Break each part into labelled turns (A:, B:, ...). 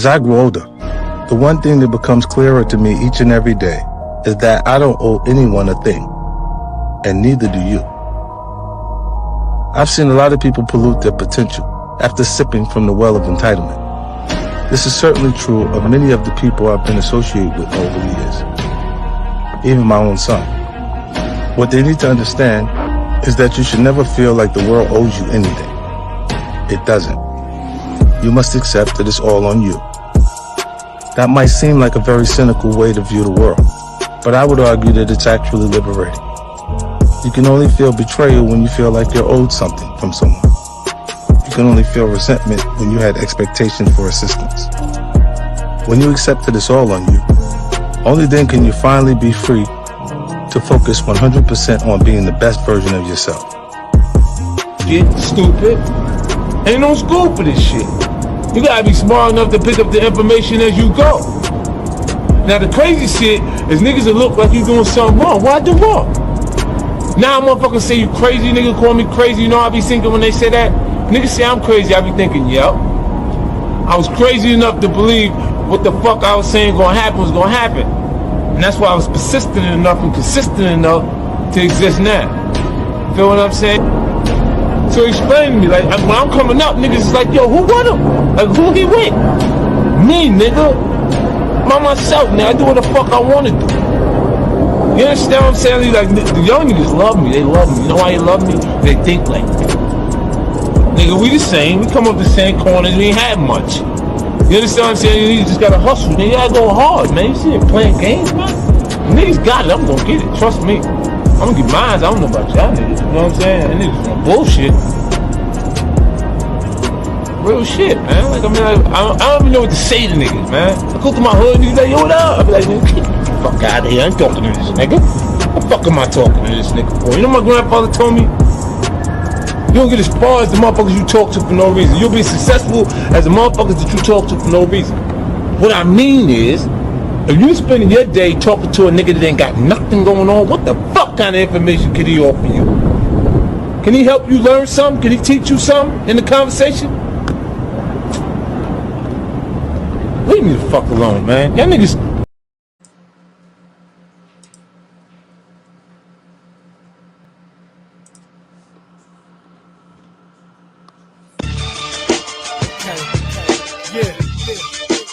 A: As I grow older, the one thing that becomes clearer to me each and every day is that I don't owe anyone a thing, and neither do you. I've seen a lot of people pollute their potential after sipping from the well of entitlement. This is certainly true of many of the people I've been associated with over the years, even my own son. What they need to understand is that you should never feel like the world owes you anything. It doesn't. You must accept that it's all on you. That might seem like a very cynical way to view the world, but I would argue that it's actually liberating. You can only feel betrayal when you feel like you're owed something from someone. You can only feel resentment when you had expectations for assistance. When you accept that it's all on you, only then can you finally be free to focus 100% on being the best version of yourself.
B: Get stupid. Ain't no school for this shit. You gotta be smart enough to pick up the information as you go. Now the crazy shit is niggas that look like you doing something wrong. Why do wrong? Now motherfuckers say you crazy, niggas call me crazy. You know I be thinking when they say that? Niggas say I'm crazy, I be thinking, yep. I was crazy enough to believe what the fuck I was saying gonna happen was gonna happen. And that's why I was persistent enough and consistent enough to exist now. Feel what I'm saying? So explain to me, like when I'm coming up, niggas is like, yo, who won him? Like who he with? Me, nigga. By myself, now I do what the fuck I wanna do. You understand what I'm saying? Like the young niggas love me, they love me. You know why they love me? They think like me. Nigga, we the same, we come up the same corners, we ain't had much. You understand what I'm saying? You just gotta hustle, man. You gotta go hard, man. You see it playing games, man? Niggas got it, I'm gonna get it, trust me. I'm gonna get mine, I don't know about y'all niggas, you know what I'm saying? And niggas on bullshit. Real shit, man. Like, I mean, I don't even know what to say to niggas, man. I go to my hood, niggas like, yo, what up? I be like, nigga, get the fuck out of here, I ain't talking to this nigga. What the fuck am I talking to this nigga for? You know what my grandfather told me? You don't get as far as the motherfuckers you talk to for no reason. You'll be successful as the motherfuckers that you talk to for no reason. What I mean is, if you spending your day talking to a nigga that ain't got nothing going on, what the fuck kind of information can he offer you? Can he help you learn something? Can he teach you something in the conversation? Leave me the fuck alone, man. Y'all niggas...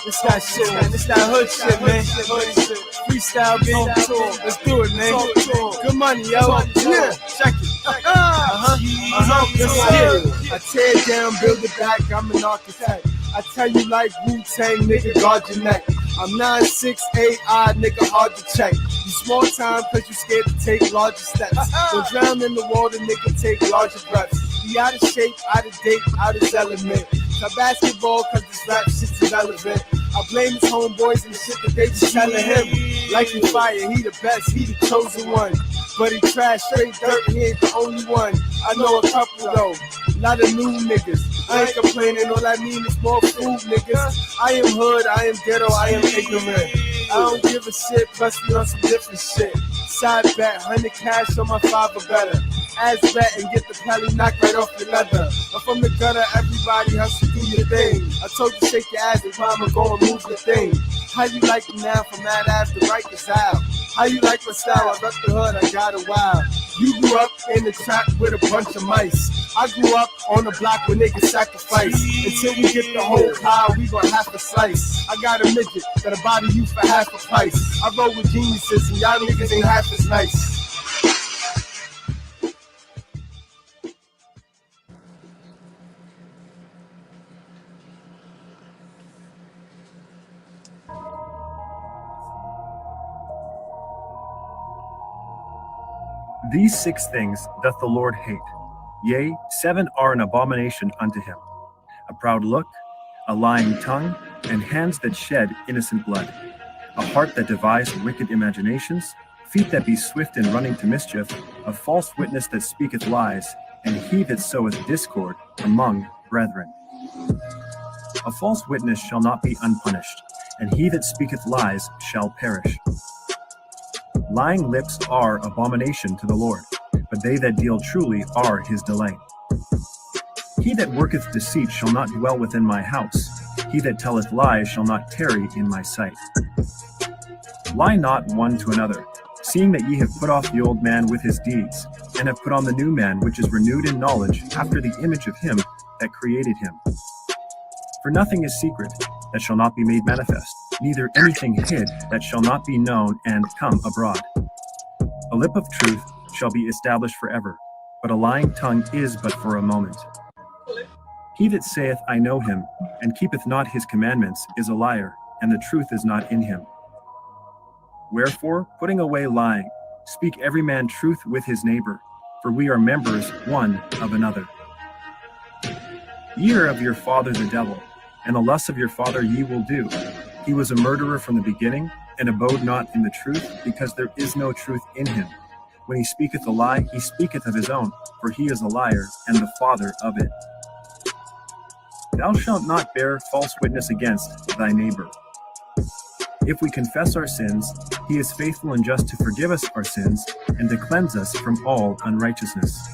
C: It's that shit, man. It's that hood shit, man. Freestyle game. Let's do it, man. Good money, yo. Yeah, check it. I tear it down, build it back. I'm an architect. I tell you like Wu-Tang, nigga, guard your neck. I'm 9'6", odd, nigga, hard to check. You small time cause you scared to take larger steps. Don't drown in the water, nigga, take larger breaths. He out of shape, out of date, out of his element. Try basketball cause this rap shit's irrelevant. I blame his homeboys and shit that they just telling him. Like he fire, he the best, he the chosen one. But he trash, straight dirt, he ain't the only one. I know a couple though, a lot of new niggas. I ain't complaining, all I mean is more food, niggas. I am hood, I am ghetto, I am ignorant. I don't give a shit, plus we on some different shit. Side bet, 100 cash on my 5 or better. Ass bet and get the pelly knocked right off your leather. I'm from the gutter, everybody hustle, do your thing. I told you shake your ass and mama go and move your thing. How you like me now from that ass to right this out? How you like my style? I rep the hood, I got a while. You grew up in the trap with a bunch of mice. I grew up on the block where niggas sacrifice. Until we get the whole pie, we gon' have to slice. I got a midget that'll bother you for half a price. I roll with geniuses and y'all niggas ain't half as nice.
D: These 6 things doth the Lord hate. Yea, 7 are an abomination unto him: a proud look, a lying tongue, and hands that shed innocent blood, a heart that devised wicked imaginations, feet that be swift in running to mischief, a false witness that speaketh lies, and he that soweth discord among brethren. A false witness shall not be unpunished, and he that speaketh lies shall perish. Lying lips are abomination to the Lord, but they that deal truly are his delight. He that worketh deceit shall not dwell within my house. He that telleth lies shall not tarry in my sight. Lie not one to another, seeing that ye have put off the old man with his deeds, and have put on the new man, which is renewed in knowledge after the image of him that created him. For nothing is secret that shall not be made manifest, neither anything hid that shall not be known and come abroad. A lip of truth shall be established forever, but a lying tongue is but for a moment. He that saith, I know him, and keepeth not his commandments, is a liar, and the truth is not in him. Wherefore, putting away lying, speak every man truth with his neighbor, for we are members one of another. Ye are of your father the devil, and the lusts of your father ye will do. He was a murderer from the beginning, and abode not in the truth, because there is no truth in him. When he speaketh a lie, he speaketh of his own, for he is a liar, and the father of it. Thou shalt not bear false witness against thy neighbor. If we confess our sins, he is faithful and just to forgive us our sins, and to cleanse us from all unrighteousness.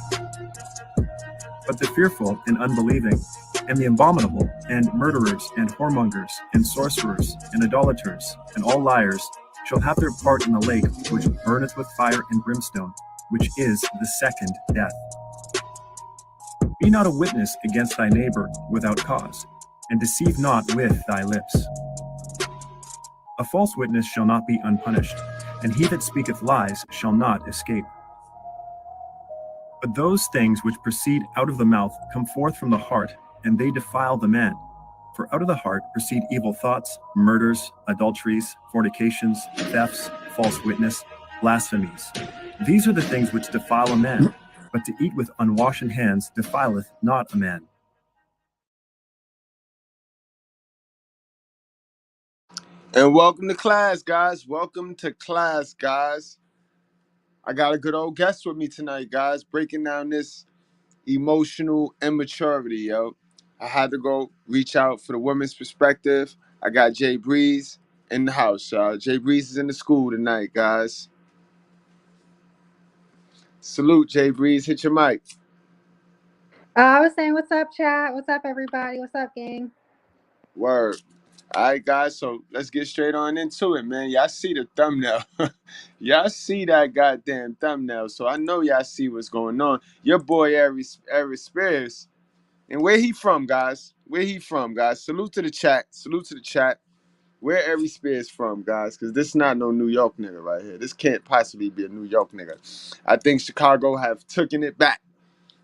D: But the fearful and unbelieving, and the abominable, and murderers, and whoremongers, and sorcerers, and idolaters, and all liars, shall have their part in the lake which burneth with fire and brimstone, which is the second death. Be not a witness against thy neighbor without cause, and deceive not with thy lips. A false witness shall not be unpunished, and he that speaketh lies shall not escape. But those things which proceed out of the mouth come forth from the heart, and they defile the man. For out of the heart proceed evil thoughts, murders, adulteries, fornications, thefts, false witness, blasphemies. These are the things which defile a man, but to eat with unwashen hands defileth not a man.
C: And welcome to class, guys. Welcome to class, guys. I got a good old guest with me tonight, guys, breaking down this emotional immaturity, yo. I had to go reach out for the women's perspective. I got Jay Breeze in the house, y'all. Jay Breeze is in the school tonight, guys. Salute, Jay Breeze. Hit your mic.
E: I was saying, what's up, chat? What's up, everybody? What's up, gang?
C: Word. All right, guys, so let's get straight on into it, man. Y'all see the thumbnail. Y'all see that goddamn thumbnail, so I know y'all see what's going on. Your boy, Aries Spears. And where he from, guys? Where he from, guys? Salute to the chat. Salute to the chat. Where Aries Spears from, guys? Because this is not no New York nigga right here. This can't possibly be a New York nigga. I think Chicago have taken it back.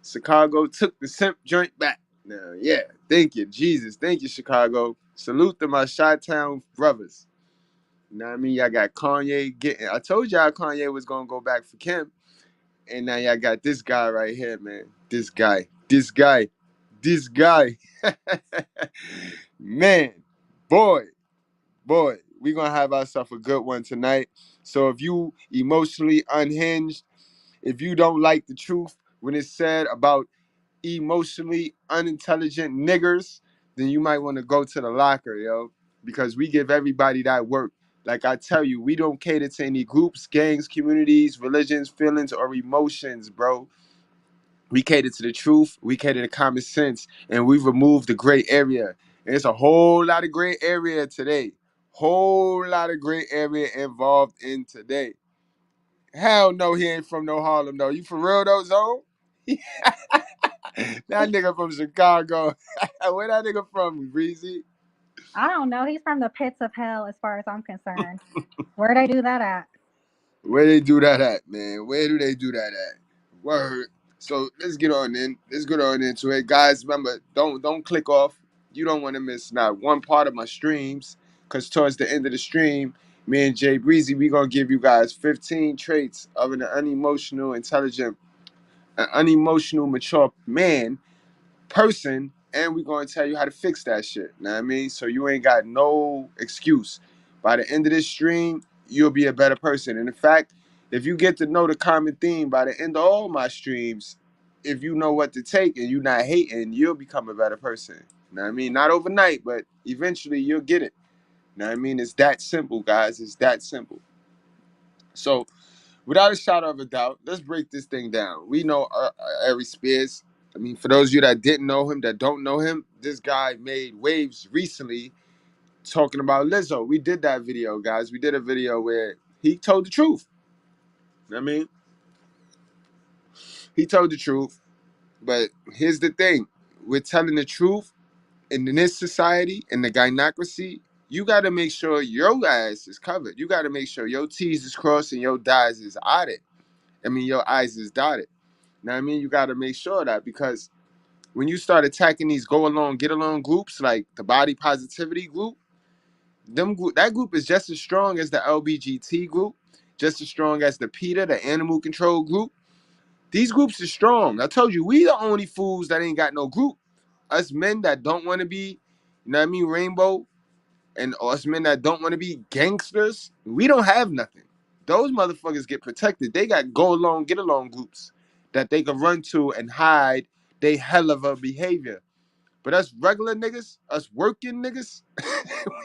C: Chicago took the simp joint back. Now, yeah, thank you, Jesus. Thank you, Chicago. Salute to my Chi-Town brothers. You know what I mean? Y'all got Kanye getting... I told y'all Kanye was going to go back for Kim. And now y'all got this guy right here, man. This guy. Man, boy, we going to have ourselves a good one tonight. So if you emotionally unhinged, if you don't like the truth when it's said about emotionally unintelligent niggers, then you might want to go to the locker, yo, because we give everybody that work. Like I tell you, we don't cater to any groups, gangs, communities, religions, feelings, or emotions, bro. We cater to the truth, we cater to common sense, and we remove the gray area. And it's a whole lot of gray area today. Whole lot of gray area involved in today. Hell no, he ain't from no Harlem, though. You for real, though, Zone? That nigga from Chicago. Where that nigga from, Breezy?
E: I don't know. He's from the pits of hell, as far as I'm concerned. Where'd I do that at?
C: Where they do that at, man? Where do they do that at? Word. So let's get on in. Let's get on into it, guys. Remember, don't click off. You don't want to miss not one part of my streams, cause towards the end of the stream, me and Jay Breezy, we gonna give you guys 15 traits of an unemotional, intelligent, an unemotional, mature man. Person, and we're going to tell you how to fix that shit. Know what I mean? So you ain't got no excuse. By the end of this stream, you'll be a better person. And in fact, if you get to know the common theme by the end of all my streams, if you know what to take and you're not hating, you'll become a better person. Know what I mean? Not overnight, but eventually you'll get it. Know what I mean? It's that simple, guys. It's that simple. So without a shadow of a doubt, let's break this thing down. We know Aries Spears. I mean, for those of you that didn't know him, that don't know him, this guy made waves recently talking about Lizzo. We did that video, guys. We did a video where he told the truth. I mean, he told the truth. But here's the thing. We're telling the truth. And in this society, in the gynocracy, you got to make sure your ass is covered. You got to make sure your T's is crossed and your I's is dotted. Your I's is dotted. Now, you got to make sure of that, because when you start attacking these go along, get along groups like the body positivity group, that group is just as strong as the LBGT group, just as strong as the PETA, the animal control group. These groups are strong. I told you, we the only fools that ain't got no group. Us men that don't want to be, rainbow, and us men that don't want to be gangsters, we don't have nothing. Those motherfuckers get protected. They got go along, get along groups that they can run to and hide they hell of a behavior. But us regular niggas, us working niggas,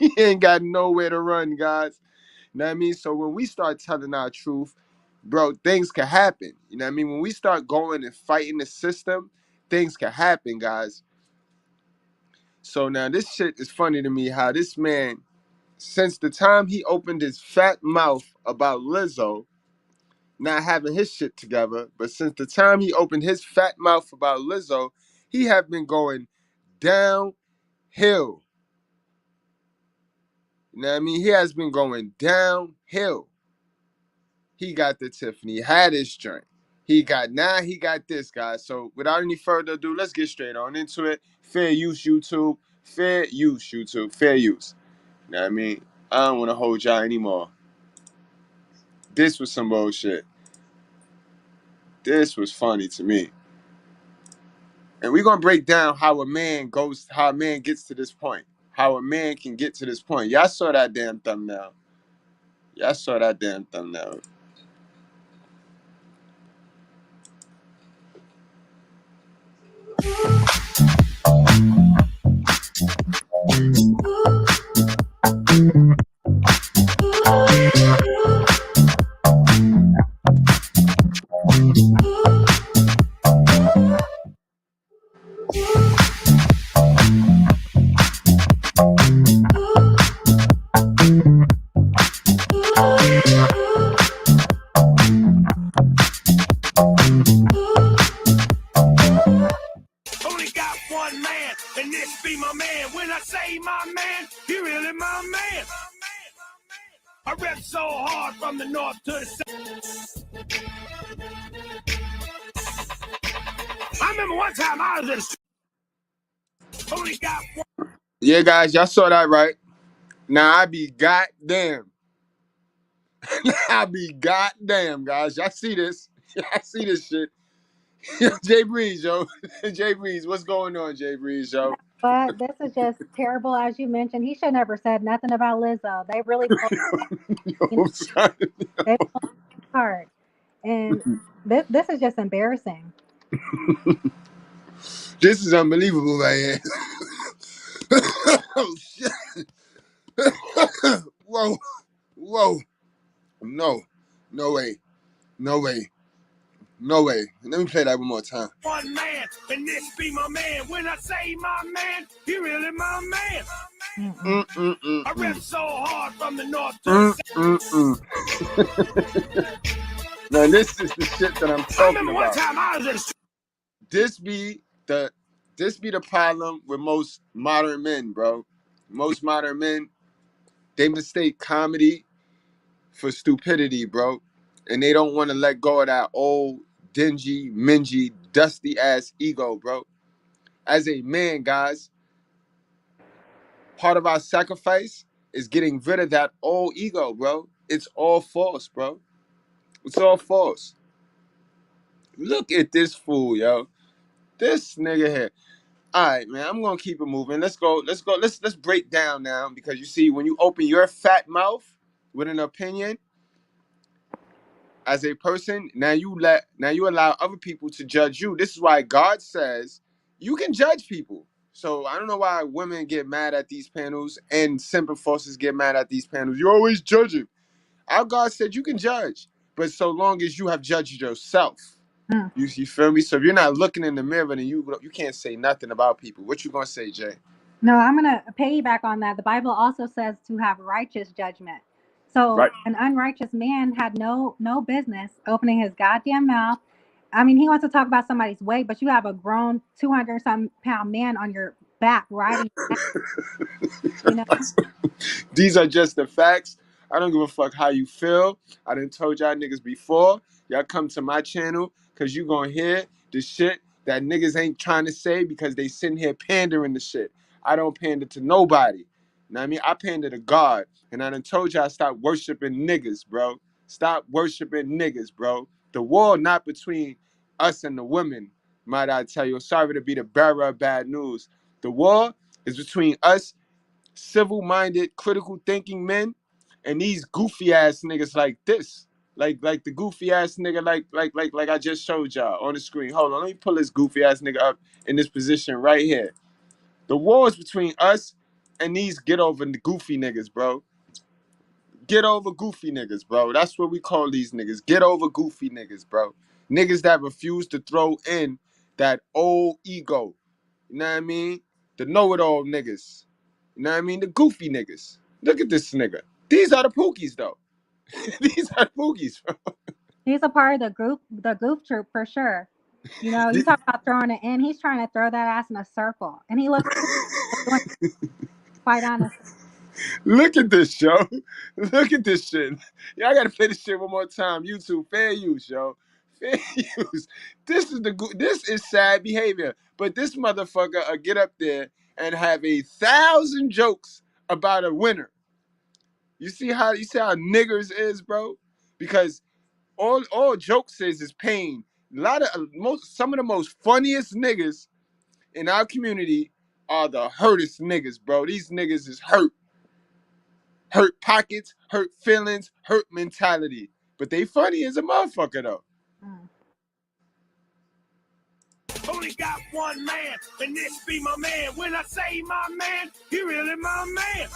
C: we ain't got nowhere to run, guys. You know what I mean? So when we start telling our truth, bro, things can happen. You know what I mean? When we start going and fighting the system, things can happen, guys. So now this shit is funny to me, how this man, since the time he opened his fat mouth about Lizzo not having his shit together, but since the time he opened his fat mouth about Lizzo, he have been going downhill. You know what I mean? He has been going downhill. He got the Tiffany Haddish joint. He got this, guys. So without any further ado, let's get straight on into it. Fair use, YouTube. Fair use, YouTube. Fair use. You know what I mean? I don't want to hold y'all anymore. This was some bullshit. This was funny to me. And we're going to break down how a man gets to this point. How a man can get to this point. Y'all saw that damn thumbnail.
F: Only got one man, and this be my man. When I say my man, he really my man. I rep so hard from the north to the south. I remember one time I was in the only got one.
C: Yeah, guys, y'all saw that, right? Now I be goddamn. I be goddamn, guys. Y'all see this? Y'all see this shit? Jay Breeze, yo. Jay Breeze, what's going on, Jay Breeze, yo?
E: But this is just terrible, as you mentioned. He should never said nothing about Lizzo. They really broke, you know,
C: I'm sorry.
E: they broke my heart, and this is just embarrassing.
C: This is unbelievable, man. Oh shit. Whoa. No way. Let me play that one more time.
F: One man, and this be my man. When I say my man, he really my man. I rep so hard from the north to the south.
C: Now this is the shit that I'm
F: I
C: talking
F: remember one
C: about.
F: time I was in the
C: This be the problem with most modern men, bro. Most modern men, they mistake comedy for stupidity, bro. And they don't want to let go of that old, dingy, mingy, dusty ass ego, bro. As a man, guys, part of our sacrifice is getting rid of that old ego, bro. It's all false, bro. It's all false. Look at this fool, yo. This nigga here. All right, man. I'm gonna keep it moving. Let's go. Let's break down now, because you see, when you open your fat mouth with an opinion as a person, now you allow other people to judge you. This is why God says you can judge people. So I don't know why women get mad at these panels and simple forces get mad at these panels. You're always judging. Our God said you can judge, but so long as you have judged yourself.
E: Mm.
C: You feel me? So if you're not looking in the mirror, then you can't say nothing about people. What you gonna say, Jay?
E: No, I'm gonna piggyback on that. The Bible also says to have righteous judgment. So
C: Right.
E: an unrighteous man had no business opening his goddamn mouth. I mean, he wants to talk about somebody's weight, but you have a grown 200-some pound man on your back riding, you know.
C: These are just the facts. I don't give a fuck how you feel. I done told y'all niggas before. Y'all come to my channel because you gonna hear the shit that niggas ain't trying to say because they sitting here pandering the shit. I don't pander to nobody. You know what I mean? I pander to God. And I done told y'all stop worshiping niggas, bro. Stop worshiping niggas, bro. The war not between us and the women, might I tell you. Sorry to be the bearer of bad news. The war is between us civil-minded, critical thinking men, and these goofy ass niggas like this, like the goofy ass nigga, like I just showed y'all on the screen. Hold on, let me pull this goofy ass nigga up in this position right here. The war is between us and these get over the goofy niggas, bro. Get over goofy niggas, bro. That's what we call these niggas. Get over goofy niggas, bro. Niggas that refuse to throw in that old ego. You know what I mean? The know-it-all niggas. You know what I mean? The goofy niggas. Look at this nigga. These are the pookies, though. These are the pookies, bro.
E: He's a part of the goof troop for sure. You know, you talk about throwing it in. He's trying to throw that ass in a circle, and he looks cool doing it, quite honestly.
C: Look at this, yo. Look at this shit. Y'all gotta play this shit one more time. YouTube, fair use, yo. Fair use. This is sad behavior. But this motherfucker get up there and have 1,000 jokes about a winner. You see how niggers is, bro? Because all jokes is pain. Some of the most funniest niggas in our community are the hurtest niggas, bro. These niggas is hurt. Hurt pockets, hurt feelings, hurt mentality. But they funny as a motherfucker though.
F: Only got one man, and this be my man. When I say my man, he really my man.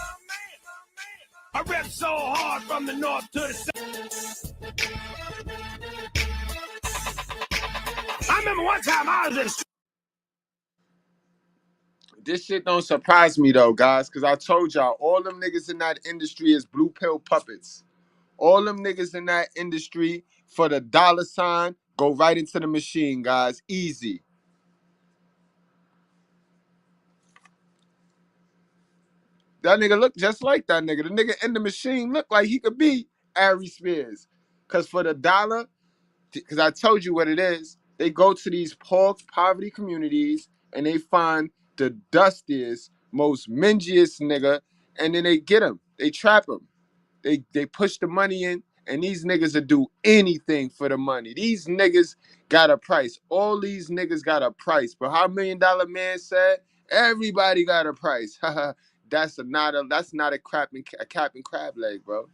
F: I rep so hard from the north to the south. I remember one time I was in the
C: This shit don't surprise me though, guys, because I told y'all all them niggas in that industry is blue pill puppets. All them niggas in that industry for the dollar sign go right into the machine, guys. Easy. That nigga look just like that nigga. The nigga in the machine look like he could be Aries Spears. Because for the dollar, because I told you what it is, they go to these poverty communities and they find the dustiest, most mingiest nigga, and then they get him. They trap him. They push the money in, and these niggas will do anything for the money. These niggas got a price. All these niggas got a price. But how $1 Million Man said, everybody got a price. That's not a cap and crab leg, bro.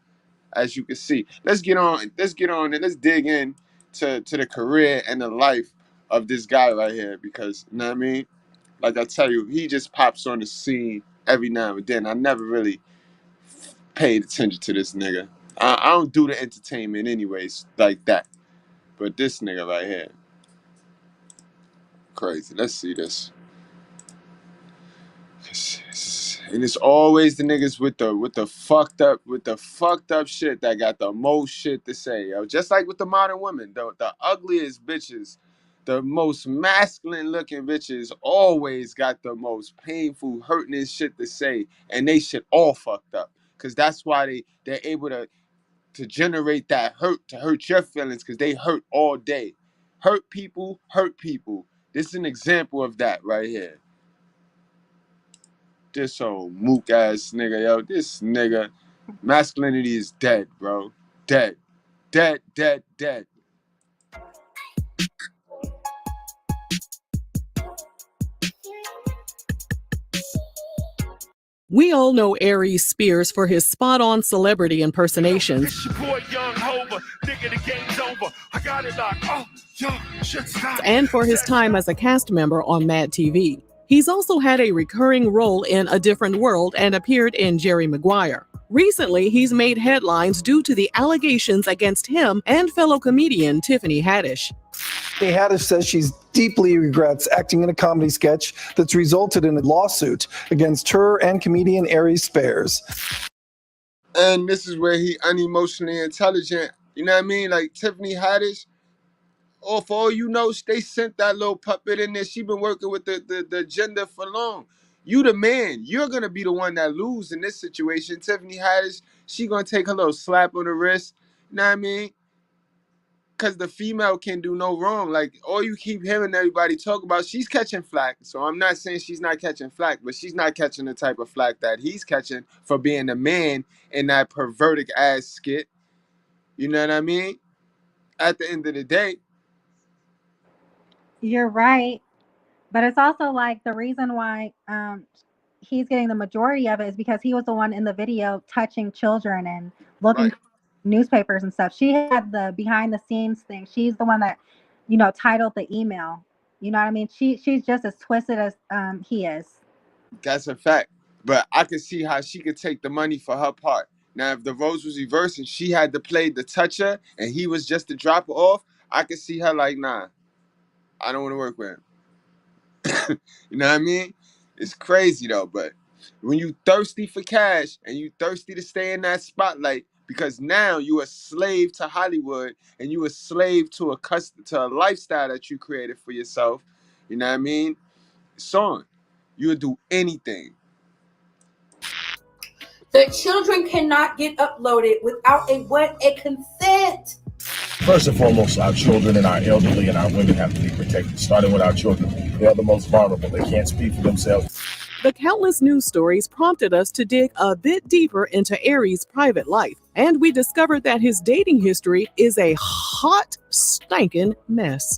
C: As you can see. Let's get on and let's dig in to the career and the life of this guy right here, because you know what I mean? Like I tell you, he just pops on the scene every now and then. I never really paid attention to this nigga. I don't do the entertainment anyways like that. But this nigga right here, crazy. Let's see this. And it's always the niggas with the fucked up shit that got the most shit to say, yo. Just like with the modern women, the ugliest bitches, the most masculine looking bitches always got the most painful, hurting shit to say, and they shit all fucked up. Cause that's why they're able to generate that hurt, to hurt your feelings, because they hurt all day. Hurt people. This is an example of that right here. This old mook ass nigga, yo. This nigga, masculinity is dead, bro. Dead.
G: We all know Aries Spears for his spot-on celebrity impersonations.
F: It's your boy Young Hova. Nigga, the game's over. I got it locked. Oh, yo, shit, stop.
G: And for his time as a cast member on Mad TV. He's also had a recurring role in A Different World and appeared in Jerry Maguire. Recently, he's made headlines due to the allegations against him and fellow comedian Tiffany Haddish.
H: Tiffany Haddish says she's deeply regrets acting in a comedy sketch that's resulted in a lawsuit against her and comedian Aries Spears.
C: And this is where he unemotionally intelligent. You know what I mean? Like Tiffany Haddish, or for all you know, they sent that little puppet in there. She been working with the gender for long. You the man. You're gonna be the one that lose in this situation. Tiffany Haddish, she gonna take her little slap on the wrist. You know what I mean? Because the female can do no wrong. Like, all you keep hearing everybody talk about, she's catching flack. So I'm not saying she's not catching flack, but she's not catching the type of flack that he's catching for being a man in that perverted ass skit. You know what I mean? At the end of the day,
E: You're right. But it's also like the reason why he's getting the majority of it is because he was the one in the video touching children and looking
C: right.
E: through newspapers and stuff. She had the behind the scenes thing. She's the one that, titled the email. You know what I mean? She's just as twisted as he is.
C: That's a fact. But I could see how she could take the money for her part. Now, if the roles was reversed and she had to play the toucher and he was just to drop her off, I could see her like, nah, I don't want to work with him. You know what I mean? It's crazy though, but when you thirsty for cash and you thirsty to stay in that spotlight, because now you a slave to Hollywood and you a slave to a lifestyle that you created for yourself. You know what I mean? It's on. You would do anything.
I: The children cannot get uploaded without a consent.
J: First and foremost, our children and our elderly and our women have to be protected, starting with our children. They are the most vulnerable. They can't speak for themselves.
G: The countless news stories prompted us to dig a bit deeper into Aries' private life, and we discovered that his dating history is a hot, stankin' mess.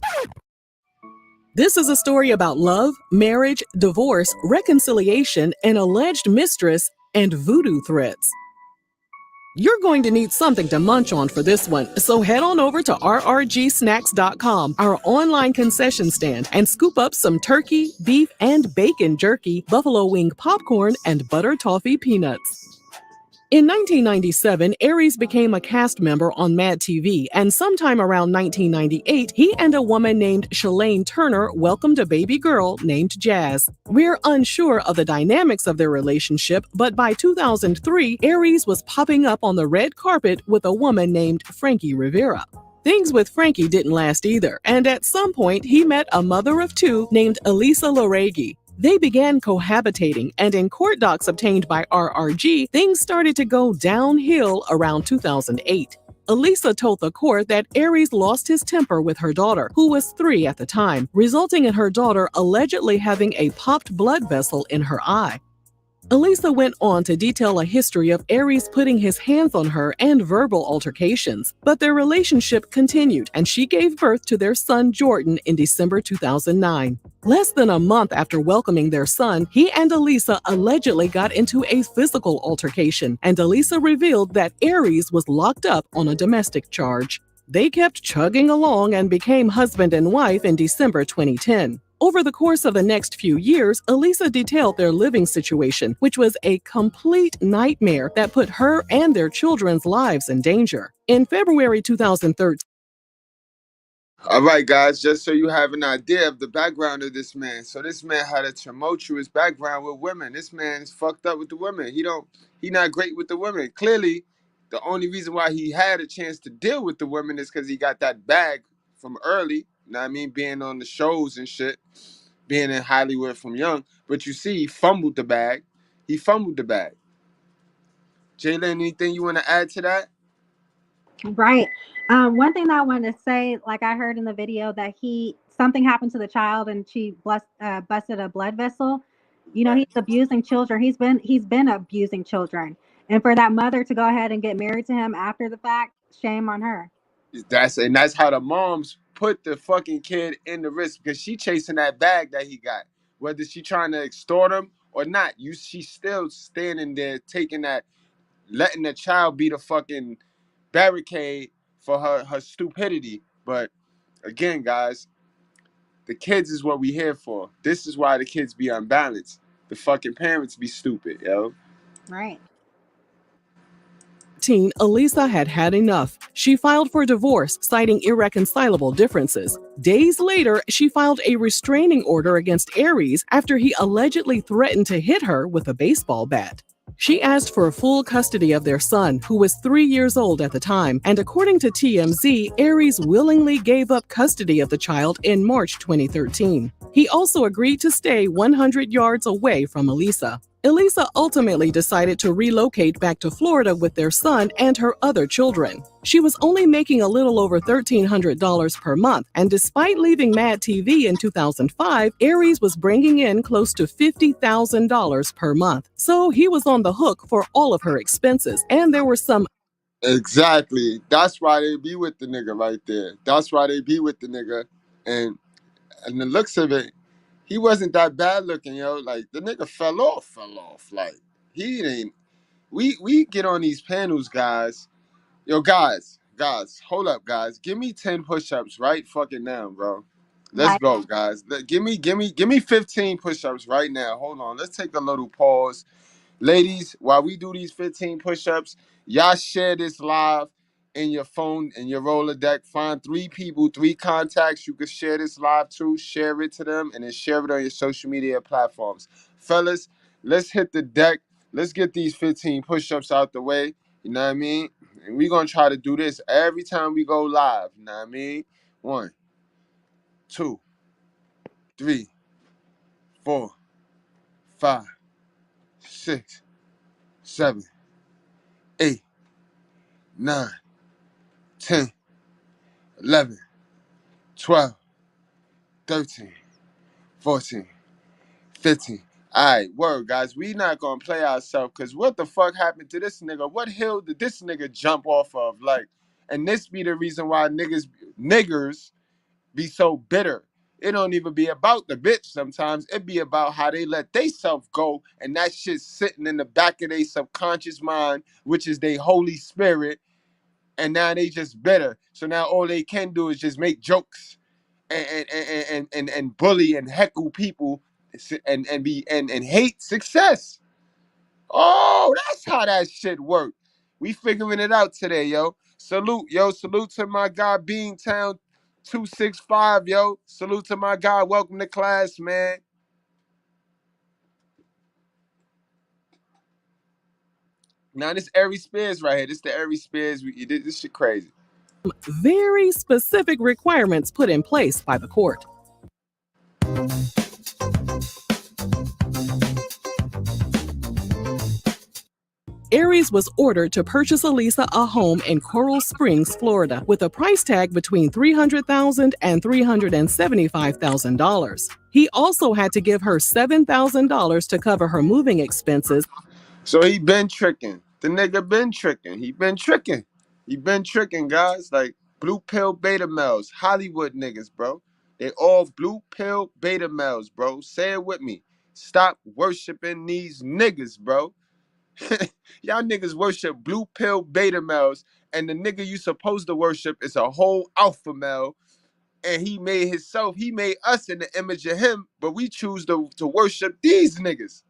G: This is a story about love, marriage, divorce, reconciliation, an alleged mistress, and voodoo threats. You're going to need something to munch on for this one, so head on over to rrgsnacks.com, our online concession stand, and scoop up some turkey, beef, and bacon jerky, buffalo wing popcorn, and butter toffee peanuts. In 1997, Aries became a cast member on Mad TV, and sometime around 1998, he and a woman named Shalane Turner welcomed a baby girl named Jazz. We're unsure of the dynamics of their relationship, but by 2003, Aries was popping up on the red carpet with a woman named Frankie Rivera. Things with Frankie didn't last either, and at some point, he met a mother of two named Elisa Laregi. They began cohabitating, and in court docs obtained by RRG, things started to go downhill around 2008. Elisa told the court that Aries lost his temper with her daughter, who was 3 at the time, resulting in her daughter allegedly having a popped blood vessel in her eye. Elisa went on to detail a history of Aries putting his hands on her and verbal altercations, but their relationship continued, and she gave birth to their son Jordan in December 2009. Less than a month after welcoming their son, he and Elisa allegedly got into a physical altercation, and Elisa revealed that Aries was locked up on a domestic charge. They kept chugging along and became husband and wife in December 2010. Over the course of the next few years, Elisa detailed their living situation, which was a complete nightmare that put her and their children's lives in danger. In February 2013,
C: All right, guys, just so you have an idea of the background of this man. So this man had a tumultuous background with women. This man's fucked up with the women. He not great with the women. Clearly, the only reason why he had a chance to deal with the women is because he got that bag from early. You know what I mean? Being on the shows and shit. Being in Hollywood from young. But you see, he fumbled the bag. He fumbled the bag. Jaylen, anything you want to add to that?
E: Right. One thing that I wanted to say, like I heard in the video that something happened to the child and she busted a blood vessel. He's abusing children. He's been abusing children. And for that mother to go ahead and get married to him after the fact, shame on her.
C: That's how the moms put the fucking kid in the risk, because she chasing that bag that he got. Whether she trying to extort him or not, she's still standing there taking that, letting the child be the fucking barricade for her stupidity. But again, guys, the kids is what we here for. This is why the kids be unbalanced. The fucking parents be stupid, yo.
E: Right.
G: 2014, Elisa had had enough. She filed for divorce, citing irreconcilable differences. Days later, she filed a restraining order against Aries after he allegedly threatened to hit her with a baseball bat. She asked for full custody of their son, who was 3 years old at the time, and according to TMZ, Aries willingly gave up custody of the child in March 2013. He also agreed to stay 100 yards away from Elisa. Elisa ultimately decided to relocate back to Florida with their son and her other children. She was only making a little over $1,300 per month, and despite leaving Mad TV in 2005, Aries was bringing in close to $50,000 per month. So he was on the hook for all of her expenses, and there were some.
K: Exactly. That's why they be with the nigga right there. That's why they be with the nigga. And the looks of it, he wasn't that bad looking, yo. Like, the nigga fell off. Like, he ain't. We get on these panels, guys. Yo, guys, hold up, guys. Give me 10 push-ups right fucking now, bro. Let's
E: Like,
K: go, guys. Give me 15 push-ups right now. Hold on. Let's take a little pause. Ladies, while we do these 15 push-ups, y'all share this live in your phone, in your Rolodex. Find 3 people, 3 contacts you can share this live to. Share it to them, and then share it on your social media platforms. Fellas, let's hit the deck. Let's get these 15 push-ups out the way. You know what I mean? And we're going to try to do this every time we go live. You know what I mean? 1, 2, 3, 4, 5, 6, 7, 8, 9, 10, 11, 12, 13, 14, 15. All right, word, guys. We not going to play ourselves because what the fuck happened to this nigga? What hill did this nigga jump off of? Like, and this be the reason why niggers be so bitter. It don't even be about the bitch sometimes. It be about how they let they self go, and that shit sitting in the back of their subconscious mind, which is their Holy Spirit, and now they just bitter. So now all they can do is just make jokes and bully and heckle people and hate success. Oh, that's how that shit work. We figuring it out today, yo. Salute to my guy Beantown 265, yo. Salute to my guy. Welcome to class, man. Now this Aries Spears right here. This the Aries Spears. This shit crazy.
G: Very specific requirements put in place by the court. Aries was ordered to purchase Elisa a home in Coral Springs, Florida, with a price tag between $300,000 and $375,000. He also had to give her $7,000 to cover her moving expenses.
K: So he been tricking. The nigga been tricking. He been tricking. He been tricking, guys. Like blue pill beta males, Hollywood niggas, bro. They all blue pill beta males, bro. Say it with me. Stop worshiping these niggas, bro. Y'all niggas worship blue pill beta males, and the nigga you supposed to worship is a whole alpha male, and he made us in the image of him, but we choose to worship these niggas.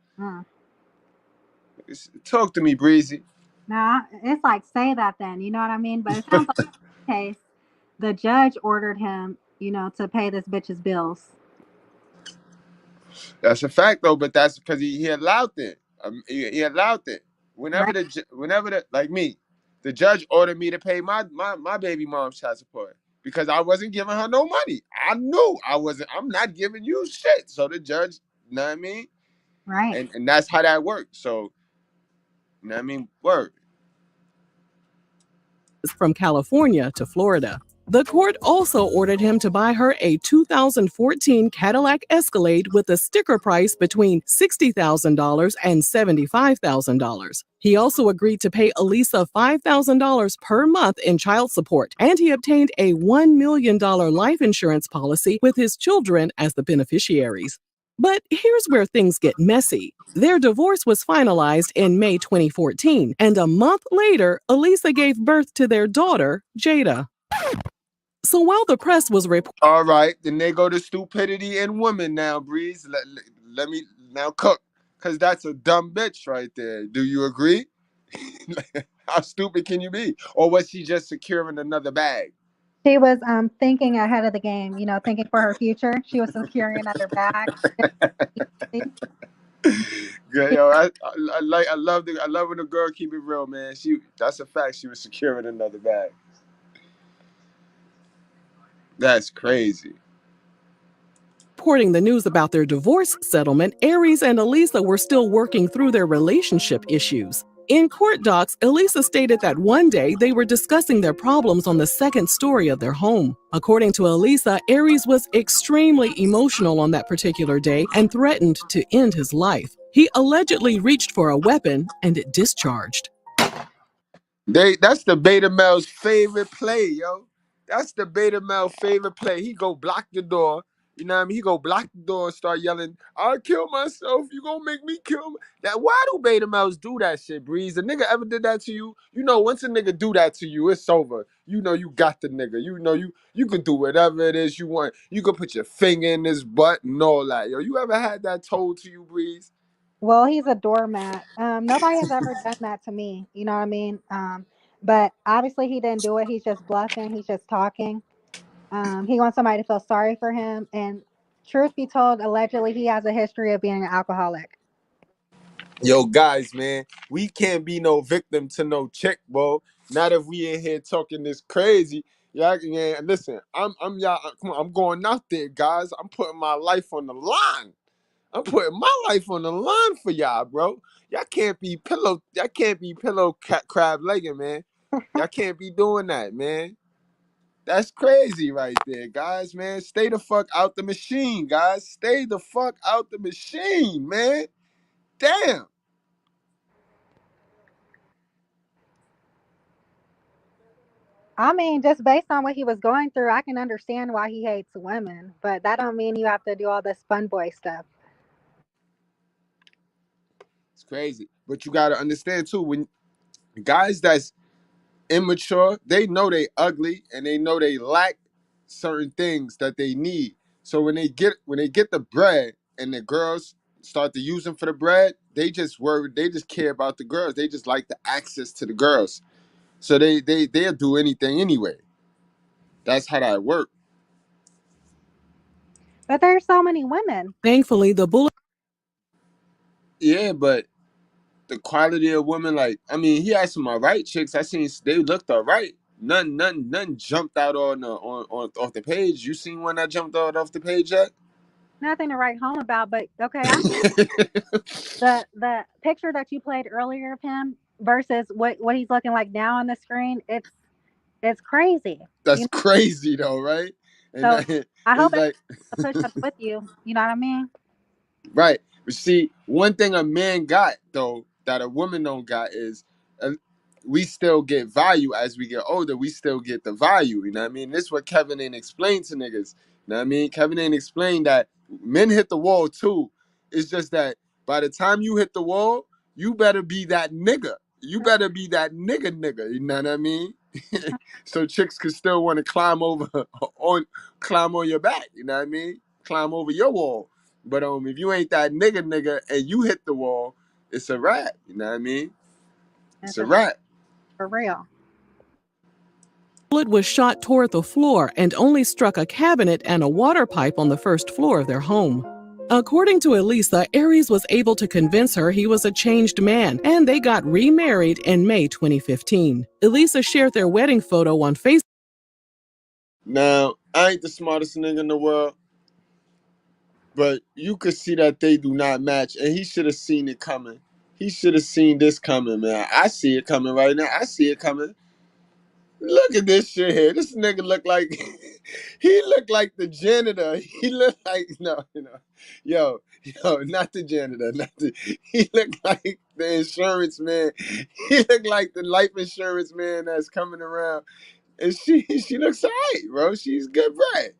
K: Talk to me, Breezy.
E: nah, it's like, say that then. You know what I mean? But it sounds like in this case, the judge ordered him, to pay this bitch's bills.
K: That's a fact, though, but that's because he allowed it. He allowed it. Whenever
E: Right.
K: like me, the judge ordered me to pay my baby mom's child support because I wasn't giving her no money. I knew I'm not giving you shit. So the judge, you know what I mean?
E: Right.
K: And that's how that works. So, you know what I mean? Word.
G: From California to Florida. The court also ordered him to buy her a 2014 Cadillac Escalade with a sticker price between $60,000 and $75,000. He also agreed to pay Elisa $5,000 per month in child support, and he obtained a $1 million life insurance policy with his children as the beneficiaries. But here's where things get messy. Their divorce was finalized in May 2014, and a month later, Elisa gave birth to their daughter, Jada. So while the press was reporting,
K: all right, then they go to stupidity in women now, Breeze. Let me now cook, because that's a dumb bitch right there. Do you agree? How stupid can you be? Or was she just securing another bag?
E: She was thinking ahead of the game, you know, thinking for her future. She was securing another bag.
K: Good, yo, I love when a girl keep it real, man. That's a fact. She was securing another bag. That's crazy.
G: Reporting the news about their divorce settlement, Aries and Elisa were still working through their relationship issues. In court docs, Elisa stated that one day they were discussing their problems on the second story of their home. According to Elisa, Aries was extremely emotional on that particular day and threatened to end his life. He allegedly reached for a weapon and it discharged.
K: That's the beta male's favorite play, yo. That's the beta male favorite play. He go block the door. You know what I mean? He go block the door and start yelling, "I'll kill myself. You gonna make me kill that?" Why do beta males do that shit, Breeze? A nigga ever did that to you? You know, once a nigga do that to you, it's over. You know you got the nigga. You know you can do whatever it is you want. You can put your finger in his butt and all that. Yo, you ever had that told to you, Breeze?
E: Well, he's a doormat. Nobody has ever done that to me. You know what I mean? But obviously he didn't do it. He's just bluffing. He's just talking. He wants somebody to feel sorry for him. And truth be told, allegedly he has a history of being an alcoholic.
K: Yo, guys, man, we can't be no victim to no chick, bro. Not if we in here talking this crazy. Yeah, listen, I'm y'all. Come on, I'm going out there, guys. I'm putting my life on the line. I'm putting my life on the line for y'all, bro. Y'all can't be pillow. Y'all can't be pillow crab legging, man. Y'all can't be doing that, man. That's crazy right there, guys, man. Stay the fuck out the machine, guys. Stay the fuck out the machine, man. Damn.
E: I mean, just based on what he was going through, I can understand why he hates women. But that don't mean you have to do all this fun boy stuff.
K: It's crazy. But you gotta understand too, when guys that's immature, they know they ugly and they know they lack certain things that they need. So when they get the bread and the girls start to use them for the bread, they just worry, they just care about the girls. They just like the access to the girls. So they'll do anything anyway. That's how that works.
E: But there's so many women.
G: Thankfully, the bullet.
K: Yeah, but the quality of women, like, I mean, he had some alright chicks. I seen they looked alright. None jumped out on off the page. You seen one that jumped out off the page yet?
E: Nothing to write home about. But okay, I see the picture that you played earlier of him versus what he's looking like now on the screen. It's crazy.
K: That's
E: You know?
K: crazy though, right? And
E: So I hope
K: it's like,
E: a push ups with you. You know what I mean?
K: right. But see, one thing a man got though that a woman don't got is uh, we still get value as we get older. We still get the value. You know what I mean? This is what Kevin ain't explained to niggas. You know what I mean? Kevin ain't explained that men hit the wall too. It's just that by the time you hit the wall, you better be that nigga. You better be that nigga. You know what I mean? So chicks could still want to climb on your back. You know what I mean? Climb over your wall. But if you ain't that nigga and you hit the wall, it's a wrap. You know what I mean? It's
E: It's
K: a
E: a
K: wrap.
E: for real.
G: Bullet was shot toward the floor and only struck a cabinet and a water pipe on the first floor of their home. According to Elisa, Aries was able to convince her he was a changed man, and they got remarried in May 2015. Elisa shared their wedding photo on Facebook.
K: Now, I ain't the smartest nigga in the world, but you could see that they do not match, and he should have seen it coming. He should have seen this coming, man. I see it coming right now. I see it coming. Look at this shit here. This nigga look like he looked like the janitor. He looked like yo, not the janitor, not the. He looked like the insurance man. He looked like the life insurance man that's coming around. And she looks alright, bro. She's good bread.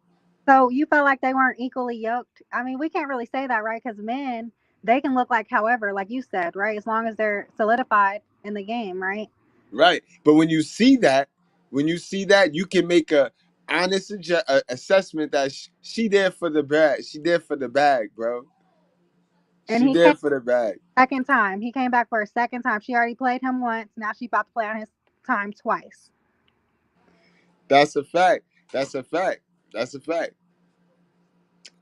E: So you felt like they weren't equally yoked. I mean, we can't really say that, right? Because men, they can look like however, like you said, right? As long as they're solidified in the game, right?
K: Right. But when you see that, you can make a honest assessment that she there for the bag. She there for the bag, bro.
E: And
K: She
E: he came
K: did for the bag.
E: second time. He came back for a second time. She already played him once. Now she about to play on his time twice.
K: That's a fact. That's a fact. That's a fact.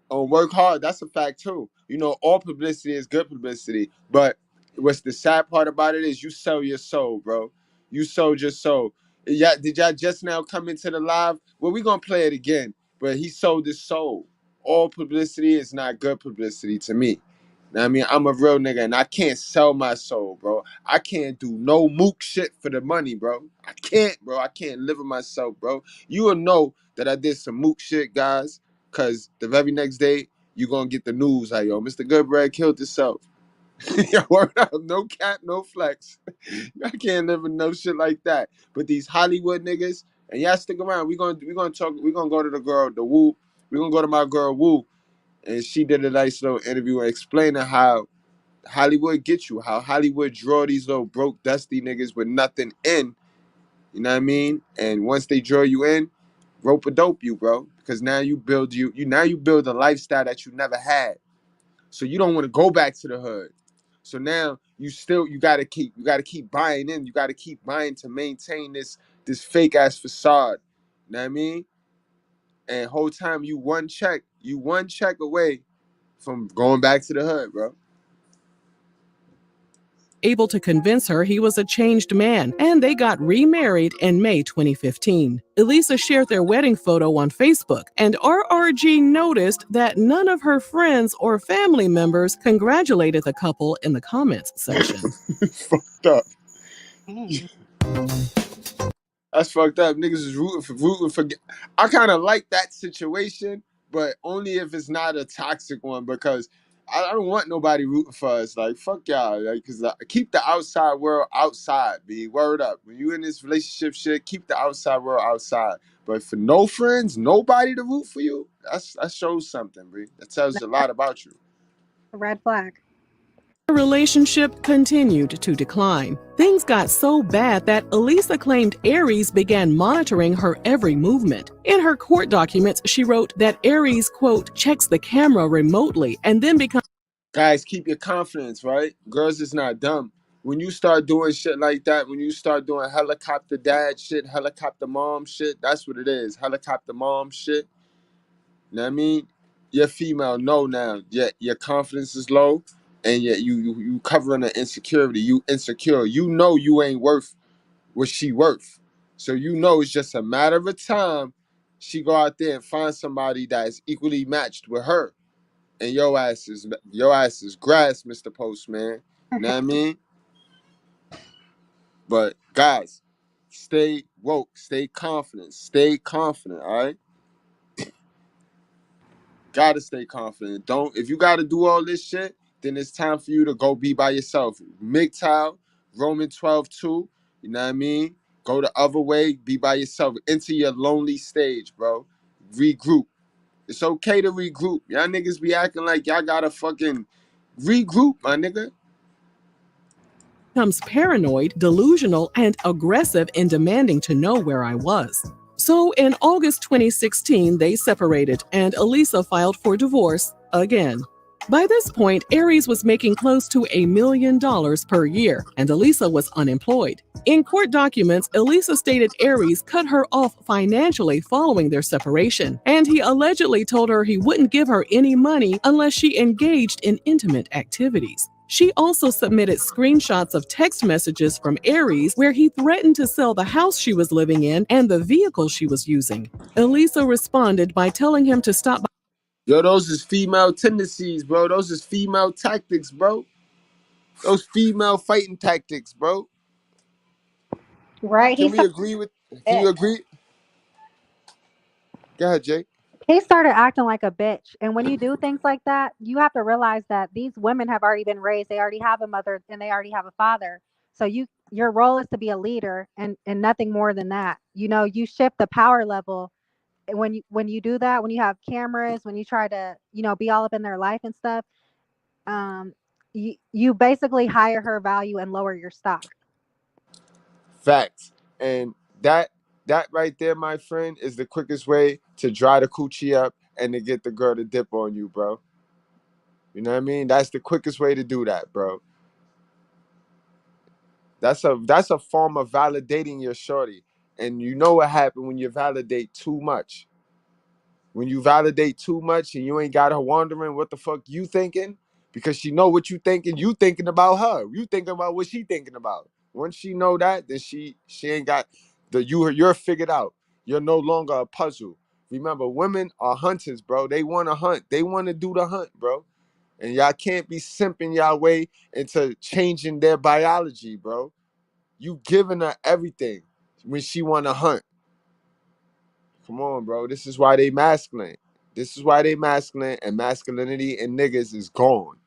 K: Work hard. That's a fact too. You know, all publicity is good publicity. But what's the sad part about it is you sell your soul, bro. You sold your soul. Yeah, did y'all just now come into the live? Well, we gonna play it again. But he sold his soul. All publicity is not good publicity to me. Know what I mean, I'm a real nigga and I can't sell my soul, bro. I can't do no mook shit for the money, bro. I can't, bro. I can't live with myself, bro. You will know that I did some mook shit, guys. Cause the very next day, you gonna get the news like, yo, Mr.Goodbread killed himself. Yo, word up, no cap, no flex. I can't live with no shit like that. But these Hollywood niggas, and y'all stick around. We gonna talk. We gonna go to the girl, the Woo. We gonna go to my girl Woo, and she did a nice little interview explaining how Hollywood get you, how Hollywood draw these little broke, dusty niggas with nothing in. You know what I mean? And once they draw you in, rope a dope you, bro. Because now you build you build a lifestyle that you never had. So you don't want to go back to the hood. So now you gotta keep buying in. You gotta keep buying to maintain this fake ass facade. You know what I mean? And whole time you one check away from going back to the hood, bro.
G: Able to convince her he was a changed man, and they got remarried in May 2015. Elisa shared their wedding photo on Facebook, and RRG noticed that none of her friends or family members congratulated the couple in the comments section.
K: Fucked up. That's fucked up. Niggas is rooting for. I kind of like that situation, but only if it's not a toxic one, because I don't want nobody rooting for us. Like, fuck y'all. Like, cause keep the outside world outside. Be word up. When you in this relationship shit, keep the outside world outside. But for no friends, nobody to root for you, that shows something, bro. That tells you a lot about you.
E: Red flag.
G: The relationship continued to decline. Things got so bad that Elisa claimed Aries began monitoring her every movement. In her court documents, she wrote that Aries, quote, checks the camera remotely and then becomes...
K: Guys, keep your confidence, right? Girls is not dumb. When you start doing shit like that, when you start doing helicopter dad shit, helicopter mom shit, that's what it is. Helicopter mom shit. You know what I mean? You're female, no now. Yet your confidence is low, and yet you covering the insecurity. You insecure. You know you ain't worth what she worth. So you know it's just a matter of time she go out there and find somebody that is equally matched with her. And your ass is grass, Mr. Postman. You know what I mean? But guys, stay woke, stay confident, all right? Gotta stay confident. Don't, if you gotta do all this shit, then it's time for you to go be by yourself. MGTOW, Roman 12:2, you know what I mean? Go the other way, be by yourself. Enter your lonely stage, bro. Regroup. It's okay to regroup. Y'all niggas be acting like y'all gotta fucking regroup, my nigga.
G: becomes paranoid, delusional, and aggressive in demanding to know where I was. So in August 2016, they separated, and Elisa filed for divorce again. By this point, Aries was making close to $1 million per year, and Elisa was unemployed. In court documents, Elisa stated Aries cut her off financially following their separation, and he allegedly told her he wouldn't give her any money unless she engaged in intimate activities. She also submitted screenshots of text messages from Aries where he threatened to sell the house she was living in and the vehicle she was using. Elisa responded by telling him to stop by...
K: Yo, those is female tendencies, bro. Those is female tactics, bro. Those female fighting tactics, bro.
E: Right.
K: Can we agree with, can you agree? Go ahead, Jake.
E: He started acting like a bitch. And when you do things like that, you have to realize that these women have already been raised. They already have a mother and they already have a father. So your role is to be a leader and nothing more than that. You know, you shift the power level when you do that, when you have cameras, when you try to, you know, be all up in their life and stuff. You basically higher her value and lower your stock.
K: Facts. And that right there, my friend, is the quickest way to dry the coochie up and to get the girl to dip on you, bro. You know what I mean? That's the quickest way to do that, bro. That's a form of validating your shorty. And you know what happened when you validate too much. When you validate too much and you ain't got her wondering what the fuck you thinking, because she know what you thinking about her. You thinking about what she thinking about. Once she know that, then she ain't got you're figured out. You're no longer a puzzle. Remember, women are hunters, bro. They want to hunt. They want to do the hunt, bro. And y'all can't be simping y'all way into changing their biology, bro. You giving her everything when she want to hunt. Come on, bro. This is why they masculine. This is why they masculine, and masculinity in niggas is gone.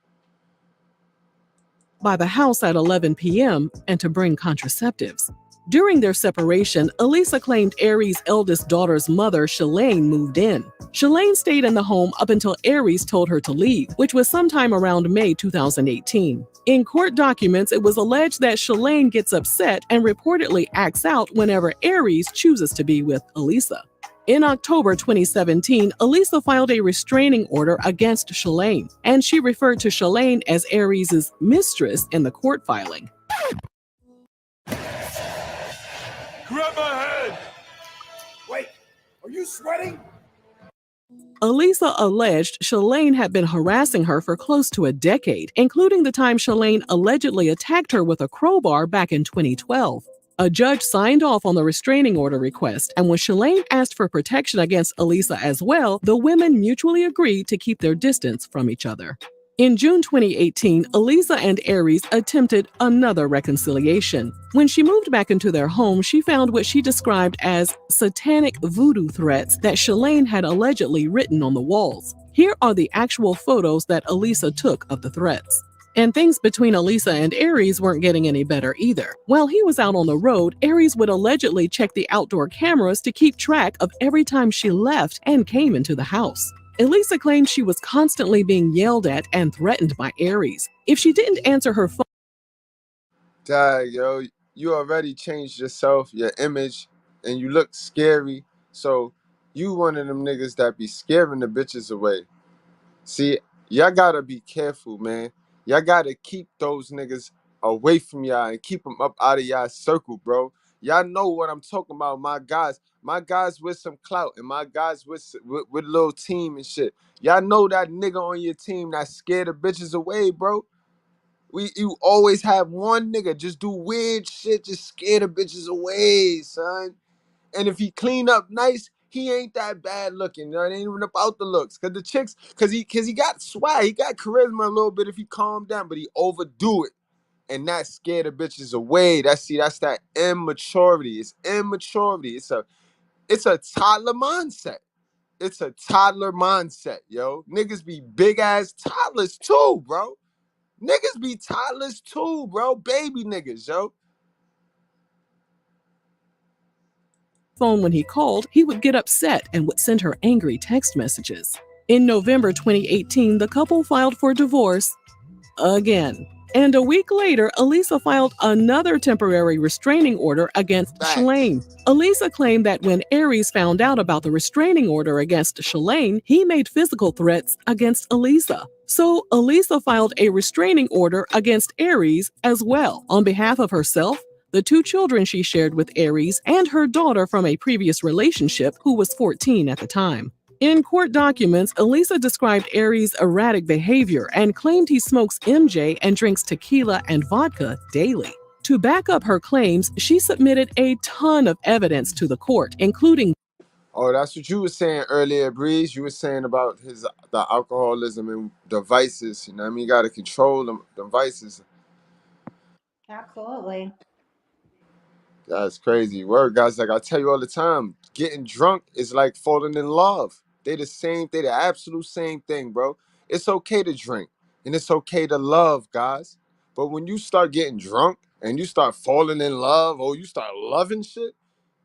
G: By the house at 11 p.m. and to bring contraceptives. During their separation, Elisa claimed Aries' eldest daughter's mother, Shalane, moved in. Shalane stayed in the home up until Aries told her to leave, which was sometime around May 2018. In court documents, it was alleged that Shalane gets upset and reportedly acts out whenever Aries chooses to be with Elisa. In October 2017, Elisa filed a restraining order against Shalane, and she referred to Shalane as Aries' mistress in the court filing.
F: Grab my head! Wait, are you sweating?
G: Elisa alleged Shalane had been harassing her for close to a decade, including the time Shalane allegedly attacked her with a crowbar back in 2012. A judge signed off on the restraining order request, and when Shalane asked for protection against Elisa as well, the women mutually agreed to keep their distance from each other. In June 2018, Elisa and Aries attempted another reconciliation. When she moved back into their home, she found what she described as satanic voodoo threats that Shalane had allegedly written on the walls. Here are the actual photos that Elisa took of the threats. And things between Elisa and Aries weren't getting any better either. While he was out on the road, Aries would allegedly check the outdoor cameras to keep track of every time she left and came into the house. Elisa claimed she was constantly being yelled at and threatened by Aries. If she didn't answer her phone,
K: Dad, yo, you already changed yourself, your image, and you look scary. So you one of them niggas that be scaring the bitches away. See, y'all gotta be careful, man. Y'all gotta keep those niggas away from y'all and keep them up out of y'all circle, bro. Y'all know what I'm talking about, my guys. My guys with some clout and my guys with little team and shit. Y'all know that nigga on your team that scared the bitches away, bro. You always have one nigga just do weird shit, just scare the bitches away, son. And if he clean up nice, he ain't that bad looking. You know, it ain't even about the looks. Cause the chicks, cause he got swag, he got charisma a little bit if he calm down, but he overdo it. And that scare the bitches away. That's that immaturity. It's immaturity. It's a toddler mindset. It's a toddler mindset, yo. Niggas be big ass toddlers too, bro. Niggas be toddlers too, bro. Baby niggas, yo.
G: when he called, he would get upset and would send her angry text messages. In November 2018, the couple filed for divorce again. And a week later, Elisa filed another temporary restraining order against Shalane. Elisa claimed that when Aries found out about the restraining order against Shalane, he made physical threats against Elisa. So Elisa filed a restraining order against Aries as well, on behalf of herself, the two children she shared with Aries, and her daughter from a previous relationship who was 14 at the time. In court documents, Elisa described Aries' erratic behavior and claimed he smokes MJ and drinks tequila and vodka daily. To back up her claims, she submitted a ton of evidence to the court, including...
K: Oh, that's what you were saying earlier, Breeze. You were saying about the alcoholism and the vices. You know what I mean? You got to control the vices.
E: Absolutely.
K: That's crazy. Word, guys. Like I tell you all the time, getting drunk is like falling in love. They the same. They the absolute same thing, bro. It's okay to drink and it's okay to love, guys. But when you start getting drunk and you start falling in love or you start loving shit,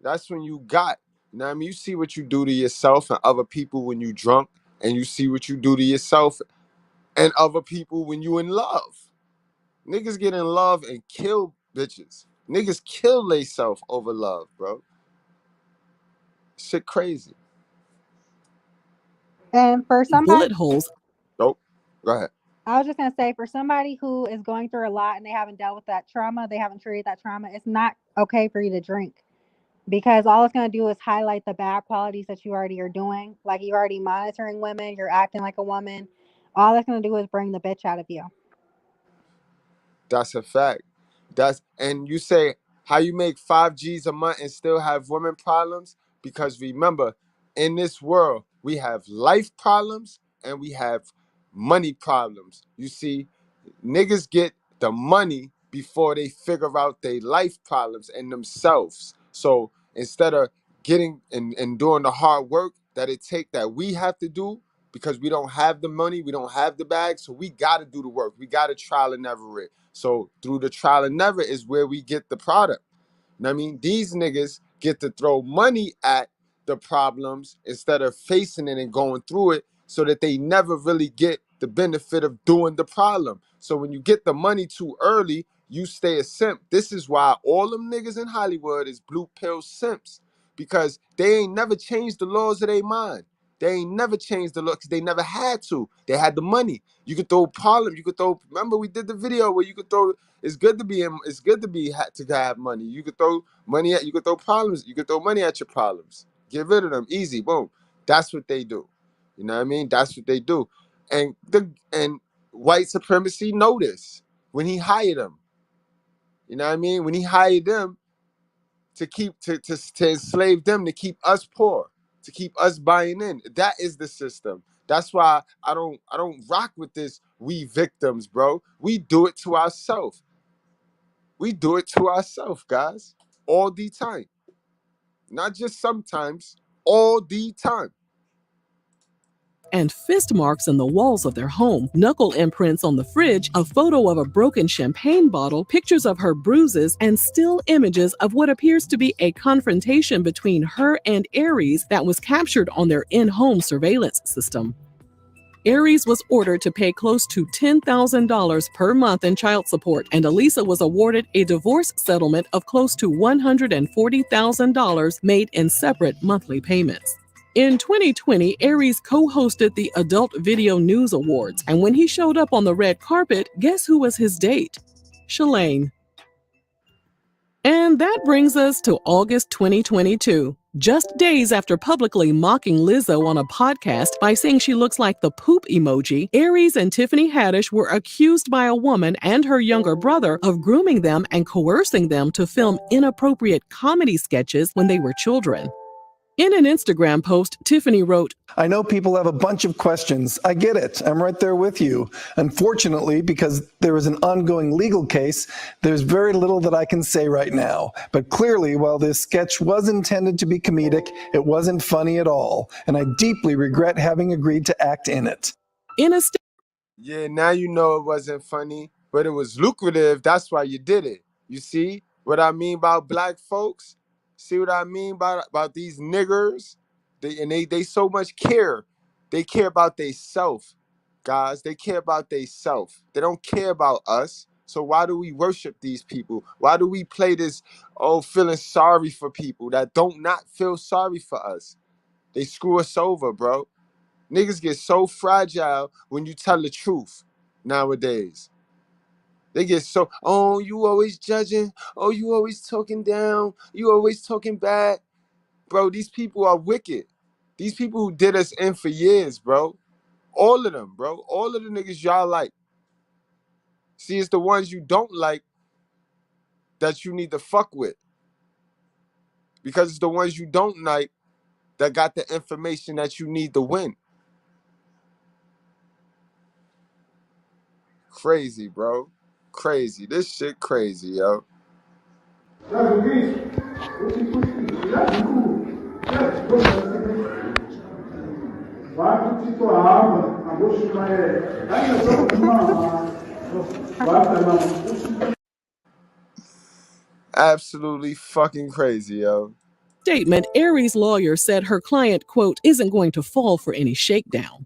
K: that's when you got. You know what I mean? You see what you do to yourself and other people when you drunk, and you see what you do to yourself and other people when you in love. Niggas get in love and kill bitches. Niggas kill theyself over love, bro. Shit crazy.
E: And for somebody,
G: bullet holes.
K: Nope. Go ahead.
E: I was just gonna say, for somebody who is going through a lot and they haven't dealt with that trauma, they haven't treated that trauma, it's not okay for you to drink, because all it's gonna do is highlight the bad qualities that you already are doing. Like, you're already monitoring women, you're acting like a woman. All that's gonna do is bring the bitch out of you.
K: That's a fact. And you say how you make 5 G's a month and still have women problems? Because remember, in this world, we have life problems and we have money problems. You see, niggas get the money before they figure out their life problems and themselves. So instead of getting and doing the hard work that we have to do, because we don't have the money, we don't have the bag, so we got to do the work. We got to trial and error it. So through the trial and error is where we get the product. You know what I mean? These niggas get to throw money at the problems instead of facing it and going through it, so that they never really get the benefit of doing the problem. So when you get the money too early, you stay a simp. This is why all them niggas in Hollywood is blue pill simps, because they ain't never changed the laws of their mind. They ain't never changed the law because they never had to. They had the money. You could throw problem. You could throw. Remember, we did the video where you could throw. It's good to be to have money. You could throw money at. You could throw problems. You could throw money at your problems. Get rid of them. Easy. Boom. That's what they do. You know what I mean? That's what they do. And white supremacy know this when he hired them. You know what I mean? When he hired them to enslave them, to keep us poor, to keep us buying in. That is the system. That's why I don't rock with this we victims, bro. We do it to ourselves. We do it to ourselves, guys. All the time. Not just sometimes, all the time.
G: And fist marks in the walls of their home, knuckle imprints on the fridge, a photo of a broken champagne bottle, pictures of her bruises, and still images of what appears to be a confrontation between her and Aries that was captured on their in-home surveillance system. Aries was ordered to pay close to $10,000 per month in child support, and Elisa was awarded a divorce settlement of close to $140,000 made in separate monthly payments. In 2020, Aries co-hosted the Adult Video News Awards, and when he showed up on the red carpet, guess who was his date? Shalane. And that brings us to August 2022. Just days after publicly mocking Lizzo on a podcast by saying she looks like the poop emoji, Aries and Tiffany Haddish were accused by a woman and her younger brother of grooming them and coercing them to film inappropriate comedy sketches when they were children. In an Instagram post, Tiffany wrote,
H: I know people have a bunch of questions. I get it. I'm right there with you. Unfortunately, because there is an ongoing legal case, there's very little that I can say right now. But clearly, while this sketch was intended to be comedic, it wasn't funny at all. And I deeply regret having agreed to act in it.
K: Yeah, now you know it wasn't funny, but it was lucrative. That's why you did it. You see what I mean about black folks? See what I mean about these niggers? They so much care. They care about they self, guys. They care about they self. They don't care about us. So why do we worship these people? Why do we play this, feeling sorry for people that don't not feel sorry for us? They screw us over, bro. Niggas get so fragile when you tell the truth nowadays. They get so, you always judging. Oh, you always talking down. You always talking bad. Bro, these people are wicked. These people who did us in for years, bro. All of them, bro. All of the niggas y'all like. See, it's the ones you don't like that you need to fuck with. Because it's the ones you don't like that got the information that you need to win. Crazy, bro. Crazy. This shit crazy, yo. Absolutely fucking crazy, yo.
G: Statement, Aries' lawyer said her client, quote, isn't going to fall for any shakedown.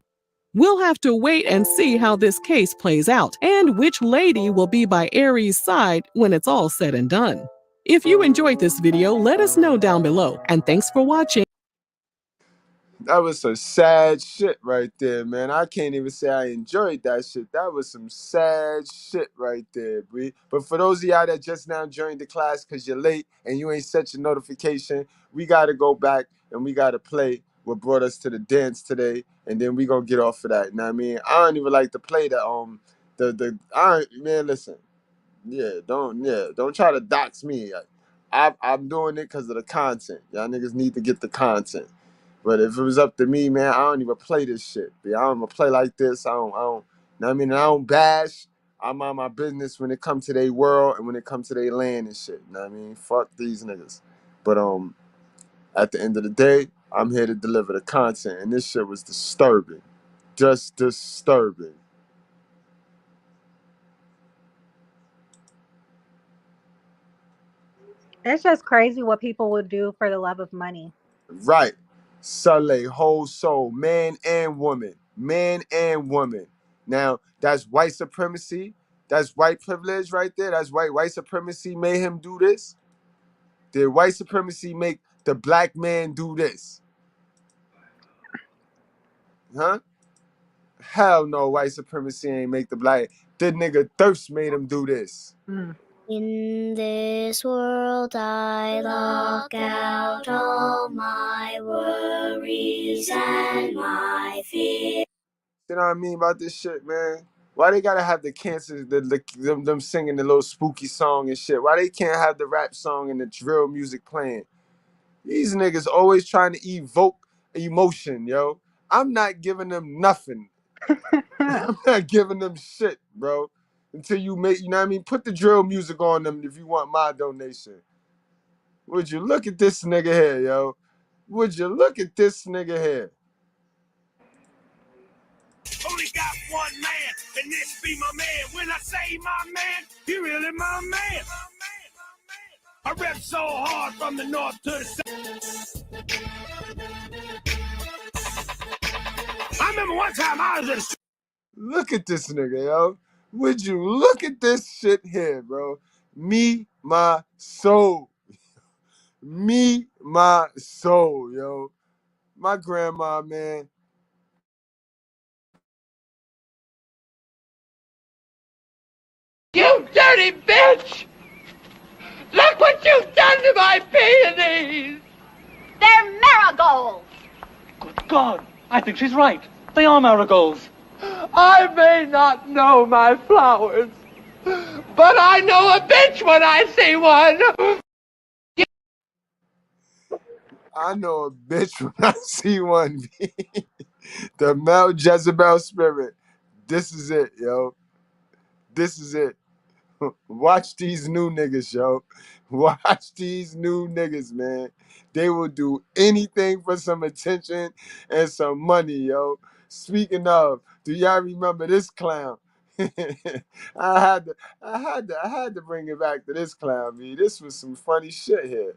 G: We'll have to wait and see how this case plays out and which lady will be by Aries' side when it's all said and done. If you enjoyed this video, let us know down below, and thanks for watching.
K: That was some sad shit right there, man. I can't even say I enjoyed that shit. That was some sad shit right there, Bree. But for those of y'all that just now joined the class because you're late and you ain't set your notification, we got to go back and we got to play what brought us to the dance today, and then we going to get off of that. You know what I mean? I don't even like to play man, listen. Don't try to dox me. I'm doing it because of the content. Y'all niggas need to get the content. But if it was up to me, man, I don't even play this shit. I don't even play like this. I don't, know what I mean? I don't bash. I mind my business when it comes to their world and when it comes to their land and shit. You know what I mean? Fuck these niggas. But at the end of the day, I'm here to deliver the content, and this shit was disturbing. Just disturbing.
E: It's just crazy what people would do for the love of money.
K: Right. Sell a whole soul, man and woman. Man and woman. Now, that's white supremacy. That's white privilege right there. That's white supremacy made him do this. Did white supremacy make the black man do this? Huh? Hell no, white supremacy ain't make the black. The nigga Thirst made him do this.
L: In this world I lock out all my worries and my fears.
K: You know what I mean about this shit, man? Why they gotta have the cancer, them singing the little spooky song and shit? Why they can't have the rap song and the drill music playing? These niggas always trying to evoke emotion, yo. I'm not giving them nothing. I'm not giving them shit, bro. Until you make, you know what I mean? Put the drill music on them if you want my donation. Would you look at this nigga here, yo? Would you look at this nigga here?
F: Only got one man, and this be my man. When I say my man, he really my man. I rep so hard from the north to the south. I remember one time I was in
K: Look at this nigga, yo. Would you look at this shit here, bro? Me, my soul. Me, my soul, yo. My grandma, man.
M: You dirty bitch! Look what you've done to my peonies!
N: They're marigolds!
O: Good God, I think she's right. They are marigolds.
M: I may not know my flowers, but I know a bitch when I see one!
K: I know a bitch when I see one. The Mel Jezebel spirit. This is it, yo. This is it. Watch these new niggas, yo. Watch these new niggas, man. They will do anything for some attention and some money, yo. Speaking of, do y'all remember this clown? I had to bring it back to this clown, man. This was some funny shit here.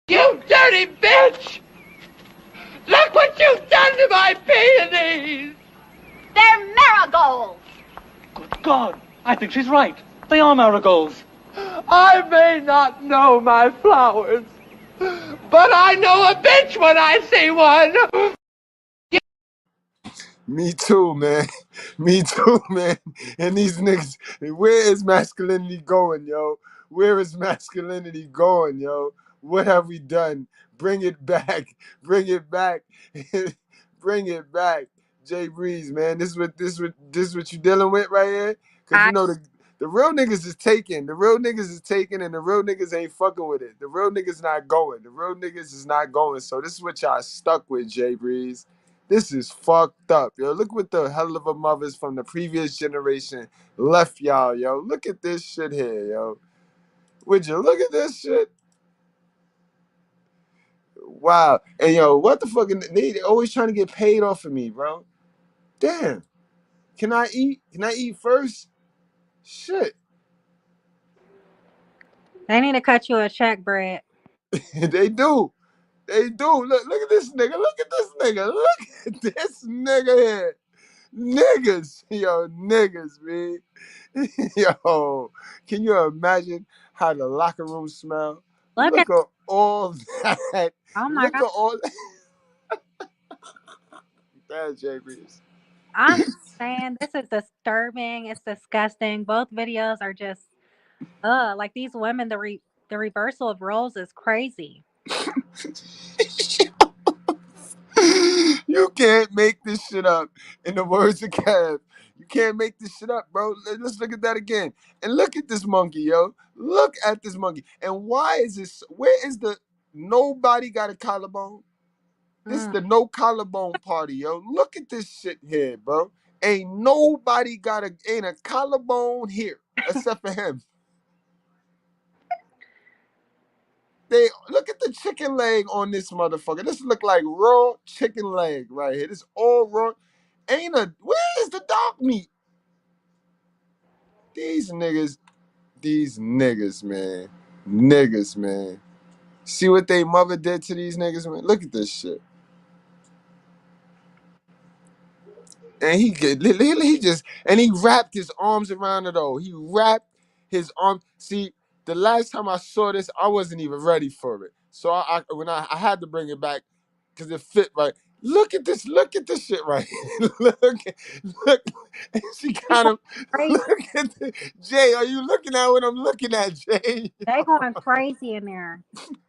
M: You dirty bitch! Look what you've done to my peonies!
N: They're marigolds!
O: Good God, I think she's right. They are marigolds.
M: I may not know my flowers, but I know a bitch when I see one!
K: Me too, man. Me too, man. And these niggas, where is masculinity going, yo? Where is masculinity going, yo? What have we done? Bring it back. Bring it back. Bring it back. Jay Breeze, man. This is what you dealing with right here? Cause you know the real niggas is taking. The real niggas is taking and the real niggas ain't fucking with it. The real niggas not going. The real niggas is not going. So this is what y'all stuck with, Jay Breeze. This is fucked up, yo. Look what the hell of a mothers from the previous generation left y'all, yo. Look at this shit here, yo. Would you look at this shit? Wow. And yo, what the fuck? They always trying to get paid off of me, bro. Damn. Can I eat? Can I eat first? Shit.
E: They need to cut you a check, Brad.
K: They do. They do. Look at this nigga. Look at this nigga. Look at this nigga here. Niggas. Yo, niggas, man. Yo, can you imagine how the locker room smell?
E: Look at,
K: Look at all that.
E: oh my
K: Look
E: God.
K: at all that, JBs.
E: I'm saying this is disturbing. It's disgusting. Both videos are just, like these women, the reversal of roles is crazy.
K: You can't make this shit up. In the words of Kev, you can't make this shit up, bro. Let's look at that again. And look at this monkey, yo. Look at this monkey. And why is this? Where is the nobody got a collarbone? This is the no collarbone party, yo. Look at this shit here, bro. Ain't nobody ain't a collarbone here except for him. They look at the chicken leg on this motherfucker. This look like raw chicken leg right here. This all raw. Where is the dog meat? These niggas, man. Niggas, man. See what they mother did to these niggas, man? Look at this shit. And he wrapped his arms around it all. He wrapped his arm. See, the last time I saw this, I wasn't even ready for it. So I had to bring it back because it fit right. Look at this shit right here. look. She got him.
E: Crazy.
K: Look at this. Jay, are you looking at what I'm looking at, Jay?
E: They going crazy in there.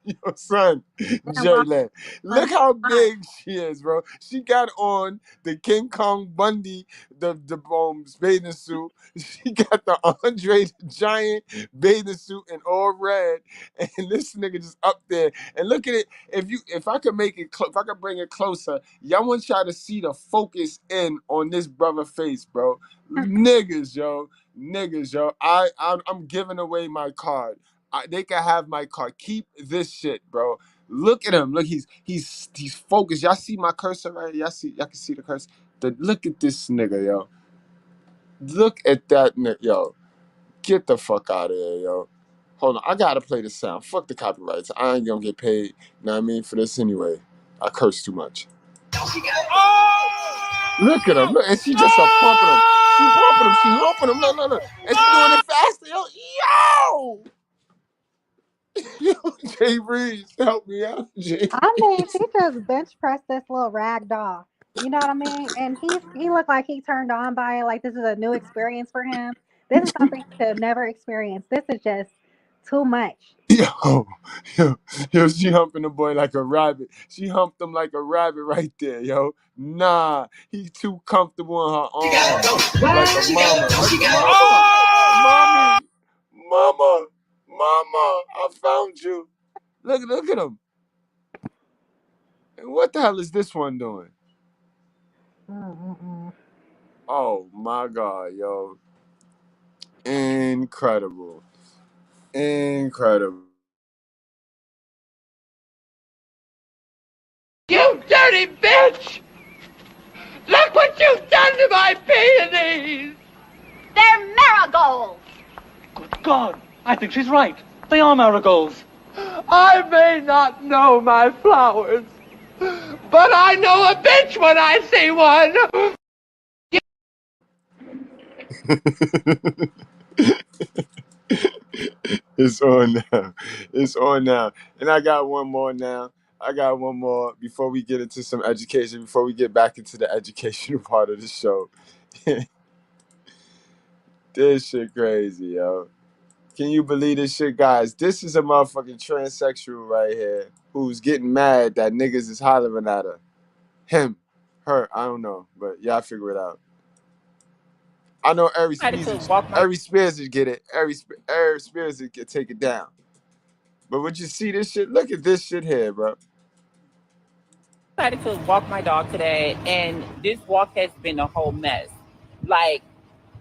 K: Yo, son, Jaylen. Look how big she is, bro. She got on the King Kong Bundy, the bathing suit. She got the Andre the Giant bathing suit in all red, and this nigga just up there. And look at it. If I could make it, if I could bring it closer, y'all want y'all to see the focus in on this brother face, bro. Niggas, yo. I'm giving away my card. They can have my card. Keep this shit, bro. Look at him. Look, he's focused. Y'all see my cursor right? Y'all can see the cursor. Look at this nigga, yo. Look at that nigga, yo. Get the fuck out of here, yo. Hold on, I gotta play the sound. Fuck the copyrights. I ain't gonna get paid. You know what I mean for this anyway. I curse too much. Look at him. Look, and she just pumping him. She pumping him. She humping him. Look. And she doing it faster, yo. Yo, Jay Breeze, help me out, Jay.
E: I mean, she just bench pressed this little rag doll. You know what I mean? And he looked like he turned on by it. Like this is a new experience for him. This is something he could have never experienced. This is just too much.
K: Yo, she humping the boy like a rabbit. She humped him like a rabbit right there, yo. Nah, he too comfortable in her arms. Like a mama. Mama, I found you. Look at him. And what the hell is this one doing? Oh my God, yo. Incredible.
M: You dirty bitch! Look what you've done to my peonies!
N: They're marigolds!
O: Good God, I think she's right. They are marigolds.
M: I may not know my flowers, but I know a bitch when I see one!
K: It's on now. And I got one more now. Before we get into some education, before we get back into the educational part of the show. This shit crazy, yo. Can you believe this shit, guys? This is a motherfucking transsexual right here who's getting mad that niggas is hollering at her. Him. Her. I don't know. But y'all figure it out. I know Aries Spears would get it. Aries Spears would take it down. But would you see this shit? Look at this shit here, bro.
P: Decided to walk my dog today, and this walk has been a whole mess. Like,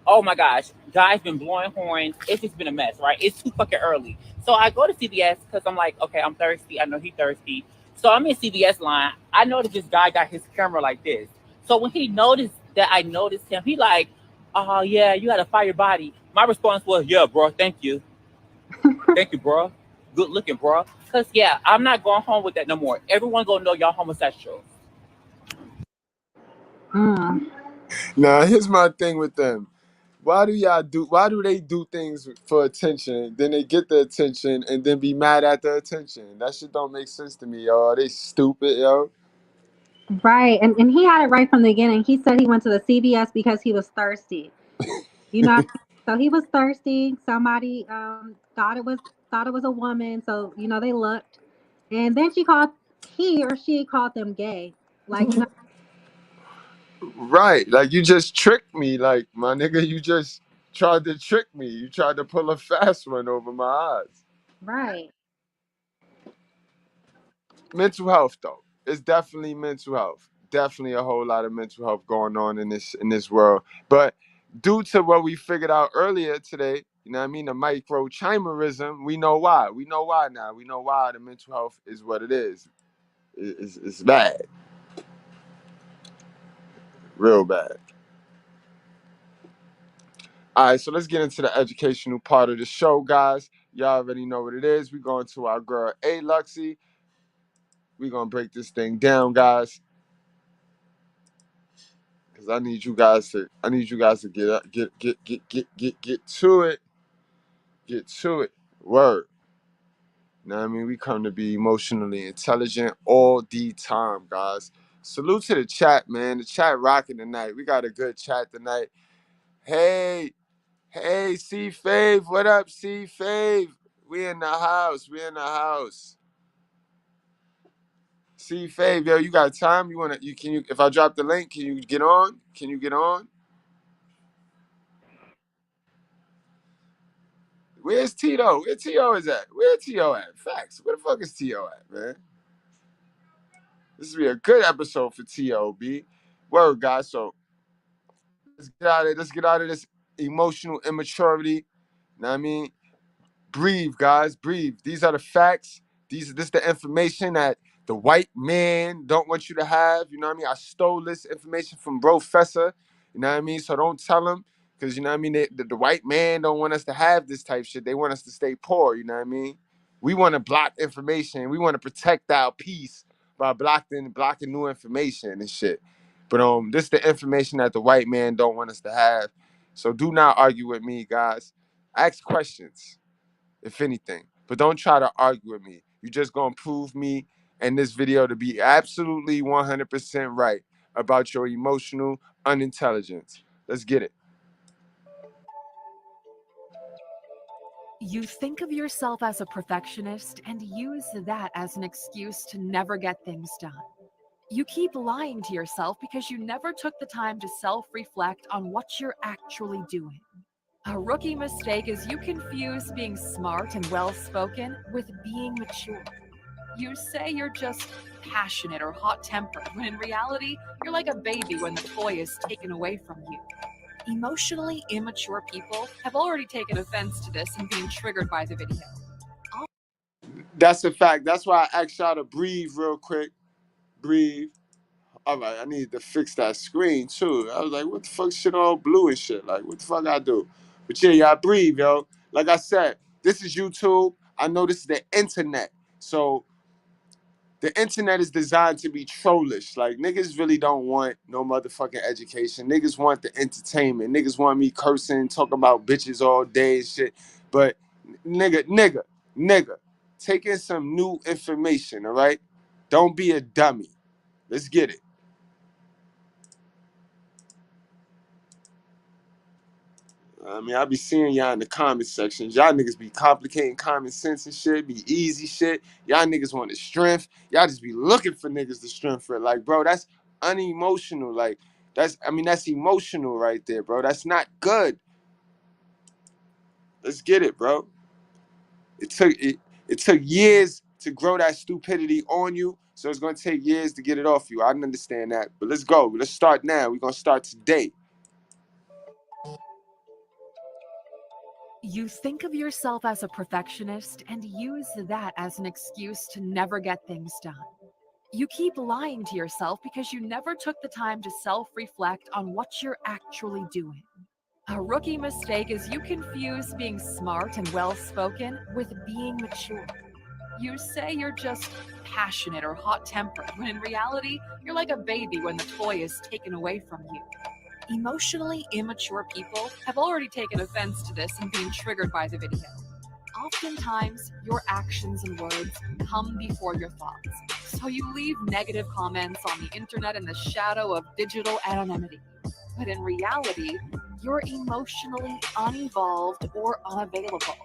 P: oh my gosh, guys been blowing horns. It's just been a mess, right? It's too fucking early. So I go to CVS because I'm like, okay, I'm thirsty. I know he's thirsty. So I'm in CVS line. I noticed this guy got his camera like this. So when he noticed that I noticed him, he like, oh yeah, you had a fire body. My response was, yeah, bro, thank you. Thank you, bro. Good looking, bro. Cause yeah, I'm not going home with that no more. Everyone gonna know y'all homosexuals.
K: Now, here's my thing with them. Why do they do things for attention, then they get the attention and then be mad at the attention? That shit don't make sense to me, yo. They stupid, yo.
E: Right. And he had it right from the beginning. He said he went to the CVS because he was thirsty. You know, so he was thirsty. Somebody thought it was a woman, so they looked. And then he or she called them gay. Like,
K: Right. Like, you just tricked me. Like, my nigga, you just tried to trick me. You tried to pull a fast one over my eyes.
E: right.
K: Mental health, though. It's definitely mental health. Definitely a whole lot of mental health going on in this world. But due to what we figured out earlier today, you know what I mean, the micro chimerism, we know why. We know why now. We know why the mental health is what it is. It's bad. Real bad. All right, so let's get into the educational part of the show, guys. Y'all already know what it is. We're going to our girl A Luxy. We're gonna break this thing down, guys. Cause I need you guys to get up, get to it. Get to it. Word. You know what I mean? We come to be emotionally intelligent all the time, guys. Salute to the chat, man. The chat rocking tonight. We got a good chat tonight. Hey, C Fave. What up, C Fave? We in the house. We in the house. C Fave, yo, you got time? If I drop the link, can you get on? Can you get on? Where's Tito? Where Tito is at? Where Tito at? Facts. Where the fuck is Tito at, man? This will be a good episode for T.O.B. Word, guys. So let's get out of it. Let's get out of this emotional immaturity. You know what I mean? Breathe, guys. Breathe. These are the facts. This is the information that the white man don't want you to have. You know what I mean? I stole this information from Bro Fessa. You know what I mean? So don't tell them. Because, you know what I mean? The white man don't want us to have this type shit. They want us to stay poor. You know what I mean? We want to block information. We want to protect our peace by blocking new information and shit. But this is the information that the white man don't want us to have. So do not argue with me, guys. Ask questions, if anything. But don't try to argue with me. You're just going to prove me and this video to be absolutely 100% right about your emotional unintelligence. Let's get it.
Q: You think of yourself as a perfectionist and use that as an excuse to never get things done. You keep lying to yourself because you never took the time to self-reflect on what you're actually doing. A rookie mistake is you confuse being smart and well-spoken with being mature. You say you're just passionate or hot-tempered, when in reality, you're like a baby when the toy is taken away from you. Emotionally immature people have already taken offense to this and being triggered by the video.
K: That's a fact. That's why I asked y'all to breathe real quick. Breathe. All right, I need to fix that screen too. I was like, what the fuck, shit all blue and shit? Like, what the fuck I do? But yeah, y'all breathe, yo. Like I said, this is YouTube. I know this is the internet. So the internet is designed to be trollish. Like, niggas really don't want no motherfucking education. Niggas want the entertainment. Niggas want me cursing, talking about bitches all day and shit. But nigga, take in some new information, all right? Don't be a dummy. Let's get it. I mean, I be seeing y'all in the comment sections. Y'all niggas be complicating common sense and shit, be easy shit. Y'all niggas want the strength. Y'all just be looking for niggas to strength for it. Like, bro, that's unemotional. Like, that's emotional right there, bro. That's not good. Let's get it, bro. It took years to grow that stupidity on you. So it's going to take years to get it off you. I understand that. But let's go. Let's start now. We're going to start today.
Q: You think of yourself as a perfectionist and use that as an excuse to never get things done. You keep lying to yourself because you never took the time to self-reflect on what you're actually doing. A rookie mistake is you confuse being smart and well-spoken with being mature. You say you're just passionate or hot-tempered, when in reality, you're like a baby when the toy is taken away from you. Emotionally immature people have already taken offense to this and being triggered by the video. Oftentimes, your actions and words come before your thoughts, so you leave negative comments on the internet in the shadow of digital anonymity. But in reality, you're emotionally unevolved or unavailable,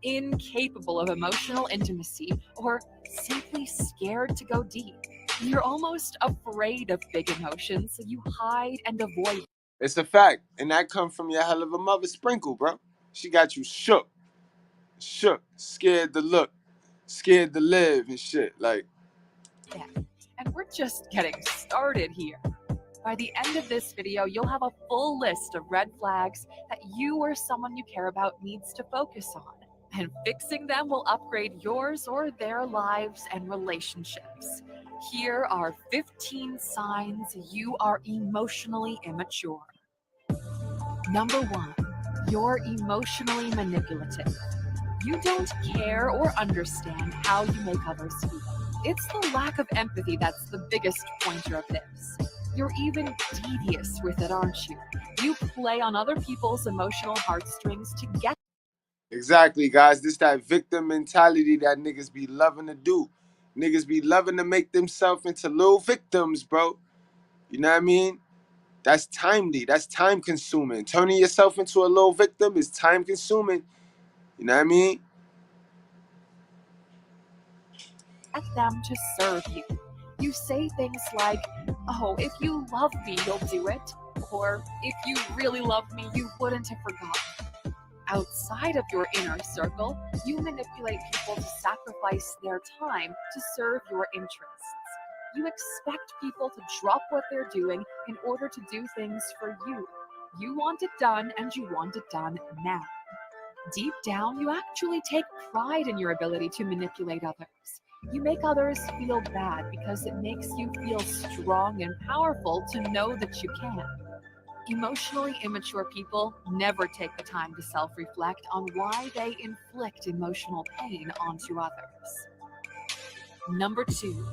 Q: incapable of emotional intimacy, or simply scared to go deep. You're almost afraid of big emotions, so you hide and avoid.
K: It's a fact. And that come from your hell of a mother Sprinkle, bro. She got you shook, scared to look, scared to live and shit. Like,
Q: And we're just getting started here. By the end of this video, you'll have a full list of red flags that you or someone you care about needs to focus on. And fixing them will upgrade yours or their lives and relationships. Here are 15 signs you are emotionally immature. Number 1, you're emotionally manipulative. You don't care or understand how you make others feel. It's the lack of empathy that's the biggest pointer of this. You're even devious with it, aren't you? You play on other people's emotional heartstrings to get.
K: exactly, guys. This that victim mentality that niggas be loving to do. Niggas be loving to make themselves into little victims, bro. You know what I mean? That's timely. That's time consuming. Turning yourself into a little victim is time consuming. You know what I mean?
Q: Get them to serve you. You say things like, oh, if you love me, you'll do it. Or, if you really love me, you wouldn't have forgotten. Outside of your inner circle, you manipulate people to sacrifice their time to serve your interests. You expect people to drop what they're doing in order to do things for you. You want it done, and you want it done now. Deep down, you actually take pride in your ability to manipulate others. You make others feel bad because it makes you feel strong and powerful to know that you can. Emotionally immature people never take the time to self-reflect on why they inflict emotional pain onto others. Number 2.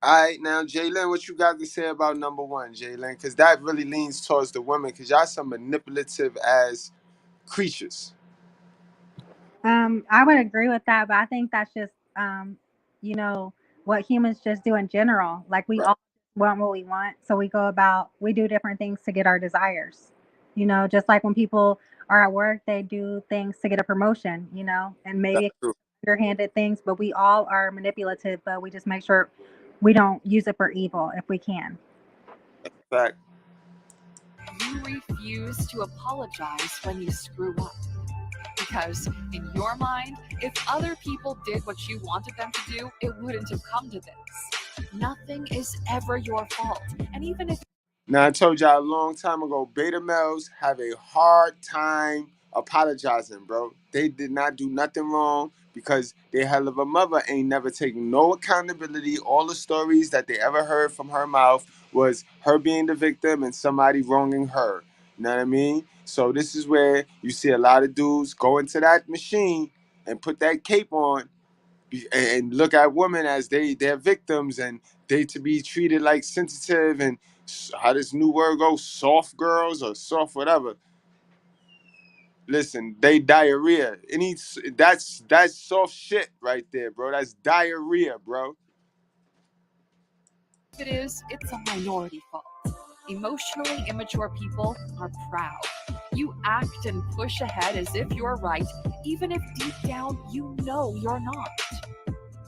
K: All right, now, Jalen, what you got to say about number 1, Jalen? Because that really leans towards the women, because y'all some manipulative ass creatures.
E: I would agree with that, but I think that's just what humans just do in general. Like we all want what we want, so we do different things to get our desires. Just like when people are at work, they do things to get a promotion, and maybe underhanded things, but we all are manipulative, but we just make sure we don't use it for evil if we can.
K: Fact.
Q: You refuse to apologize when you screw up. Because in your mind, if other people did what you wanted them to do, it wouldn't have come to this. Nothing is ever your fault. And even if...
K: Now, I told y'all a long time ago, beta males have a hard time apologizing, bro. They did not do nothing wrong because their hell of a mother ain't never taken no accountability. All the stories that they ever heard from her mouth was her being the victim and somebody wronging her. You know what I mean? So this is where you see a lot of dudes go into that machine and put that cape on and look at women as they're victims and they to be treated like sensitive and how this new word goes, soft girls or soft whatever. Listen, they diarrhea. That's soft shit right there, bro. That's diarrhea, bro.
Q: If it is, it's a minority fault. Emotionally immature people are proud. You act and push ahead as if you're right, even if deep down you know you're not.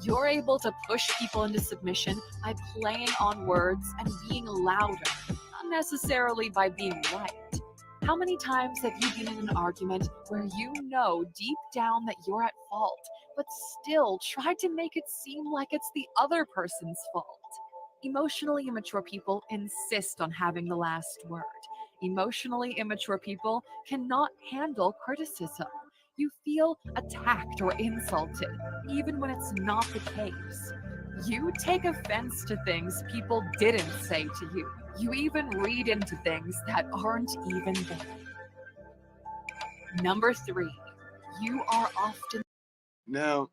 Q: You're able to push people into submission by playing on words and being louder, not necessarily by being right. How many times have you been in an argument where you know deep down that you're at fault, but still try to make it seem like it's the other person's fault? Emotionally immature people insist on having the last word. Emotionally immature people cannot handle criticism. You feel attacked or insulted, even when it's not the case. You take offense to things people didn't say to you. You even read into things that aren't even there. Number 3, you are often...
K: Now,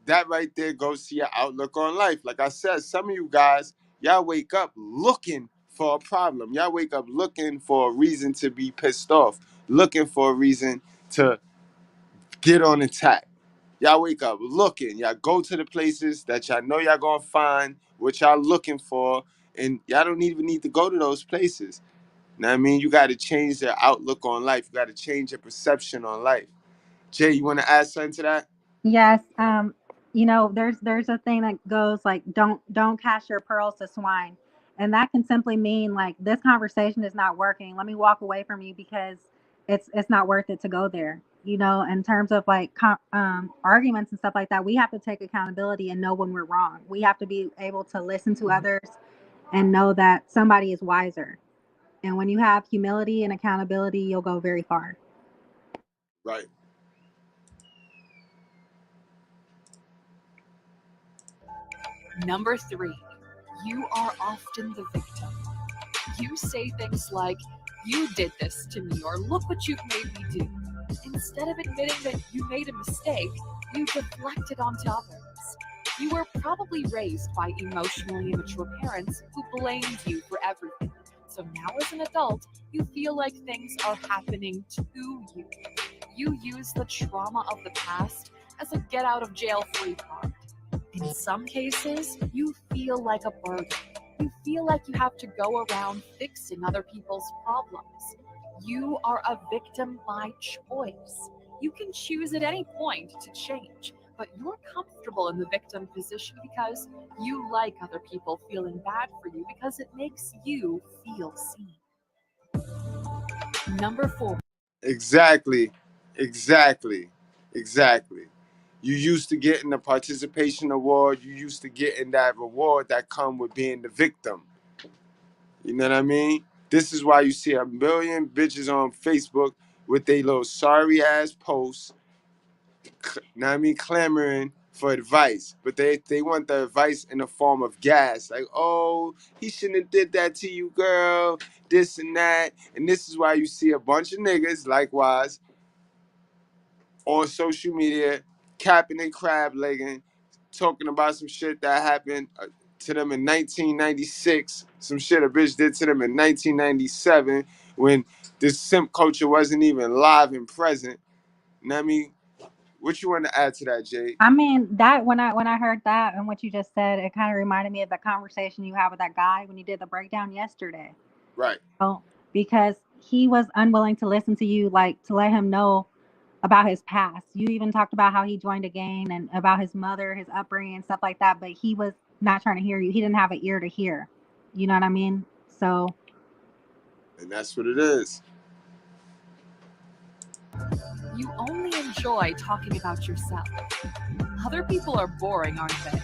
K: that right there goes to your outlook on life. Like I said, some of you guys, y'all wake up looking for a problem. Y'all wake up looking for a reason to be pissed off, looking for a reason to get on attack. Y'all wake up looking. Y'all go to the places that y'all know y'all gonna find what y'all looking for, and y'all don't even need to go to those places. Know what I mean? You got to change their outlook on life. You got to change your perception on life. Jay, you want to add something to that?
E: Yes. There's a thing that goes like, don't cast your pearls to swine. And that can simply mean like, this conversation is not working. Let me walk away from you because it's not worth it to go there. In terms of like arguments and stuff like that, we have to take accountability and know when we're wrong. We have to be able to listen to others and know that somebody is wiser. And when you have humility and accountability, you'll go very far.
K: Right.
Q: Number 3, you are often the victim. You say things like, you did this to me, or look what you've made me do. Instead of admitting that you made a mistake, you deflect it onto others. You were probably raised by emotionally immature parents who blamed you for everything. So now as an adult, you feel like things are happening to you. You use the trauma of the past as a get out of jail free card. In some cases, you feel like a burden. You feel like you have to go around fixing other people's problems. You are a victim by choice. You can choose at any point to change, but you're comfortable in the victim position because you like other people feeling bad for you because it makes you feel seen. Number 4.
K: Exactly. You used to getting the participation award. You used to getting that reward that come with being the victim. You know what I mean? This is why you see a million bitches on Facebook with their little sorry ass posts, know what I mean, clamoring for advice. But they want the advice in the form of gas. Like, oh, he shouldn't have did that to you, girl. This and that. And this is why you see a bunch of niggas, likewise, on social media, capping and crab legging, talking about some shit that happened to them in 1996, some shit a bitch did to them in 1997 when this simp culture wasn't even live and present. You know what I mean? What you want to add to that, Jade?
E: I mean, that when I heard that and what you just said, it kind of reminded me of the conversation you had with that guy when you did the breakdown yesterday.
K: Right.
E: Because he was unwilling to listen to you, like to let him know about his past. You even talked about how he joined a gang and about his mother, his upbringing and stuff like that, but he was not trying to hear you. He didn't have an ear to hear. You know what I mean? So.
K: And that's what it is.
Q: You only enjoy talking about yourself. Other people are boring, aren't they?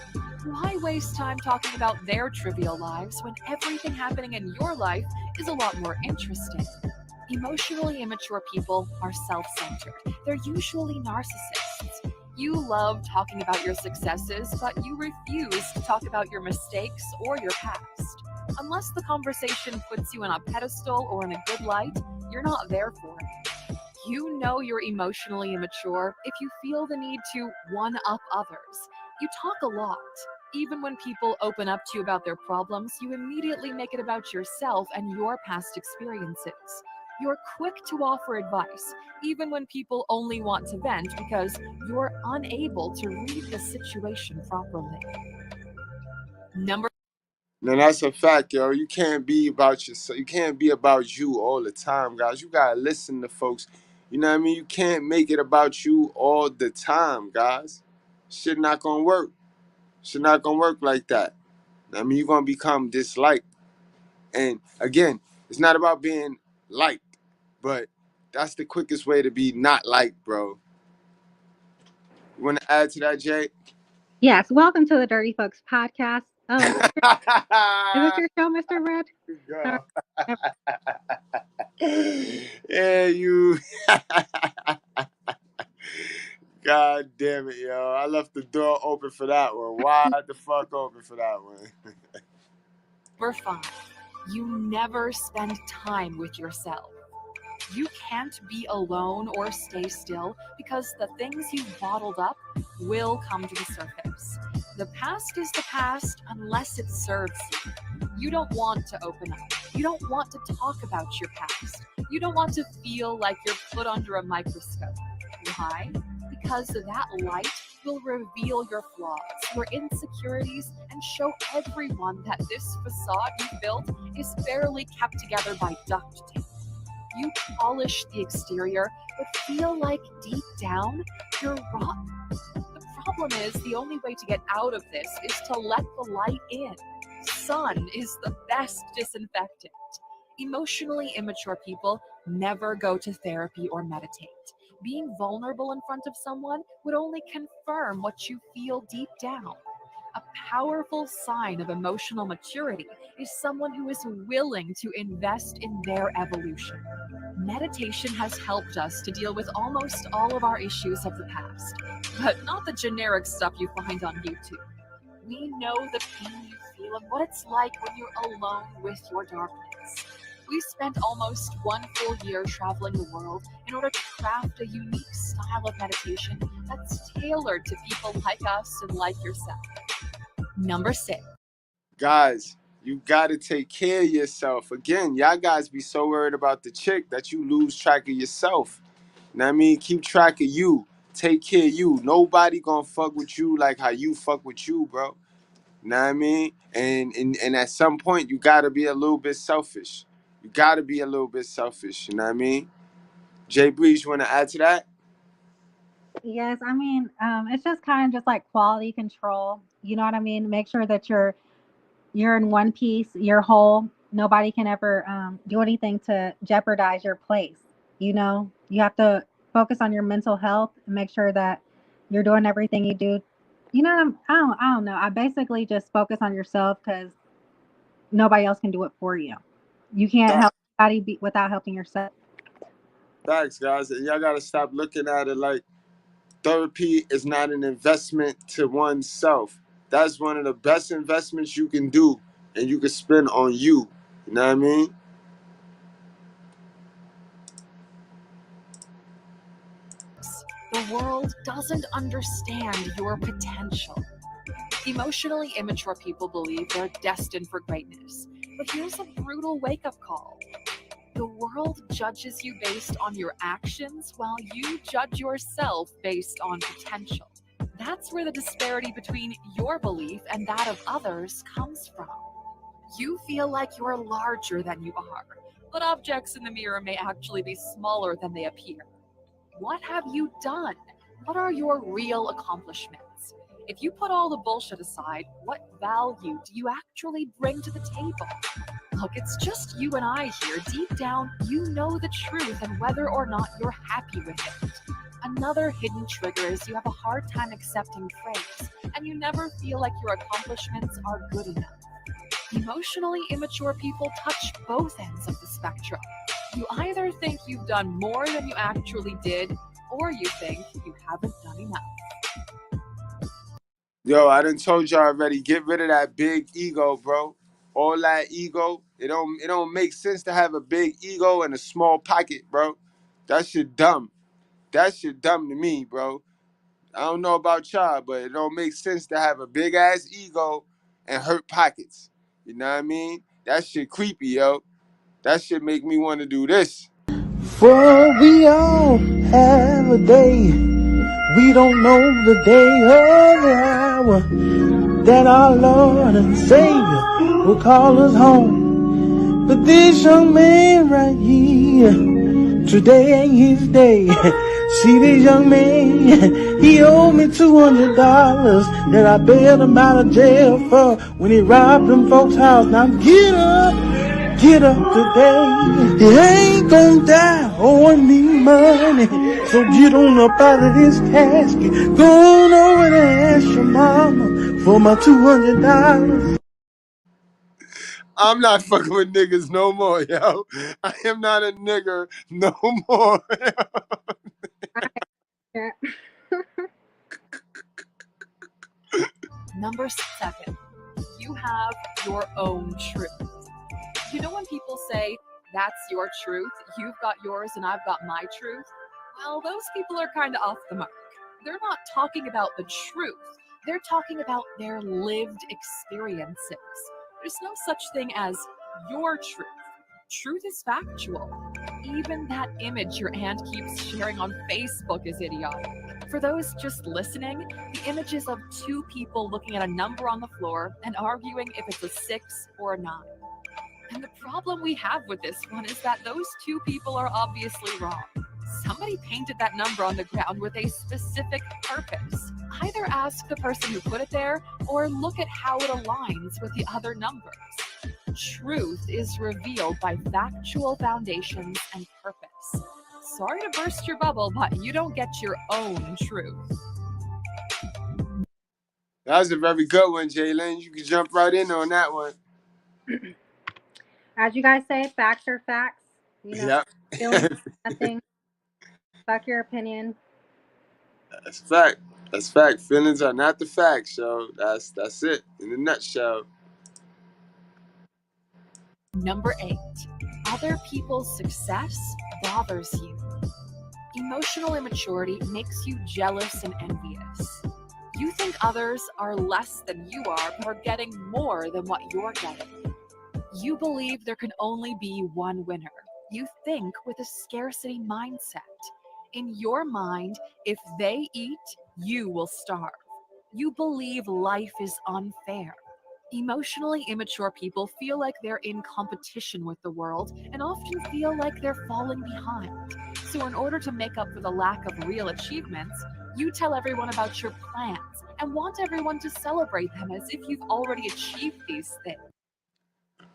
Q: Why waste time talking about their trivial lives when everything happening in your life is a lot more interesting? Emotionally immature people are self-centered. They're usually narcissists. You love talking about your successes, but you refuse to talk about your mistakes or your past. Unless the conversation puts you on a pedestal or in a good light, you're not there for it. You know you're emotionally immature if you feel the need to one-up others. You talk a lot. Even when people open up to you about their problems, you immediately make it about yourself and your past experiences. You're quick to offer advice, even when people only want to vent because you're unable to read the situation properly.
K: Now that's a fact, yo. You can't be about yourself. You can't be about you all the time, guys. You gotta listen to folks. You know what I mean? You can't make it about you all the time, guys. Shit not gonna work. Shit not gonna work like that. I mean, you're gonna become disliked. And again, it's not about being liked. but that's the quickest way to be not liked, bro. You want to add to that, Jay?
E: Yes. Welcome to the Dirty Folks podcast. Oh, is this your show, Mr. Red?
K: Yeah, you. God damn it, yo. I left the door open for that one. Wide the fuck open for that one.
Q: Number 5, you never spend time with yourself. You can't be alone or stay still because the things you've bottled up will come to the surface. The past is the past unless it serves you. You don't want to open up. You don't want to talk about your past. You don't want to feel like you're put under a microscope. Why? Because that light will reveal your flaws, your insecurities, and show everyone that this facade you built is barely kept together by duct tape. You polish the exterior, but feel like deep down, you're rotten. The problem is, the only way to get out of this is to let the light in. Sun is the best disinfectant. Emotionally immature people never go to therapy or meditate. Being vulnerable in front of someone would only confirm what you feel deep down. A powerful sign of emotional maturity is someone who is willing to invest in their evolution. Meditation has helped us to deal with almost all of our issues of the past, but not the generic stuff you find on YouTube. We know the pain you feel and what it's like when you're alone with your darkness. We spent almost 1 full year traveling the world in order to craft a unique style of meditation that's tailored to people like us and like yourself. Number 6.
K: Guys, you got to take care of yourself. Again, y'all guys be so worried about the chick that you lose track of yourself. You know what I mean? Keep track of you. Take care of you. Nobody gonna fuck with you like how you fuck with you, bro. You know what I mean? And at some point, you got to be a little bit selfish. You got to be a little bit selfish. You know what I mean? Jay Breeze, you want to add to that?
E: Yes, I mean, it's just kind of just like quality control. You know what I mean? Make sure that you're in one piece, you're whole. Nobody can ever do anything to jeopardize your place. You know, you have to focus on your mental health and make sure that you're doing everything you do. You know, I don't know. I basically just focus on yourself because nobody else can do it for you. You can't help anybody without helping yourself.
K: Thanks, guys. And y'all got to stop looking at it like therapy is not an investment to oneself. That's one of the best investments you can do and you can spend on you. You know what I mean?
Q: The world doesn't understand your potential. Emotionally immature people believe they're destined for greatness. But here's a brutal wake-up call. The world judges you based on your actions while you judge yourself based on potential. That's where the disparity between your belief and that of others comes from. You feel like you're larger than you are, but objects in the mirror may actually be smaller than they appear. What have you done? What are your real accomplishments? If you put all the bullshit aside, what value do you actually bring to the table? Look, it's just you and I here. Deep down, you know the truth and whether or not you're happy with it. Another hidden trigger is you have a hard time accepting praise, and you never feel like your accomplishments are good enough. Emotionally immature people touch both ends of the spectrum. You either think you've done more than you actually did, or you think you haven't done enough.
K: Yo, I done told y'all already, get rid of that big ego, bro. All that ego, it don't make sense to have a big ego and a small pocket, bro. That shit dumb. That shit dumb to me, bro. I don't know about y'all, but it don't make sense to have a big ass ego and hurt pockets. You know what I mean? That shit creepy, yo. That shit make me want to do this.
R: For we all have a day. We don't know the day or the hour that our Lord and Savior will call us home. But this young man right here, today ain't his day. See this young man, he owed me $200 that I bailed him out of jail for when he robbed them folks' house. Now get up today. He ain't gonna die Oh, I need money, so get on up out of this casket. Go on over and ask your mama for my $200.
K: I'm not fucking with niggas no more, yo. I am not a nigger no more.
E: Yeah.
Q: Number 7, you have your own truth. You know when people say, that's your truth, you've got yours and I've got my truth? Well, those people are kind of off the mark. They're not talking about the truth. They're talking about their lived experiences. There's no such thing as your truth. Truth is factual. Even that image your aunt keeps sharing on Facebook is idiotic. For those just listening, the images of 2 people looking at a number on the floor and arguing if it's a 6 or a 9. And the problem we have with this one is that those 2 people are obviously wrong. Somebody painted that number on the ground with a specific purpose. Either ask the person who put it there or look at how it aligns with the other numbers. Truth is revealed by factual foundations and purpose. Sorry to burst your bubble, but you don't get your own truth.
K: That was a very good one, Jalen. You can jump right in on that one.
E: As you guys say, facts are facts. You know,
K: Yep.
E: feelings nothing. Fuck your opinion.
K: That's fact. That's fact. Feelings are not the facts, so that's it in a nutshell.
Q: Number 8, other people's success bothers you. Emotional immaturity makes you jealous and envious. You think others are less than you are, but are getting more than what you're getting. You believe there can only be one winner. You think with a scarcity mindset. In your mind, if they eat, you will starve. You believe life is unfair. Emotionally immature people feel like they're in competition with the world and often feel like they're falling behind. So in order to make up for the lack of real achievements, you tell everyone about your plans and want everyone to celebrate them as if you've already achieved these things.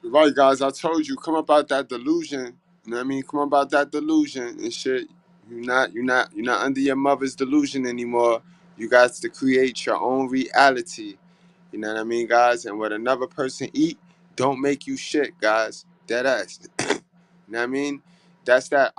K: Right, guys, I told you, come about that delusion. You know what I mean? Come about that delusion and shit. You're not under your mother's delusion anymore. You got to create your own reality. You know what I mean, guys? And what another person eat don't make you shit, guys. Dead ass. You know what I mean? That's that.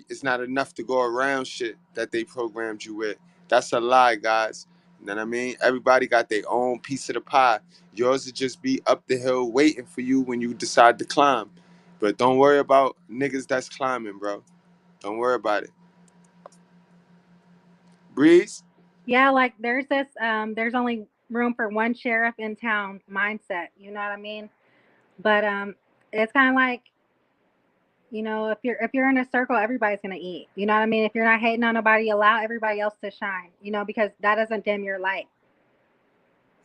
K: It's not enough to go around shit that they programmed you with. That's a lie, guys. You know what I mean? Everybody got their own piece of the pie. Yours would just be up the hill waiting for you when you decide to climb. But don't worry about niggas that's climbing, bro. Don't worry about it. Breeze?
E: Yeah, like there's there's only room for one sheriff in town mindset. You know what I mean? But it's kind of like, you know, if you're in a circle, everybody's gonna eat. You know what I mean? If you're not hating on nobody, allow everybody else to shine. You know, because that doesn't dim your light.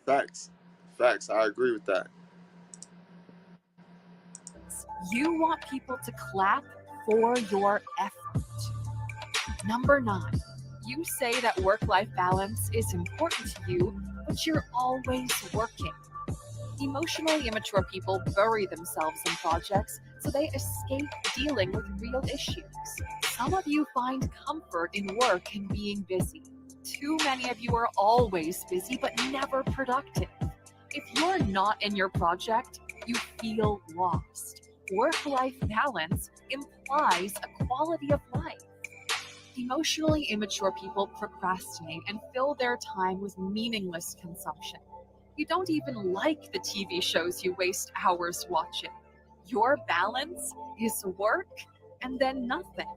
K: Facts. Facts. I agree with that.
Q: You want people to clap for your effort. Number 9, you say that work-life balance is important to you, but you're always working. Emotionally immature people bury themselves in projects so they escape dealing with real issues. Some of you find comfort in work and being busy. Too many of you are always busy but never productive. If you're not in your project, you feel lost. Work-life balance implies a quality of life. Emotionally immature people procrastinate and fill their time with meaningless consumption. You don't even like the TV shows you waste hours watching. Your balance is work and then nothing.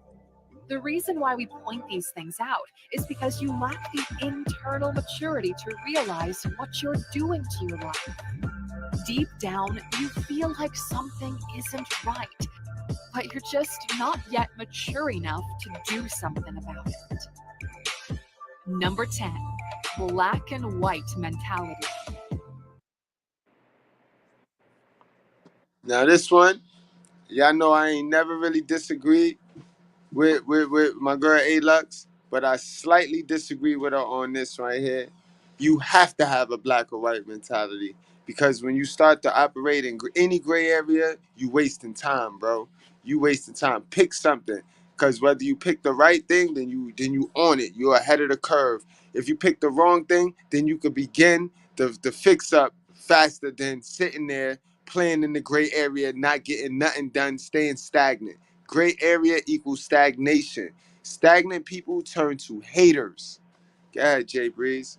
Q: The reason why we point these things out is because you lack the internal maturity to realize what you're doing to your life. Deep down, you feel like something isn't right, but you're just not yet mature enough to do something about it. Number 10, black and white mentality.
K: Now this one, y'all know I ain't never really disagreed with my girl A-Lux, but I slightly disagree with her on this right here. You have to have a black or white mentality, because when you start to operate in any gray area, you wasting time, bro. You wasting time. Pick something. Because whether you pick the right thing, then you own it. You're ahead of the curve. If you pick the wrong thing, then you could begin the fix up faster than sitting there playing in the gray area, not getting nothing done, staying stagnant. Gray area equals stagnation. Stagnant people turn to haters. Go ahead, Jay Breeze.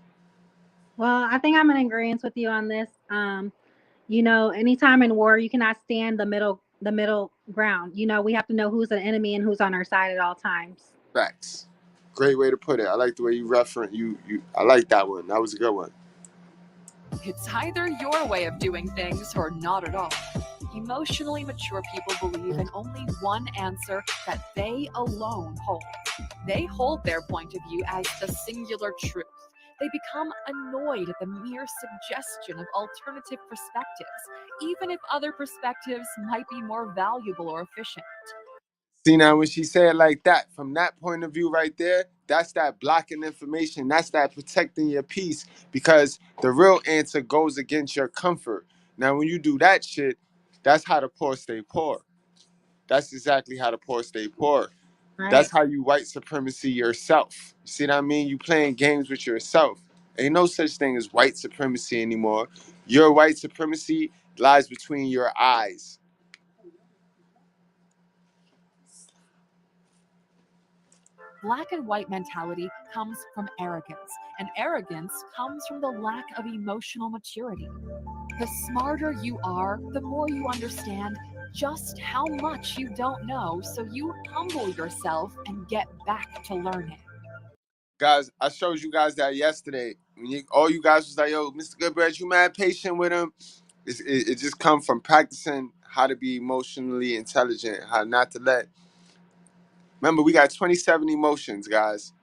E: Well, I think I'm in agreement with you on this. Anytime in war, you cannot stand the middle ground. We have to know who's an enemy and who's on our side at all times.
K: Facts. Great way to put it. I like the way you reference you. I like that one. That was a good one.
Q: It's either your way of doing things or not at all. Emotionally mature people believe in only one answer that they alone hold. They hold their point of view as the singular truth. They become annoyed at the mere suggestion of alternative perspectives, even if other perspectives might be more valuable or efficient.
K: See, now when she said like that, from that point of view right there, that's that blocking information. That's that protecting your peace, because the real answer goes against your comfort. Now, when you do that shit, that's how the poor stay poor. That's exactly how the poor stay poor. That's
E: Right.
K: how you white supremacy yourself. You see what I mean? You playing games with yourself. Ain't no such thing as white supremacy anymore. Your white supremacy lies between your eyes.
Q: Black and white mentality comes from arrogance, and arrogance comes from the lack of emotional maturity. The smarter you are, the more you understand just how much you don't know, so you humble yourself and get back to learning.
K: Guys, I showed you guys that yesterday. All you guys was like, yo, Mr. Goodbread, you mad patient with him. It just come from practicing how to be emotionally intelligent, how not to let. Remember, we got 27 emotions, guys.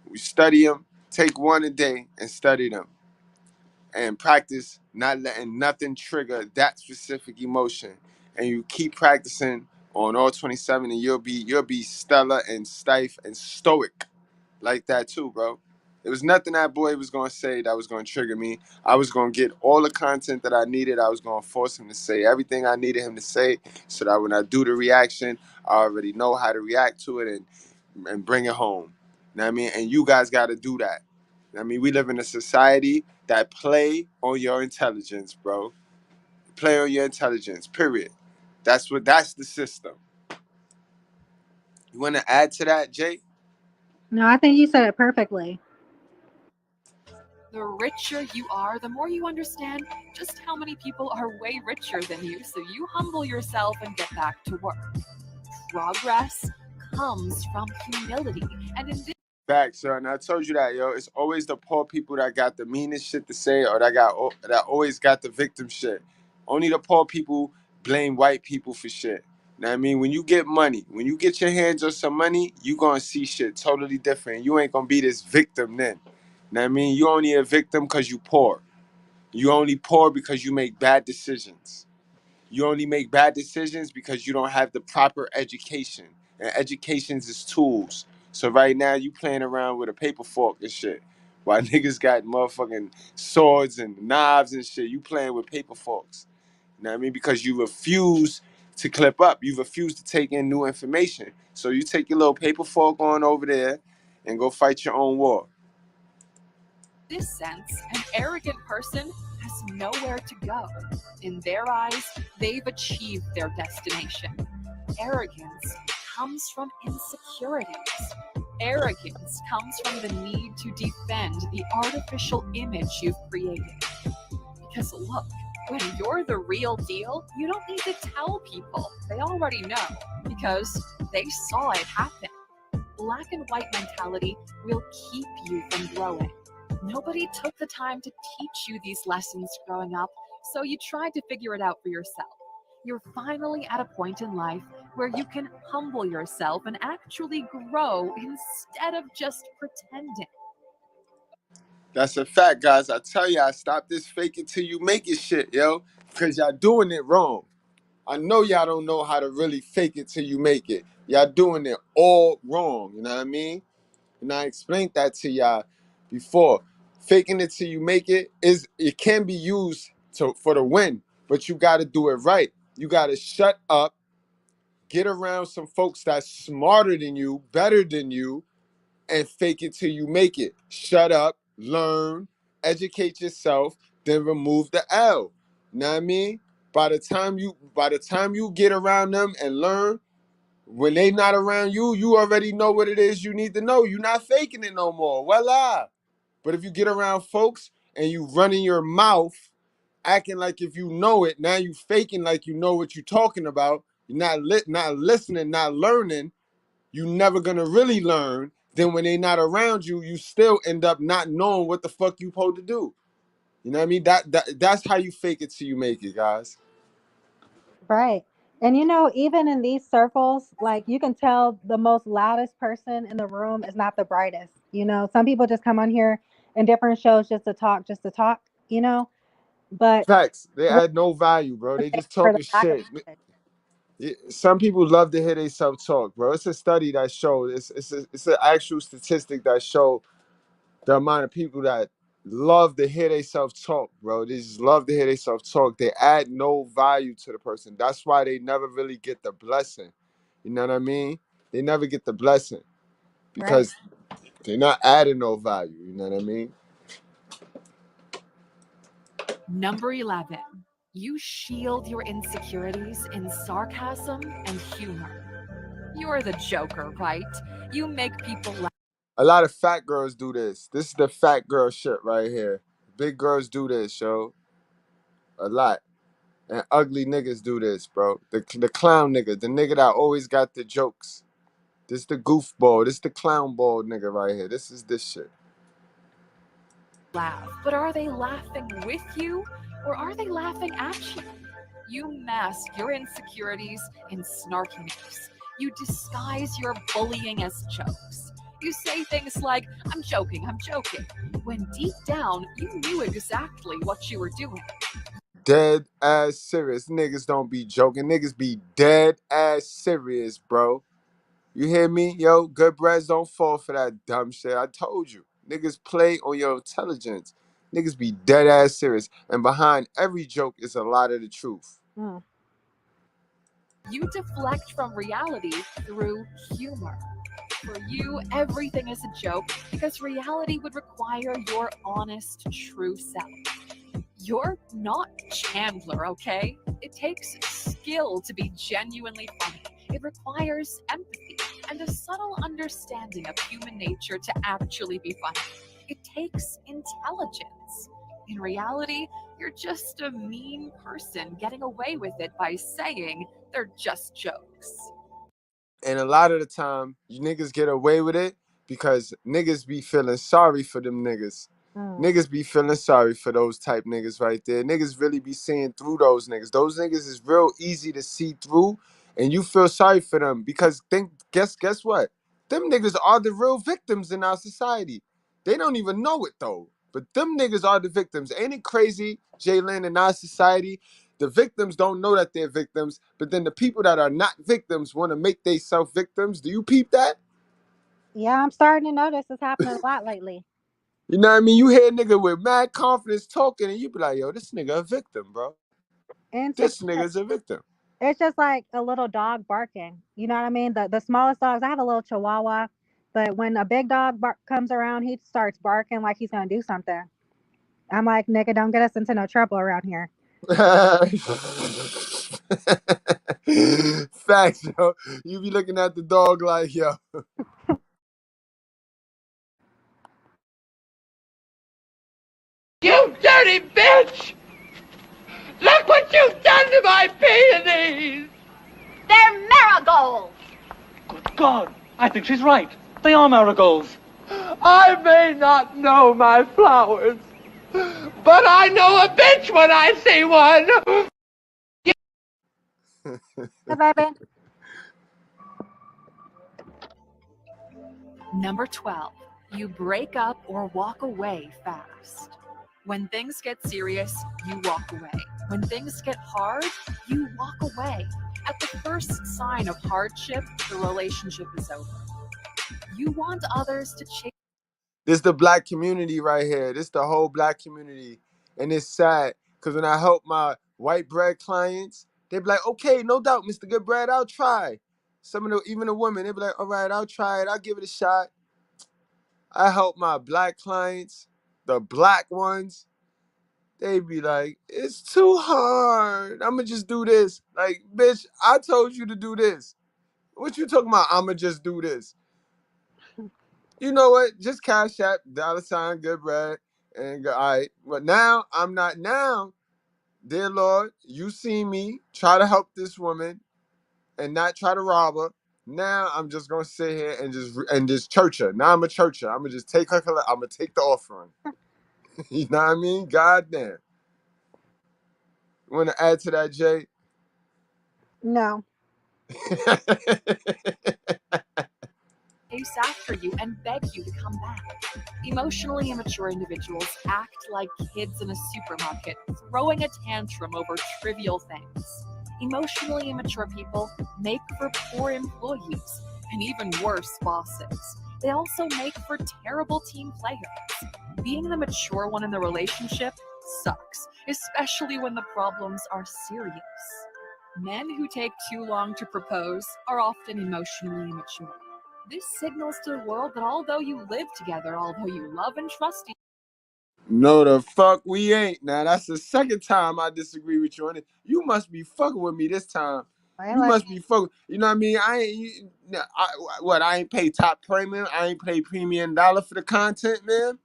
K: We study them. Take one a day and study them. And practice not letting nothing trigger that specific emotion. And you keep practicing on all 27, and you'll be stellar and stiff and stoic like that too, bro. There was nothing that boy was gonna say that was gonna trigger me. I was gonna get all the content that I needed. I was gonna force him to say everything I needed him to say, so that when I do the reaction, I already know how to react to it and bring it home. You know what I mean? And you guys got to do that. I mean, we live in a society that play on your intelligence, bro. Play on your intelligence. Period. That's the system. You want to add to that, Jay?
E: No, I think you said it perfectly.
Q: The richer you are, the more you understand just how many people are way richer than you, so you humble yourself and get back to work. Progress comes from humility, and in this
K: Facts, son. I told you that, yo. It's always the poor people that got the meanest shit to say, or that always got the victim shit. Only the poor people blame white people for shit. Know what I mean? When you get money, when you get your hands on some money, you gonna see shit totally different. You ain't gonna be this victim then. Know what I mean? You only a victim because you poor. You only poor because you make bad decisions. You only make bad decisions because you don't have the proper education. And educations is tools. So right now you playing around with a paper fork and shit. While niggas got motherfucking swords and knives and shit, you playing with paper forks. You know what I mean? Because you refuse to clip up. You refuse to take in new information. So you take your little paper fork on over there and go fight your own war.
Q: sense, an arrogant person has nowhere to go. In their eyes, they've achieved their destination. Arrogance comes from insecurities. Arrogance comes from the need to defend the artificial image you've created. Because look, when you're the real deal, you don't need to tell people. They already know because they saw it happen. Black and white mentality will keep you from growing. Nobody took the time to teach you these lessons growing up, so you tried to figure it out for yourself. You're finally at a point in life where you can humble yourself and actually grow instead of just pretending.
K: That's a fact, guys. I tell y'all, stop this fake it till you make it shit, yo. Because y'all doing it wrong. I know y'all don't know how to really fake it till you make it. Y'all doing it all wrong, you know what I mean? And I explained that to y'all before. Faking it till you make it can be used for the win, but you got to do it right. You got to shut up, get around some folks that's smarter than you, better than you, and fake it till you make it. Shut up, learn, educate yourself, then remove the L. You know what I mean? By the time you get around them and learn, when they not around you, you already know what it is you need to know. You're not faking it no more. Voila. But if you get around folks and you running your mouth, acting like if you know it, now you faking like you know what you're talking about. You're not listening, not learning. You never gonna really learn. Then when they not around you, you still end up not knowing what the fuck you supposed to do. You know what I mean? That's how you fake it till you make it, guys.
E: Right. And you know, even in these circles, like you can tell the most loudest person in the room is not the brightest. You know, some people just come on here in different shows just to talk, you know, but
K: Facts. They
E: really
K: add no value, bro. They
E: there
K: just
E: for the
K: talking
E: lack of
K: shit. Some people love to hear they self talk, bro. It's a study that shows it's an actual statistic that show the amount of people that love to hear they self talk, bro. They just love to hear they self talk. They add no value to the person. That's why they never really get the blessing. You know what I mean? They never get the blessing
E: right.
K: because they're not adding no value. You know what I mean?
Q: Number 11. You shield your insecurities in sarcasm and humor. You're the joker, right? You make people laugh.
K: A lot of fat girls do this. This is the fat girl shit right here. Big girls do this, yo. A lot. And ugly niggas do this, bro. The clown nigga, the nigga that always got the jokes. This the goofball. This the clown ball nigga right here. This is this shit.
Q: But are they laughing with you or are they laughing at you? You mask your insecurities in snarkiness. You disguise your bullying as jokes. You say things like, I'm joking, when deep down you knew exactly what you were doing.
K: Dead ass serious. Niggas don't be joking. Niggas be dead ass serious, bro. You hear me? Yo, Goodbreads don't fall for that dumb shit. I told you. Niggas play on your intelligence. Niggas be dead ass serious. And behind every joke is a lot of the truth.
E: Mm.
Q: You deflect from reality through humor. For you, everything is a joke because reality would require your honest, true self. You're not Chandler, okay? It takes skill to be genuinely funny. It requires empathy and a subtle understanding of human nature to actually be funny. It takes intelligence. In reality, you're just a mean person getting away with it by saying they're just jokes.
K: And a lot of the time, you niggas get away with it because niggas be feeling sorry for them niggas.
E: Mm.
K: Niggas be feeling sorry for those type niggas right there. Niggas really be seeing through those niggas. Those niggas is real easy to see through, and you feel sorry for them because guess what? Them niggas are the real victims in our society. They don't even know it though, but them niggas are the victims. Ain't it crazy, Jalen, in our society? The victims don't know that they're victims, but then the people that are not victims want to make themselves victims. Do you peep that?
E: Yeah, I'm starting to notice it's happening a lot lately.
K: You know what I mean? You hear a nigga with mad confidence talking, and you be like, yo, this nigga a victim, bro.
E: Insecure.
K: This nigga's a victim.
E: It's just like a little dog barking. You know what I mean? The smallest dogs. I have a little Chihuahua, but when a big dog comes around, he starts barking like he's gonna do something. I'm like, nigga, don't get us into no trouble around here.
K: Facts, yo. You be looking at the dog like, yo.
M: You dirty bitch! Look what you've done to my peonies!
N: They're marigolds!
O: Good God, I think she's right. They are marigolds.
M: I may not know my flowers, but I know a bitch when I see one!
E: Hey, baby.
Q: Number 12. You break up or walk away fast. When things get serious, you walk away. When things get hard, you walk away. At the first sign of hardship, the relationship is over. You want others to chase.
K: This the black community right here. This the whole black community. And it's sad because when I help my white bread clients, They'd be like, okay, no doubt, Mr. Goodbread, I'll try. Even the women, they'd be like, all right, I'll try it. I'll give it a shot. I help my black clients, the black ones. They be like, it's too hard. I'ma just do this. Like, bitch, I told you to do this. What you talking about? I'ma just do this. You know what? Just Cash App, $ Goodbread, and all right. But now I'm not now. Dear Lord, you see me try to help this woman and not try to rob her. Now I'm just gonna sit here and just church her. Now I'm a churcher. I'm gonna just take her. I'm gonna take the offering. You know what I mean? God damn. You want to add to that, Jay?
E: No.
Q: Chase after you and beg you to come back. Emotionally immature individuals act like kids in a supermarket, throwing a tantrum over trivial things. Emotionally immature people make for poor employees and even worse bosses. They also make for terrible team players. Being the mature one in the relationship sucks, especially when the problems are serious. Men who take too long to propose are often emotionally immature. This signals to the world that although you live together, although you love and trust each other,
K: No, the fuck we ain't. Now, that's the second time I disagree with you on it. You must be fucking with me this time. You must be fucking. You know what I mean? I ain't pay top premium. I ain't pay premium dollar for the content, man.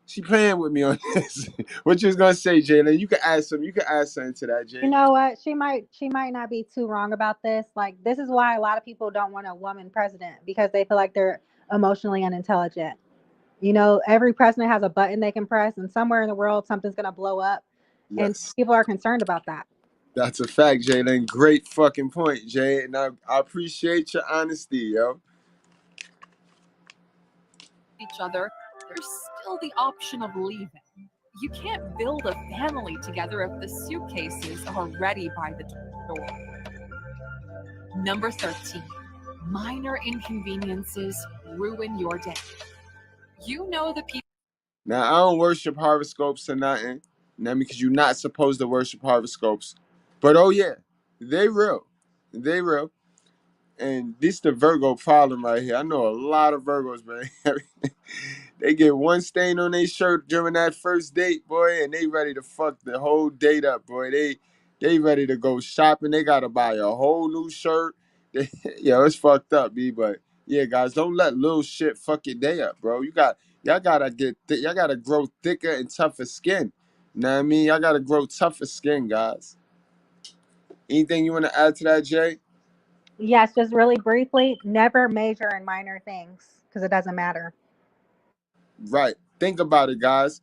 K: She playing with me on this. What you was gonna say, Jalen? You can add something. You can add something to that, Jay.
E: You know what? She might not be too wrong about this. Like, this is why a lot of people don't want a woman president, because they feel like they're emotionally unintelligent. You know, every president has a button they can press, and somewhere in the world something's gonna blow up, and
K: Yes.
E: people are concerned about that.
K: That's a fact, Jalen. Great fucking point, Jay. And I appreciate your honesty, yo.
Q: each other, there's still the option of leaving. You can't build a family together if the suitcases are ready by the door. Number 13, minor inconveniences ruin your day. You know the people.
K: Now, I don't worship horoscopes or nothing. Now, because you're not supposed to worship horoscopes. But oh yeah, they real. They real. And this the Virgo problem right here. I know a lot of Virgos, man. They get one stain on their shirt during that first date, boy, and they ready to fuck the whole date up, boy. They ready to go shopping. They gotta buy a whole new shirt. It's fucked up, B. But yeah, guys, don't let little shit fuck your day up, bro. Y'all gotta grow thicker and tougher skin. You know what I mean? Y'all gotta grow tougher skin, guys. Anything you want to add to that, Jay?
E: Yes, just really briefly, never major in minor things because it doesn't matter.
K: Right. Think about it, guys.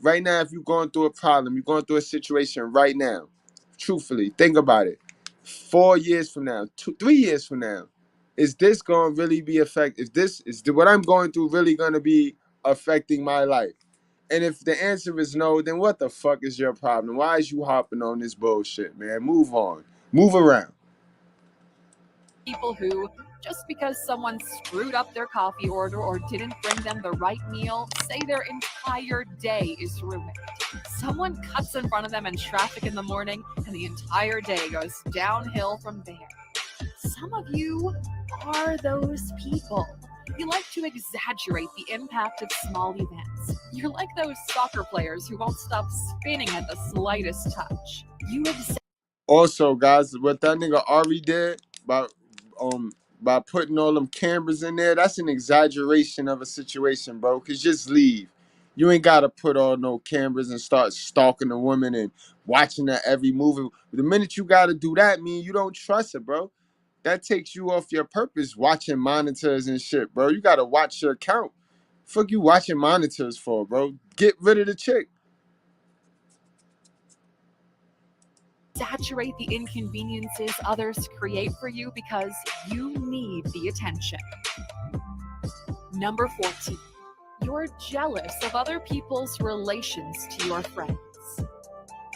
K: Right now, if you're going through a problem, you're going through a situation right now, truthfully, think about it. 4 years from now, 3 years from now, is this going to really be affected? What I'm going through really going to be affecting my life? And if the answer is no, then what the fuck is your problem? Why is you hopping on this bullshit, man? Move on. Move around.
Q: People who, just because someone screwed up their coffee order or didn't bring them the right meal, say their entire day is ruined. Someone cuts in front of them in traffic in the morning, and the entire day goes downhill from there. Some of you are those people. You like to exaggerate the impact of small events. You're like those soccer players who won't stop spinning at the slightest touch.
K: Also, guys, what that nigga Ari did by putting all them cameras in there, that's an exaggeration of a situation, bro. Cause just leave. You ain't gotta put all no cameras and start stalking the woman and watching her every move. The minute you gotta do that, mean you don't trust her, bro. That takes you off your purpose, watching monitors and shit, bro. You gotta watch your account. Fuck you watching monitors for, bro. Get rid of the chick.
Q: Exaggerate the inconveniences others create for you because you need the attention. Number 14, you're jealous of other people's relations to your friends.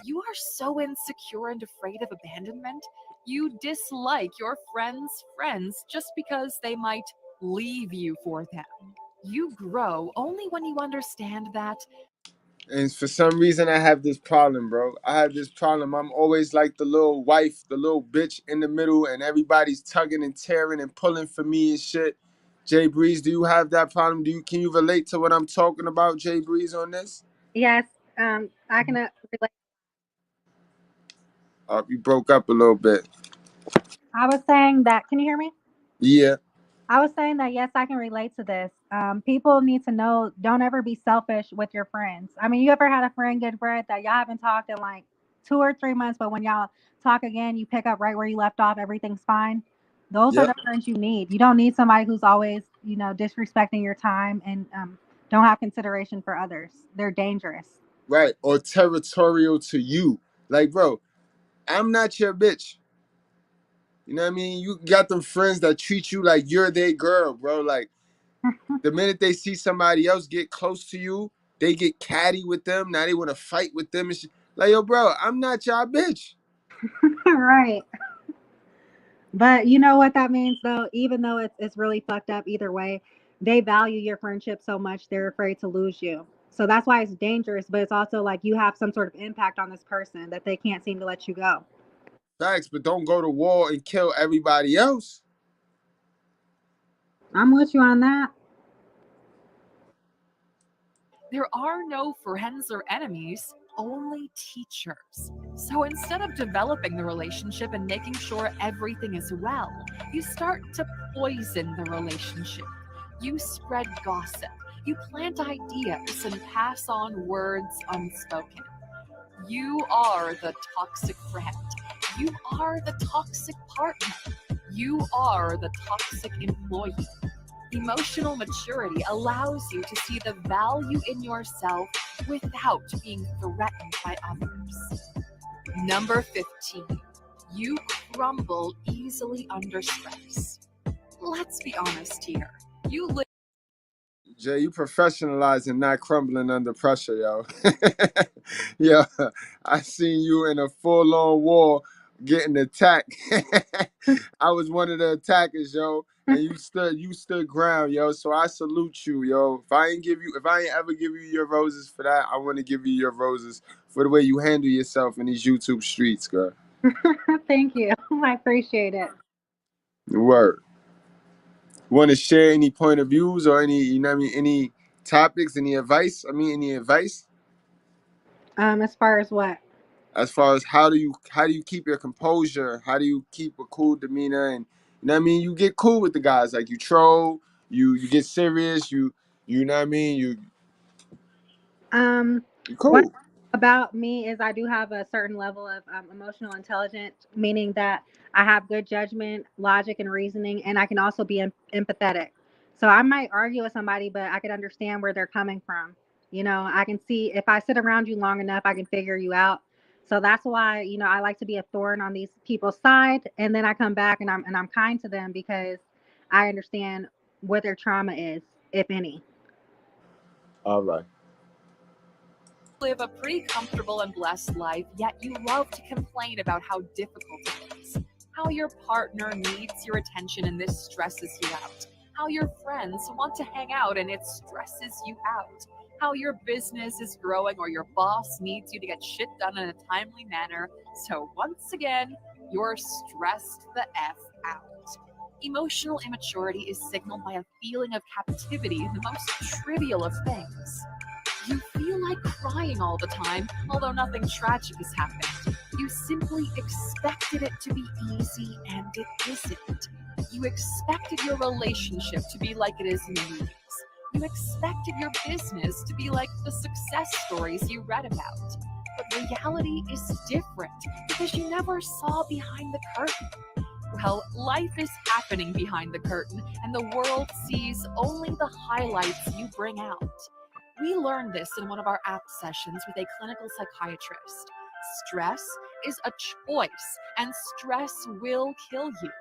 Q: You are so insecure and afraid of abandonment, you dislike your friends' friends just because they might leave you for them. You grow only when you understand that.
K: And for some reason, I have this problem, bro. I have this problem. I'm always like the little wife, the little bitch in the middle, and everybody's tugging and tearing and pulling for me and shit. Jay Breeze, do you have that problem? Can you relate to what I'm talking about, Jay Breeze, on this?
E: Yes, I can relate.
K: You broke up a little bit.
E: I was saying that. Can you hear me?
K: Yeah.
E: I was saying that yes, I can relate to this. People need to know, don't ever be selfish with your friends. I mean, you ever had a friend, Goodbread, that y'all haven't talked in like 2 or 3 months, but when y'all talk again, you pick up right where you left off, everything's fine. Those are
K: Yep.
E: the friends you need. You don't need somebody who's always, disrespecting your time and don't have consideration for others. They're dangerous.
K: Right. Or territorial to you. Like, bro, I'm not your bitch. You know what I mean? You got them friends that treat you like you're their girl, bro. Like, the minute they see somebody else get close to you, they get catty with them. Now they want to fight with them and shit. Like, yo, bro, I'm not y'all bitch.
E: Right. But you know what that means though, even though it's really fucked up either way, they value your friendship so much they're afraid to lose you. So that's why it's dangerous, but it's also like you have some sort of impact on this person that they can't seem to let you go.
K: Facts, but don't go to war and kill everybody else.
E: I'm with you on that.
Q: There are no friends or enemies, only teachers. So instead of developing the relationship and making sure everything is well, you start to poison the relationship. You spread gossip, you plant ideas, and pass on words unspoken. You are the toxic friend. You are the toxic partner. You are the toxic employee. Emotional maturity allows you to see the value in yourself without being threatened by others. Number 15, you crumble easily under stress. Let's be honest here. You live.
K: Jay, you professionalizing, not crumbling under pressure, yo. Yo, I seen you in a full-on war getting attacked. I was one of the attackers, yo, and you stood ground, yo. So I salute you, yo. If I ain't ever give you your roses for that, I want to give you your roses for the way you handle yourself in these YouTube streets, girl.
E: Thank you. I appreciate it.
K: Word. Want to share any point of views or any, any topics, any advice? Any advice
E: As far as what?
K: as far as how do you keep your composure? How do you keep a cool demeanor? And you get cool with the guys, like you troll, you get serious, you know what I mean, you
E: One
K: cool.
E: about me is I do have a certain level of emotional intelligence, meaning that I have good judgment, logic, and reasoning, and I can also be empathetic. So I might argue with somebody, but I can understand where they're coming from. I can see if I sit around you long enough, I can figure you out. So that's why I like to be a thorn on these people's side, and then I come back and I'm kind to them because I understand what their trauma is, if any.
K: All right.
Q: Live a pretty comfortable and blessed life, yet you love to complain about how difficult it is, how your partner needs your attention and this stresses you out, how your friends want to hang out and it stresses you out, how your business is growing or your boss needs you to get shit done in a timely manner. So once again, you're stressed the F out. Emotional immaturity is signaled by a feeling of captivity in the most trivial of things. You feel like crying all the time, although nothing tragic has happened. You simply expected it to be easy, and it isn't. You expected your relationship to be like it is in the movies. You expected your business to be like the success stories you read about. But reality is different because you never saw behind the curtain. Well, life is happening behind the curtain, and the world sees only the highlights you bring out. We learned this in one of our app sessions with a clinical psychiatrist. Stress is a choice, and stress will kill you.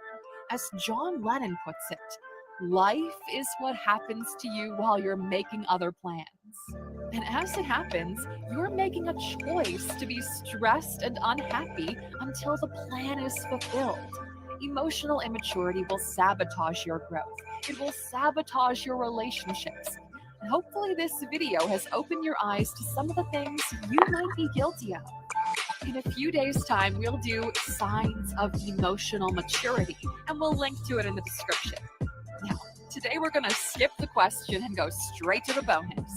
Q: As John Lennon puts it, life is what happens to you while you're making other plans. And as it happens, you're making a choice to be stressed and unhappy until the plan is fulfilled. Emotional immaturity will sabotage your growth. It will sabotage your relationships. And hopefully this video has opened your eyes to some of the things you might be guilty of. In a few days' time, we'll do signs of emotional maturity, and we'll link to it in the description. Now, today we're going to skip the question and go straight to the bonus.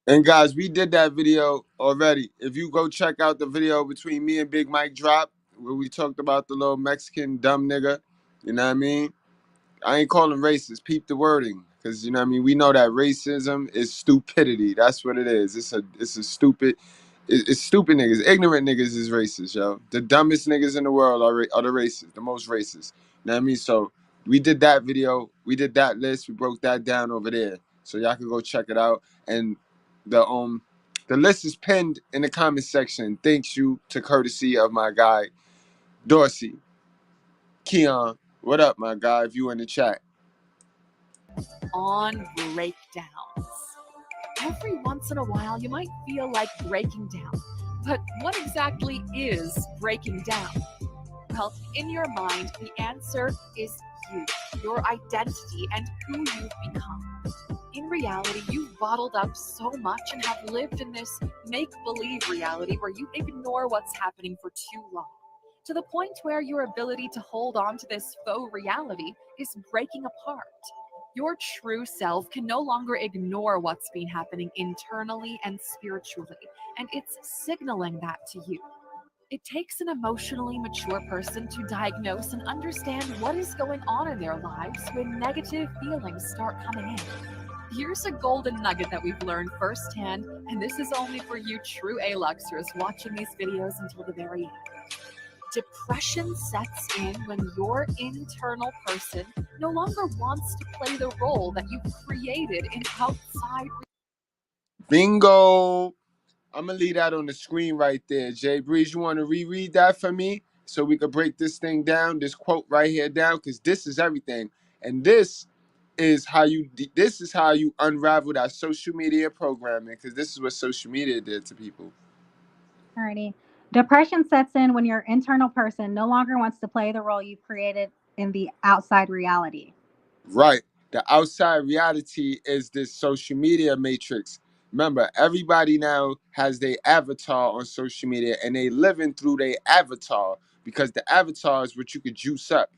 K: And guys, we did that video already. If you go check out the video between me and Big Mike Drop, where we talked about the little Mexican dumb nigga, you know what I mean? I ain't calling racist. Peep the wording, because you know what I mean. We know that racism is stupidity. That's what it is. It's a stupid. It's stupid niggas. Ignorant niggas is racist, yo. The dumbest niggas in the world are the racist. The most racist. You know what I mean? So we did that video. We did that list. We broke that down over there. So y'all can go check it out. And the list is pinned in the comment section. Thanks you to courtesy of my guy Dorsey. Keon, what up, my guy? If you in the chat.
Q: On breakdowns. Every once in a while, you might feel like breaking down. But what exactly is breaking down? Well, in your mind, the answer is you, your identity, and who you've become. In reality, you've bottled up so much and have lived in this make-believe reality where you ignore what's happening for too long, to the point where your ability to hold on to this faux reality is breaking apart. Your true self can no longer ignore what's been happening internally and spiritually, and it's signaling that to you. It takes an emotionally mature person to diagnose and understand what is going on in their lives when negative feelings start coming in. Here's a golden nugget that we've learned firsthand, and this is only for you true A-Luxers watching these videos until the very end. Depression sets in when your internal person no longer wants to play the role that you've created in outside.
K: Bingo. I'm going to leave that on the screen right there. Jay Breeze, you want to reread that for me so we could break this thing down, this quote right here down, because this is everything. And this is how you unravel that social media programming, because this is what social media did to people.
E: Alrighty. Depression sets in when your internal person no longer wants to play the role you've created in the outside reality.
K: Right. The outside reality is this social media matrix. Remember, everybody now has their avatar on social media, and they living through their avatar, because the avatar is what you could juice up.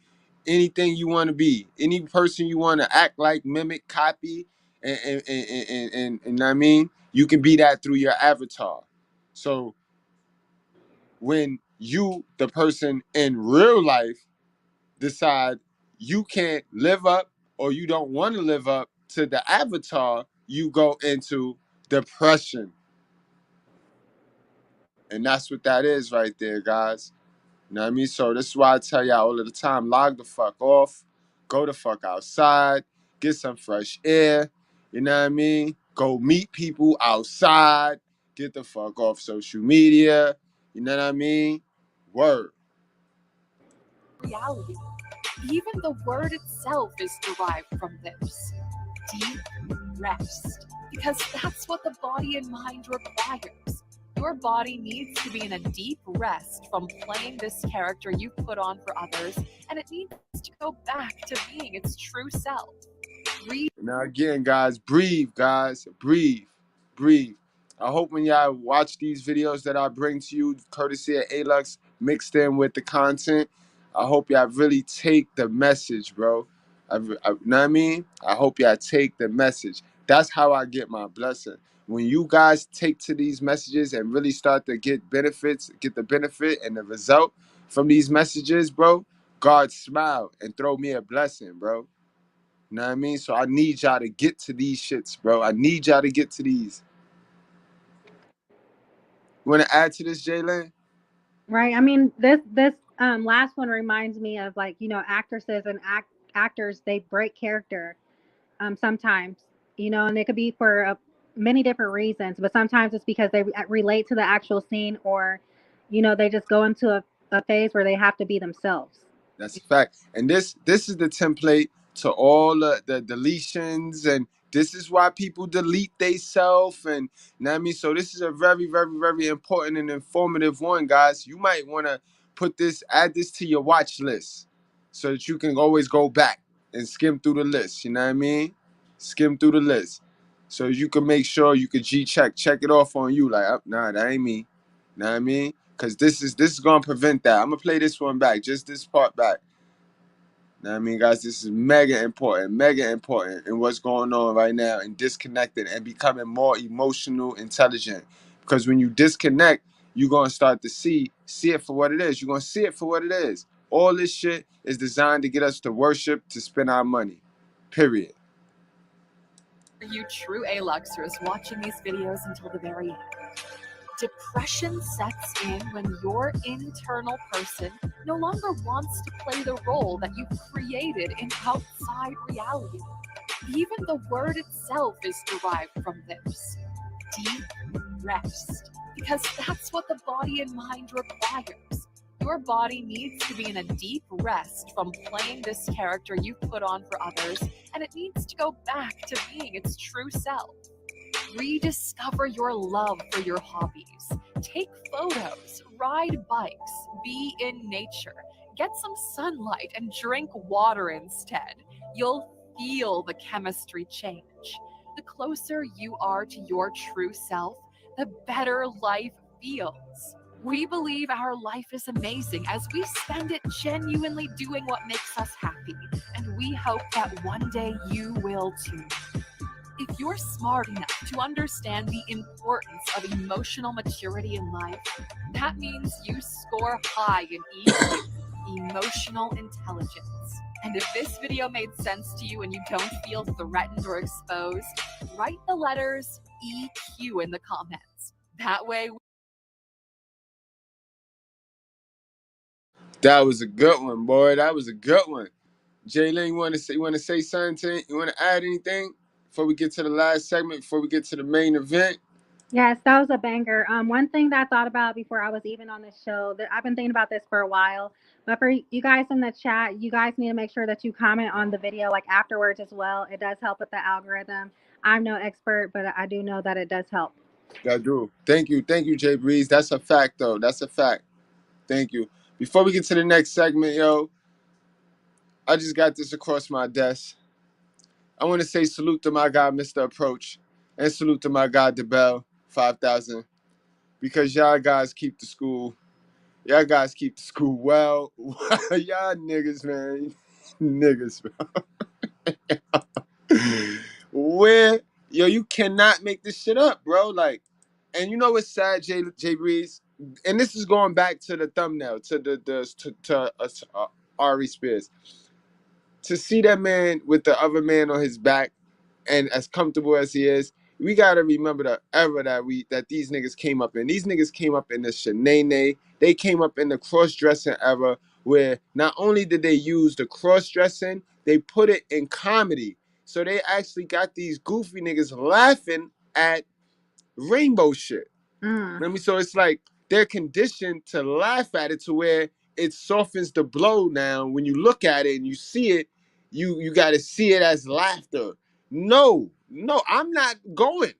K: Anything you want to be, any person you want to act like, mimic, copy, and I mean, you can be that through your avatar. So when you, the person in real life, decide you can't live up or you don't want to live up to the avatar, you go into depression. And that's what that is right there, guys. You know what I mean? So this is why I tell y'all all of the time, log the fuck off, go the fuck outside, get some fresh air, you know what I mean? Go meet people outside, get the fuck off social media, you know what I mean? Word.
Q: Reality. Even the word itself is derived from this. Deep rest. Because that's what the body and mind requires. Your body needs to be in a deep rest from playing this character you put on for others, and it needs to go back to being its true self. Breathe.
K: Now again, guys, breathe, guys. Breathe. Breathe. I hope when y'all watch these videos that I bring to you, courtesy of A-Lux, mixed in with the content, I hope y'all really take the message, bro. You know what I mean? I hope y'all take the message. That's how I get my blessing. When you guys take to these messages and really start to get benefits, get the benefit and the result from these messages, bro, God smile and throw me a blessing, bro. You know what I mean? So I need y'all to get to these shits, bro. I need y'all to get to these. You want to add to this, Jalen?
E: Right. I mean, this last one reminds me of, like, you know, actresses and actors, they break character sometimes, you know, and it could be for many different reasons, but sometimes it's because they relate to the actual scene, or, you know, they just go into a phase where they have to be themselves.
K: That's a fact. And this is the template to all the deletions, and this is why people delete theyself, and you know what I mean? So this is a very, very, very important and informative one, guys. You might want to add this to your watch list so that you can always go back and skim through the list. You know what I mean? Skim through the list. So you can make sure you can check it off on you. Like, nah, that ain't me. Know what I mean? Because this is gonna prevent that. I'm gonna play this one back, just this part back. Know what I mean, guys, this is mega important in what's going on right now and disconnected and becoming more emotional intelligent. Because when you disconnect, you're gonna start to see it for what it is. You're gonna see it for what it is. All this shit is designed to get us to worship, to spend our money. Period.
Q: You true A-Luxers watching these videos until the very end. Depression sets in when your internal person no longer wants to play the role that you created in outside reality. Even the word itself is derived from this: deep rest. Because that's what the body and mind requires. Your body needs to be in a deep rest from playing this character you put on for others, and it needs to go back to being its true self. Rediscover your love for your hobbies. Take photos, ride bikes, be in nature, get some sunlight, and drink water instead. You'll feel the chemistry change. The closer you are to your true self, the better life feels. We believe our life is amazing as we spend it genuinely doing what makes us happy, and we hope that one day you will too. If you're smart enough to understand the importance of emotional maturity in life, that means you score high in EQ, emotional intelligence. And if this video made sense to you and you don't feel threatened or exposed, write the letters EQ in the comments. That way,
K: That was a good one, boy. That was a good one. Jalen, you want to say something? You want to add anything before we get to the last segment? Before we get to the main event?
E: Yes, that was a banger. One thing that I thought about before I was even on this show, that I've been thinking about this for a while, but for you guys in the chat, you guys need to make sure that you comment on the video like afterwards as well. It does help with the algorithm. I'm no expert, but I do know that it does help.
K: I do. Thank you, Jay Breeze. That's a fact, though. That's a fact. Thank you. Before we get to the next segment, yo, I just got this across my desk. I want to say salute to my guy, Mr. Approach, and salute to my guy, DeBell 5000, because y'all guys keep the school. Y'all guys keep the school well. Y'all niggas, man. Niggas, bro. Where, yo, you cannot make this shit up, bro. Like, and you know what's sad, Jay Breeze? And this is going back to the thumbnail, to Aries Spears. To see that man with the other man on his back and as comfortable as he is, we gotta remember the era that these niggas came up in. These niggas came up in the shenane. They came up in the cross-dressing era where not only did they use the cross-dressing, they put it in comedy. So they actually got these goofy niggas laughing at rainbow shit. I mean, so it's like they're conditioned to laugh at it to where it softens the blow. Now, when you look at it and you see it, you got to see it as laughter. No, I'm not going.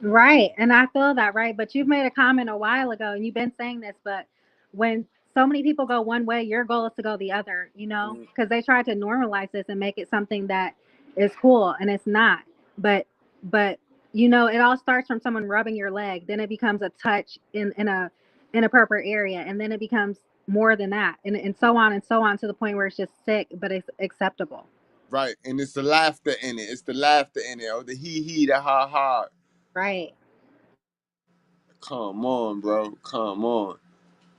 E: Right. And I feel that, right? But you've made a comment a while ago and you've been saying this, but when so many people go one way, your goal is to go the other, because they try to normalize this and make it something that is cool and it's not. But it all starts from someone rubbing your leg, then it becomes a touch in a inappropriate area, and then it becomes more than that, and so on to the point where it's just sick, but it's acceptable.
K: Right. And it's the laughter in it. It's the laughter in it. Or the he, the ha ha.
E: Right.
K: Come on, bro. Come on.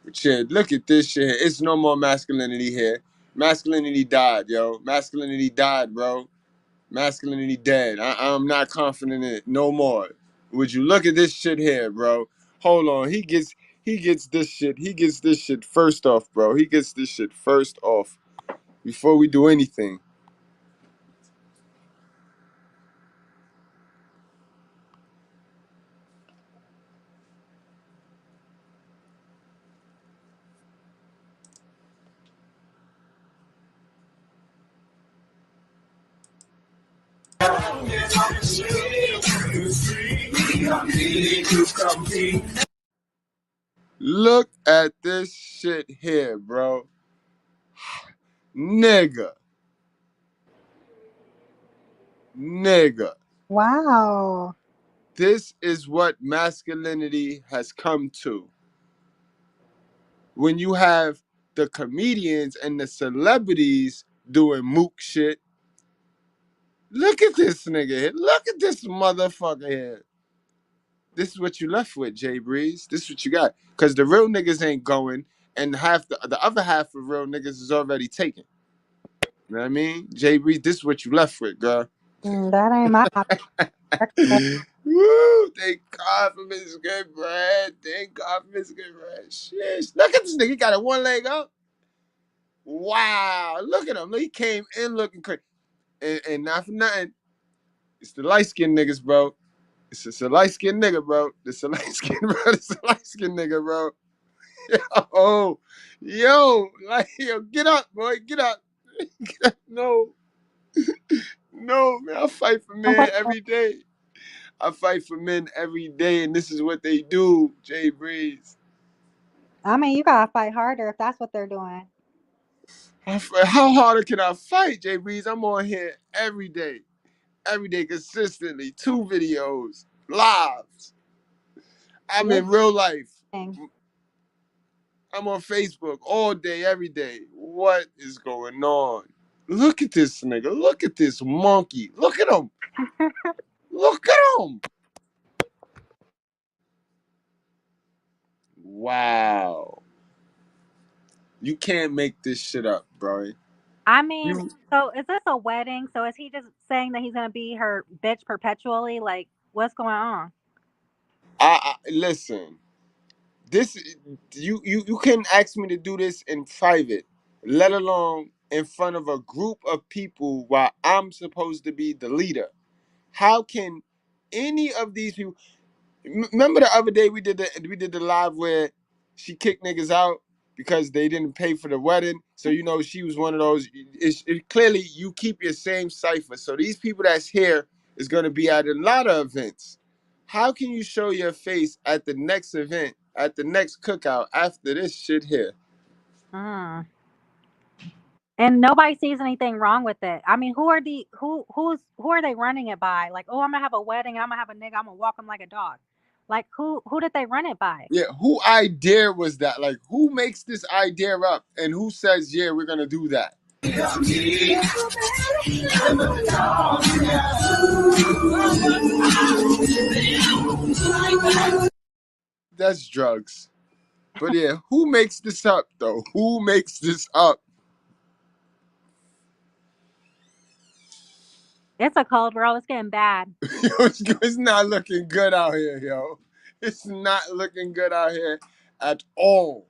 K: But yeah, look at this shit. It's no more masculinity here. Masculinity died, yo. Masculinity died, bro. Masculinity dead. I'm not confident in it no more. Would you look at this shit here, bro? Hold on. He gets this shit. He gets this shit first off, bro. He gets this shit first off before we do anything. Look at this shit here, bro. Nigga.
E: Wow.
K: This is what masculinity has come to. When you have the comedians and the celebrities doing mook shit, look at this nigga here. Look at this motherfucker here. This is what you left with, Jay Breeze. This is what you got. Because the real niggas ain't going, and half the other half of real niggas is already taken. You know what I mean? Jay Breeze, this is what you left with, girl.
E: That ain't my
K: Woo! Thank God for Mr.Goodbread. Thank God for Mr.Goodbread. Shit. Look at this nigga. He got a one leg up. Wow. Look at him. He came in looking crazy. And not for nothing. It's the light-skinned niggas, bro. It's a light-skinned nigga, bro. It's a light-skinned, bro. It's a light-skinned nigga, bro. Yo, get up, boy. Get up. Get up. No, man. I fight for men every day. I fight for men every day, and this is what they do, Jay Breeze.
E: I mean, you gotta fight harder if that's what they're doing.
K: How harder can I fight, Jay Breeze? I'm on here every day, consistently. 2 videos, lives. I'm in real life. I'm on Facebook all day, every day. What is going on? Look at this nigga. Look at this monkey. Look at him. Look at him. Wow. You can't make this shit up, bro.
E: I mean, so is this a wedding? So is he just saying that he's gonna be her bitch perpetually? Like, what's going on?
K: I listen. This you couldn't ask me to do this in private, let alone in front of a group of people while I'm supposed to be the leader. How can any of these people remember the other day we did the live where she kicked niggas out because they didn't pay for the wedding? So she was one of those. Clearly you keep your same cipher. So these people that's here is going to be at a lot of events. How can you show your face at the next event, at the next cookout after this shit here?
E: And nobody sees anything wrong with it. I mean, who are they running it by? Like, oh, I'm gonna have a wedding and I'm gonna have a nigga, I'm gonna walk him like a dog. Like, who did they run it by?
K: Yeah, who idea was that? Like, who makes this idea up and who says, yeah, we're gonna do that? That's drugs. But yeah, who makes this up though? Who makes this up?
E: It's a cold world. It's getting bad.
K: It's not looking good out here, yo. It's not looking good out here at all.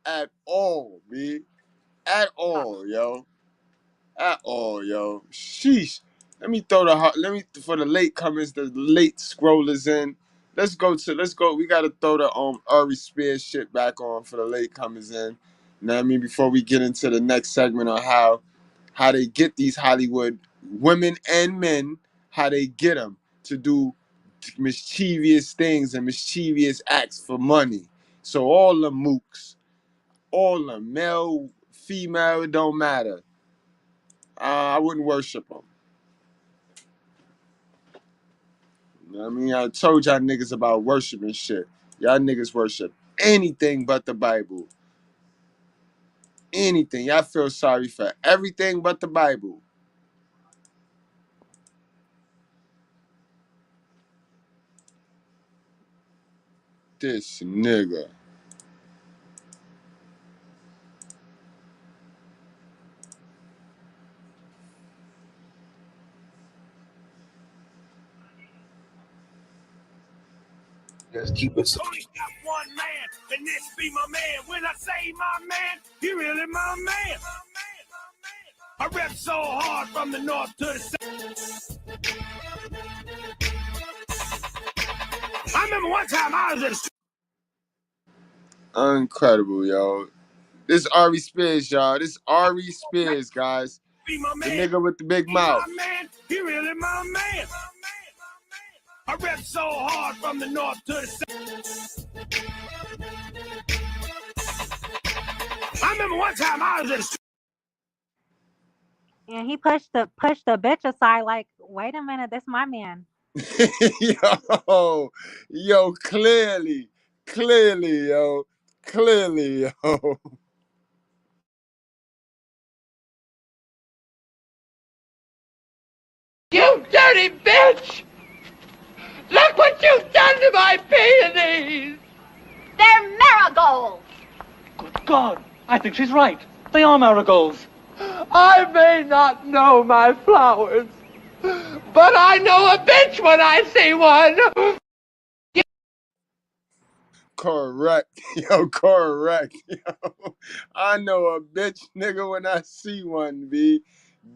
K: At all, B. At all, yo. At all, yo. Sheesh. Let me for the late comers, the late scrollers in. Let's go. We gotta throw the Aries Spears shit back on for the late comers in. You know what I mean? Before we get into the next segment on how they get these Hollywood women and men, how they get them to do mischievous things and mischievous acts for money. So all the mooks, all the male, female, it don't matter. I wouldn't worship them. You know what I mean? I told y'all niggas about worshiping shit. Y'all niggas worship anything but the Bible. Anything. Y'all feel sorry for everything but the Bible. This nigga.
F: Just keep it. Only got one man, and this be my man. When I say my man, he really my man. I rep so hard from the north to the south. I remember one time I was in
K: Incredible, yo. This Aries Spears, y'all. This Aries Spears, guys.
F: be my man.
K: The nigga with the big mouth.
F: My man, he really my man. I rep so hard from the north to the south. I remember one time I was in
E: And he pushed the bitch aside. Like, wait a minute, this my man.
K: yo, clearly, yo.
M: You dirty bitch! Look what you've done to my peonies!
N: They're marigolds!
O: Good God, I think she's right. They are marigolds.
M: I may not know my flowers, but I know a bitch when I see one!
K: Correct. Yo, correct. Yo, I know a bitch nigga when I see one, B.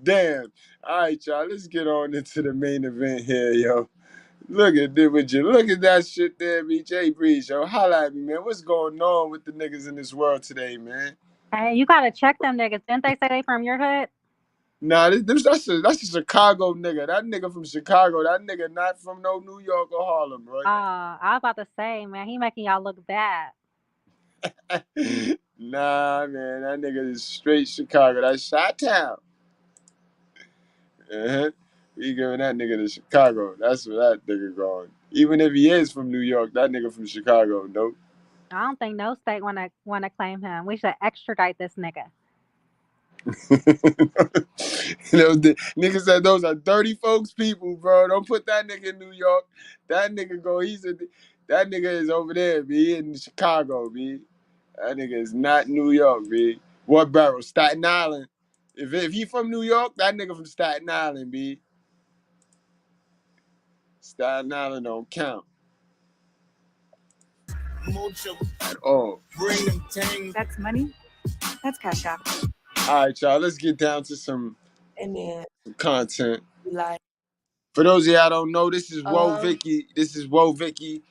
K: Damn. All right, y'all, let's get on into the main event here, yo. Look at that, would you look at that shit there, BJ Breeze, yo. Holla at me, man. What's going on with the niggas in this world today, man?
E: Hey, you gotta check them niggas. Didn't they say they from your hood?
K: Nah, that's a Chicago nigga. That nigga from Chicago. That nigga not from no New York or Harlem, right?
E: I was about to say, man, he making y'all look bad.
K: Nah, man, that nigga is straight Chicago. That's Chi-Town. Uh-huh. We giving that nigga to Chicago. That's where that nigga going. Even if he is from New York, that nigga from Chicago, nope.
E: I don't think no state wanna claim him. We should extradite this nigga.
K: The nigga said those are dirty folks people, bro. Don't put that nigga in New York. That nigga that nigga is over there, B, in Chicago, B. That nigga is not New York, B. What borough? Staten Island. If he from New York, that nigga from Staten Island, B. Staten Island don't count at all.
S: That's money. That's cash out.
K: All right, y'all. Let's get down to some
T: Amen.
K: content.
T: Like,
K: For those of y'all don't know, this is Woe Vicky. This is Woe Vicky.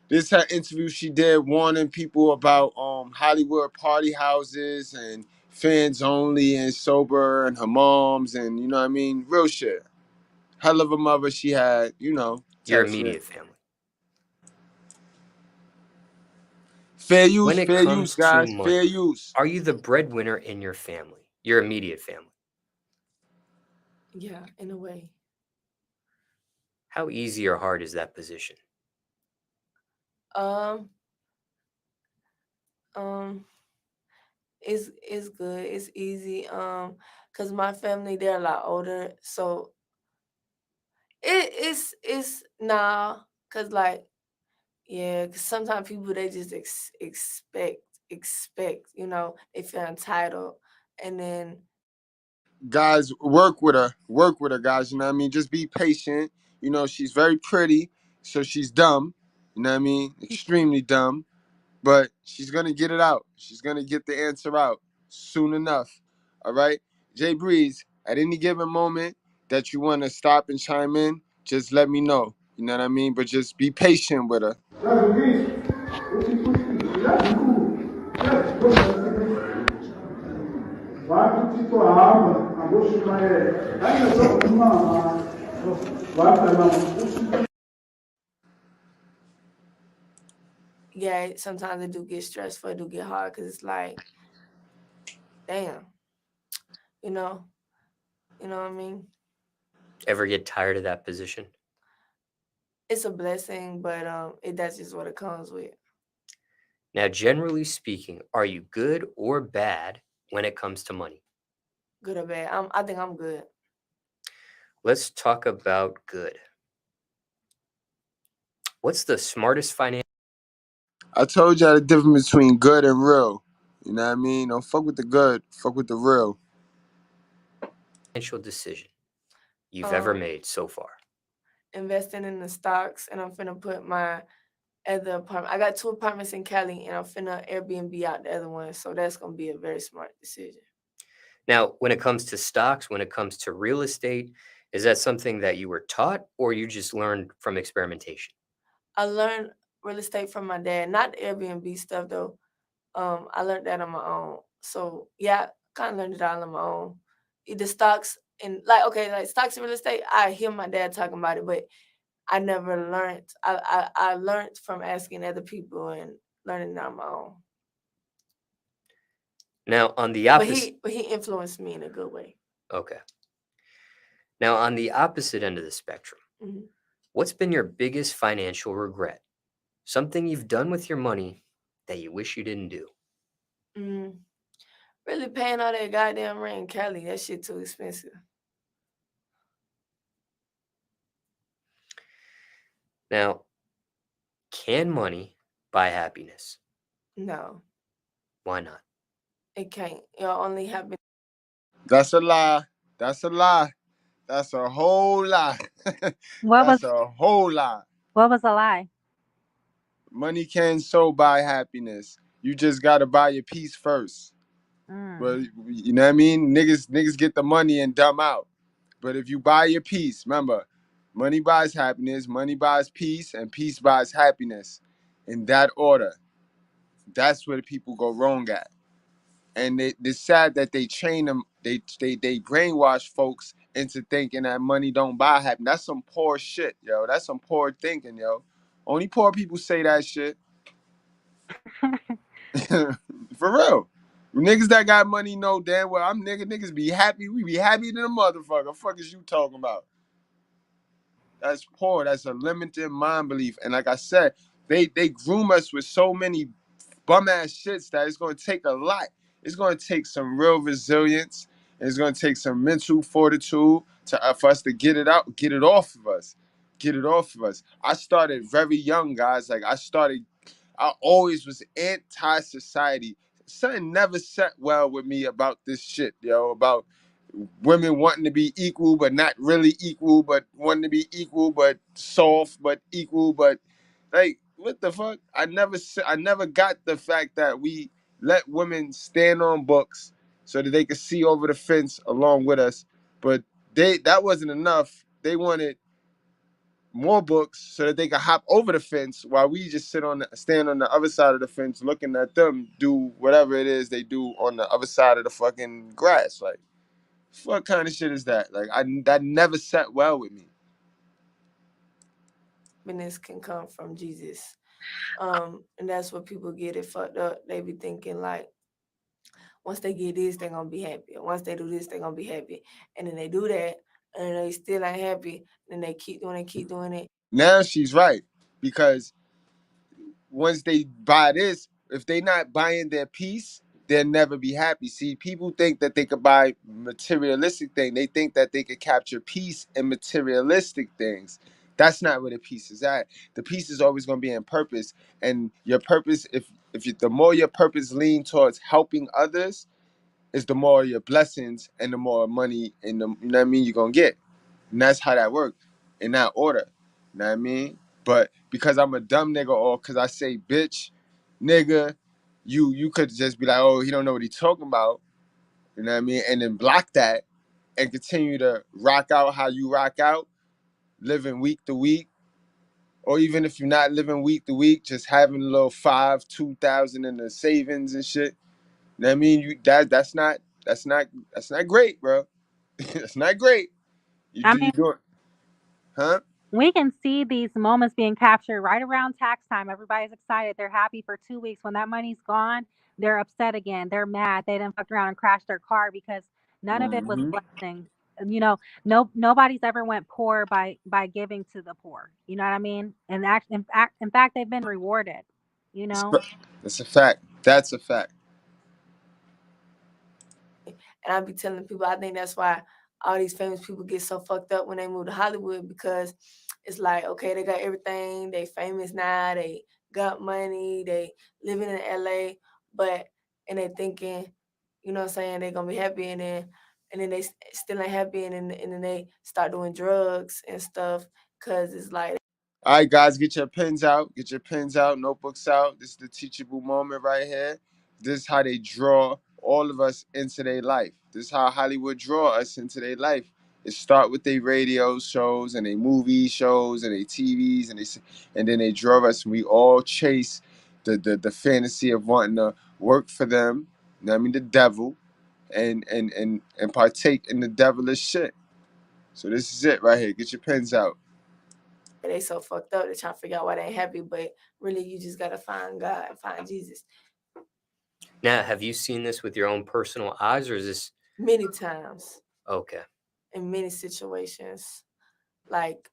K: This is her interview she did warning people about Hollywood party houses and fans only and sober and her moms and you know what I mean? Real shit. Hell of a mother she had, you know.
U: Your
K: type shit.
U: immediate family.
K: Fair use,
U: When it
K: fair
U: comes
K: use, guys.
U: to
K: Fair
U: money,
K: use.
U: are you the breadwinner in your family, your immediate family?
T: yeah, in a way.
U: How easy or hard is that position?
T: Um, it's good. It's easy. Cause my family they're a lot older, so it's nah. Cause like yeah, cause sometimes people they just expect you know they feel entitled, and then
K: Guys, work with her, guys. You know what I mean? Just be patient. You know, she's very pretty, so she's dumb. You know what I mean? Extremely dumb. But she's gonna get it out. She's gonna get the answer out soon enough. All right, Jay Breeze. At any given moment that you want to stop and chime in, just let me know. You know what I mean? But just be patient with her.
T: yeah, sometimes it do get stressful, it do get hard, cause it's like, damn, you know what I mean.
U: Ever get tired of that position?
T: It's a blessing, but that's just what it comes with.
U: Now, generally speaking, are you good or bad when it comes to money?
T: Good or bad? I think I'm good.
U: Let's talk about good. What's the smartest financial?
K: I told y'all the difference between good and real. You know what I mean? Don't fuck with the good, fuck with the real.
U: Financial decision you've ever made so far?
T: Investing in the stocks, and I'm finna put my other apartment. I got 2 apartments in Cali, and I'm finna Airbnb out the other one. So that's gonna be a very smart decision.
U: Now, when it comes to stocks, when it comes to real estate, is that something that you were taught or you just learned from experimentation?
T: I learned real estate from my dad, not the Airbnb stuff though. I learned that on my own. So yeah, kind of learned it all on my own. The stocks and like stocks and real estate, I hear my dad talking about it, but I never learned. I learned from asking other people and learning it on my own.
U: Now, on the opposite,
T: but he influenced me in a good way.
U: okay. Now, on the opposite end of the spectrum, What's been your biggest financial regret? Something you've done with your money that you wish you didn't do.
T: Really paying all that goddamn rent in Cali. That shit too expensive.
U: Now, can money buy happiness?
T: No,
U: Why not?
T: it can't. It'll only happen.
K: That's a lie. That's a lie. That's a whole lie.
E: What was
K: That's a whole lie.
E: what was a lie?
K: Money can so buy happiness. You just gotta buy your peace first. But you know what I mean? Niggas get the money and dumb out. But if you buy your peace, remember, money buys happiness, money buys peace, and peace buys happiness. In that order. That's where the people go wrong at. And it's sad that they train them, they brainwash folks into thinking that money don't buy happiness. That's some poor shit, yo. That's some poor thinking, yo. Only poor people say that shit. For real. Niggas that got money know damn well I'm niggas be happy. We be happy than a motherfucker. Fuck is you talking about? That's poor. That's a limited mind belief. And like I said, they groom us with so many bum ass shits that it's gonna take a lot. It's gonna take some real resilience. And it's gonna take some mental fortitude for us to get it out, get it off of us. Get it off of us. I started very young, guys. I always was anti-society. Something never set well with me about this shit, yo, about women wanting to be equal, but not really equal, but wanting to be equal, but soft, but equal, but like, what the fuck? I never got the fact that we let women stand on books so that they could see over the fence along with us, but that wasn't enough. They wanted more books so that they could hop over the fence while we just stand on the other side of the fence looking at them do whatever it is they do on the other side of the fucking grass. Like, what kind of shit is that? Like, that never sat well with me.
T: Happiness can come from Jesus. And that's what people get it fucked up. They be thinking like, once they get this, they're gonna be happy. Once they do this, they're gonna be happy. And then they do that, and they still ain't happy. And they keep doing it.
K: Now she's right, because once they buy this, if they not buying their peace, they'll never be happy. See, people think that they could buy materialistic things. They think that they could capture peace in materialistic things. That's not where the peace is at. The peace is always going to be in purpose, and your purpose, the more your purpose lean towards helping others, is the more your blessings and the more money and the, you know what I mean, you're gonna get. And that's how that works, in that order. You know what I mean? But because I'm a dumb nigga, or because I say bitch, nigga, you could just be like, oh, he don't know what he's talking about. You know what I mean? And then block that and continue to rock out how you rock out, living week to week. Or even if you're not living week to week, just having a little 2,000 in the savings and shit. You know what I mean? That's not great, bro. It's not great.
E: I
K: You
E: mean,
K: do it, huh?
E: we can see these moments being captured right around tax time. Everybody's excited. They're happy for 2 weeks. When that money's gone, they're upset again. They're mad. They didn't fuck around and crash their car because none of it was
K: Mm-hmm.
E: blessings. Nobody's ever went poor by giving to the poor. You know what I mean? And in fact, they've been rewarded. You know.
K: That's a fact. That's a fact.
T: And I be telling people, I think that's why all these famous people get so fucked up when they move to Hollywood, because it's like, okay, they got everything. They famous now. They got money. They living in LA, and they thinking, you know what I'm saying, they gonna be happy, and then they still ain't happy, and then they start doing drugs and stuff, because it's like.
K: All right, guys, get your pens out. Get your pens out, notebooks out. This is the teachable moment right here. This is how they draw all of us into their life. This is how Hollywood draw us into their life. It start with their radio shows and their movie shows and their TVs, and then they draw us, and we all chase the fantasy of wanting to work for them. You know what I mean, the devil, and partake in the devilish shit. So this is it right here. Get your pens out.
T: They so fucked up. They're trying to figure out why they ain't happy, but really, you just gotta find God and find Jesus.
U: Now, have you seen this with your own personal eyes, or is this
T: many times?
U: Okay.
T: In many situations, like,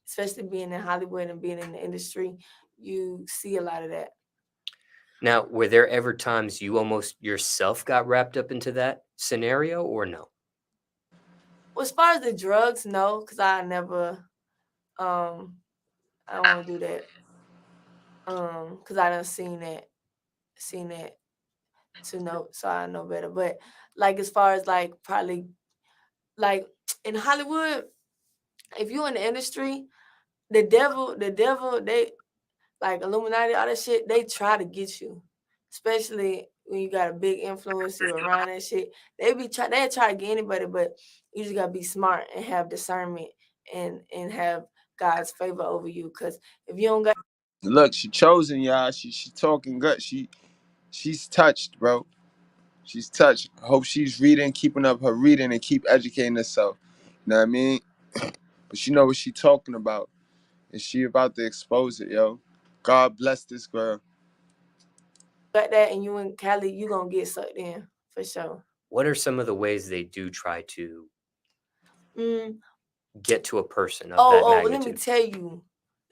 T: especially being in Hollywood and being in the industry, you see a lot of that.
U: Now, were there ever times you almost yourself got wrapped up into that scenario or no?
T: Well, as far as the drugs, no, because I never, I don't want to do that. Because I done seen that to know, so I know better. But like as far as like probably like in Hollywood, if you in the industry, the devil, they like Illuminati, all that shit, they try to get you. Especially when you got a big influence, you around that shit. They try to get anybody, but you just gotta be smart and have discernment and have God's favor over you. Cause if you don't got
K: Look, she chosen, y'all. She talking good. She's touched, bro. She's touched. Hope she's reading, keeping up her reading, and keep educating herself. You know what I mean? But she know what she talking about, and she about to expose it, yo. God bless this girl.
T: that and you in Cali, you gonna get sucked in for sure.
U: What are some of the ways they do try to get to a person of that magnitude?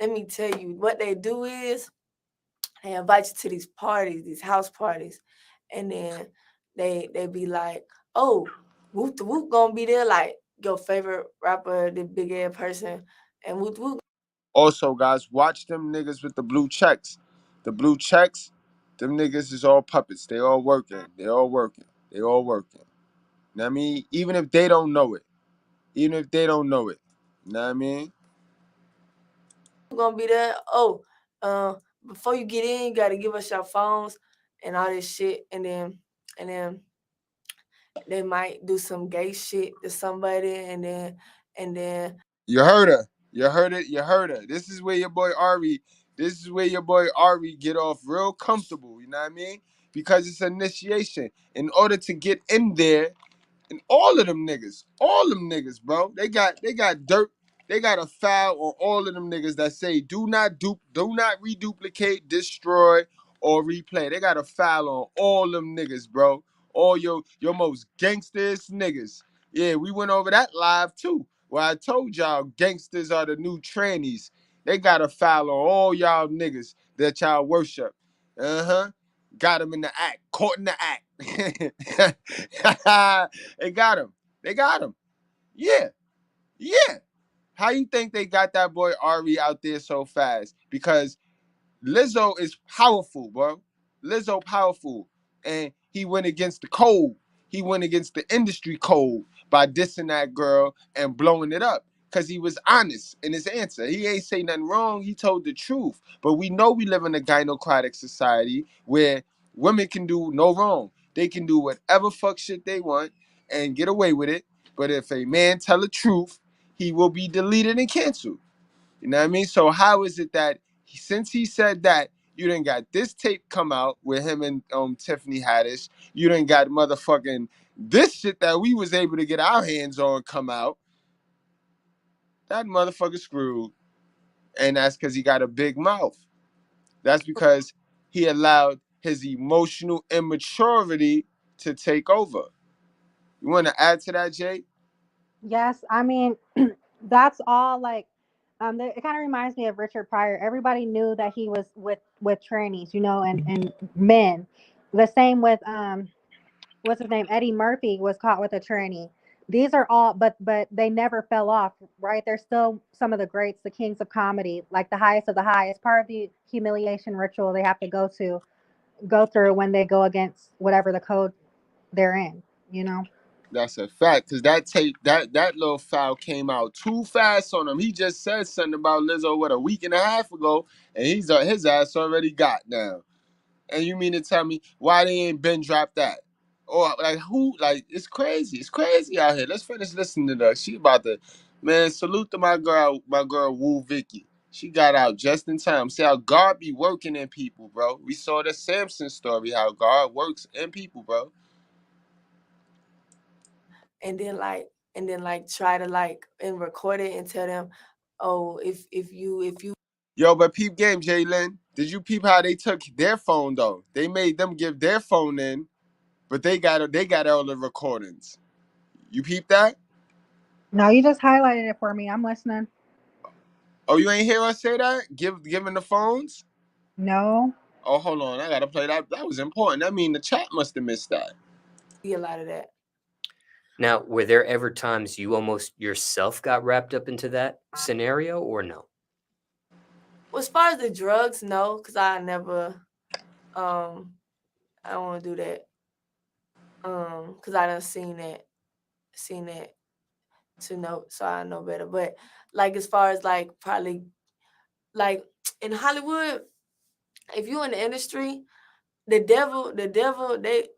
T: Let me tell you. What they do is they invite you to these parties, these house parties, and then they be like, oh, Whoop the Whoop gonna be there, like your favorite rapper, the big ass person, and Whoop the Whoop.
K: Also, guys, watch them niggas with the blue checks. The blue checks, them niggas is all puppets. They all working. They all working. They all working. You know what I mean? Even if they don't know it. Even if they don't know it. You know what I mean?
T: Gonna be there. Oh, before you get in, you gotta give us your phones and all this shit, and then they might do some gay shit to somebody, and then
K: You heard her. You heard it. You heard her. This is where your boy Ari get off real comfortable. You know what I mean? Because it's initiation. In order to get in there, and all of them niggas, bro, they got dirt. They got a foul on all of them niggas that say do not reduplicate, destroy, or replay. They got a foul on all them niggas, bro. All your most gangsters niggas. Yeah, we went over that live too. Where I told y'all gangsters are the new trannies. They got a foul on all y'all niggas that y'all worship. Got him in the act, caught in the act. They got him. They got him. Yeah. Yeah. How you think they got that boy Ari out there so fast? Because Lizzo is powerful, bro. Lizzo powerful. And he went against the code. He went against the industry code by dissing that girl and blowing it up. Because he was honest in his answer. He ain't say nothing wrong. He told the truth. But we know we live in a gynocratic society where women can do no wrong. They can do whatever fuck shit they want and get away with it. But if a man tell the truth, he will be deleted and canceled. You know what I mean? So how is it that since he said that, you done got this tape come out with him and Tiffany Haddish. You done got motherfucking this shit that we was able to get our hands on come out. That motherfucker screwed. And that's because he got a big mouth. That's because he allowed his emotional immaturity to take over. You want to add to that, Jay?
E: Yes, I mean that's all like it kind of reminds me of Richard Pryor. Everybody knew that he was with trannies, you know, and men. The same with what's his name? Eddie Murphy was caught with a tranny. These are all but they never fell off, right? They're still some of the greats, the kings of comedy, like the highest of the high. It's part of the humiliation ritual they have to go through when they go against whatever the code they're in, you know.
K: That's a fact, because that tape, that little foul came out too fast on him. He just said something about Lizzo, a week and a half ago, and his ass already got down. And you mean to tell me why they ain't been dropped that? Or like who? Like it's crazy. It's crazy out here. Let's finish listening to that. She about to, man. Salute to my girl Woo Vicky. She got out just in time. See how God be working in people, bro. We saw the Samson story, how God works in people, bro.
T: And then try to like and record it and tell them, oh, if you
K: Yo, but peep game, Jalen. Did you peep how they took their phone though? They made them give their phone in, but they got all the recordings. You peep that?
E: No, you just highlighted it for me. I'm listening.
K: Oh, you ain't hear us say that? Giving the phones?
E: No.
K: Oh, hold on. I gotta play that. That was important. That mean the chat must have missed that.
T: Be a lot of that.
U: Now, were there ever times you almost yourself got wrapped up into that scenario, or no?
T: Well, as far as the drugs, no, because I never, I don't want to do that. Because I done seen that to know, so I know better. But like as far as like probably like in Hollywood, if you in the industry, the devil, they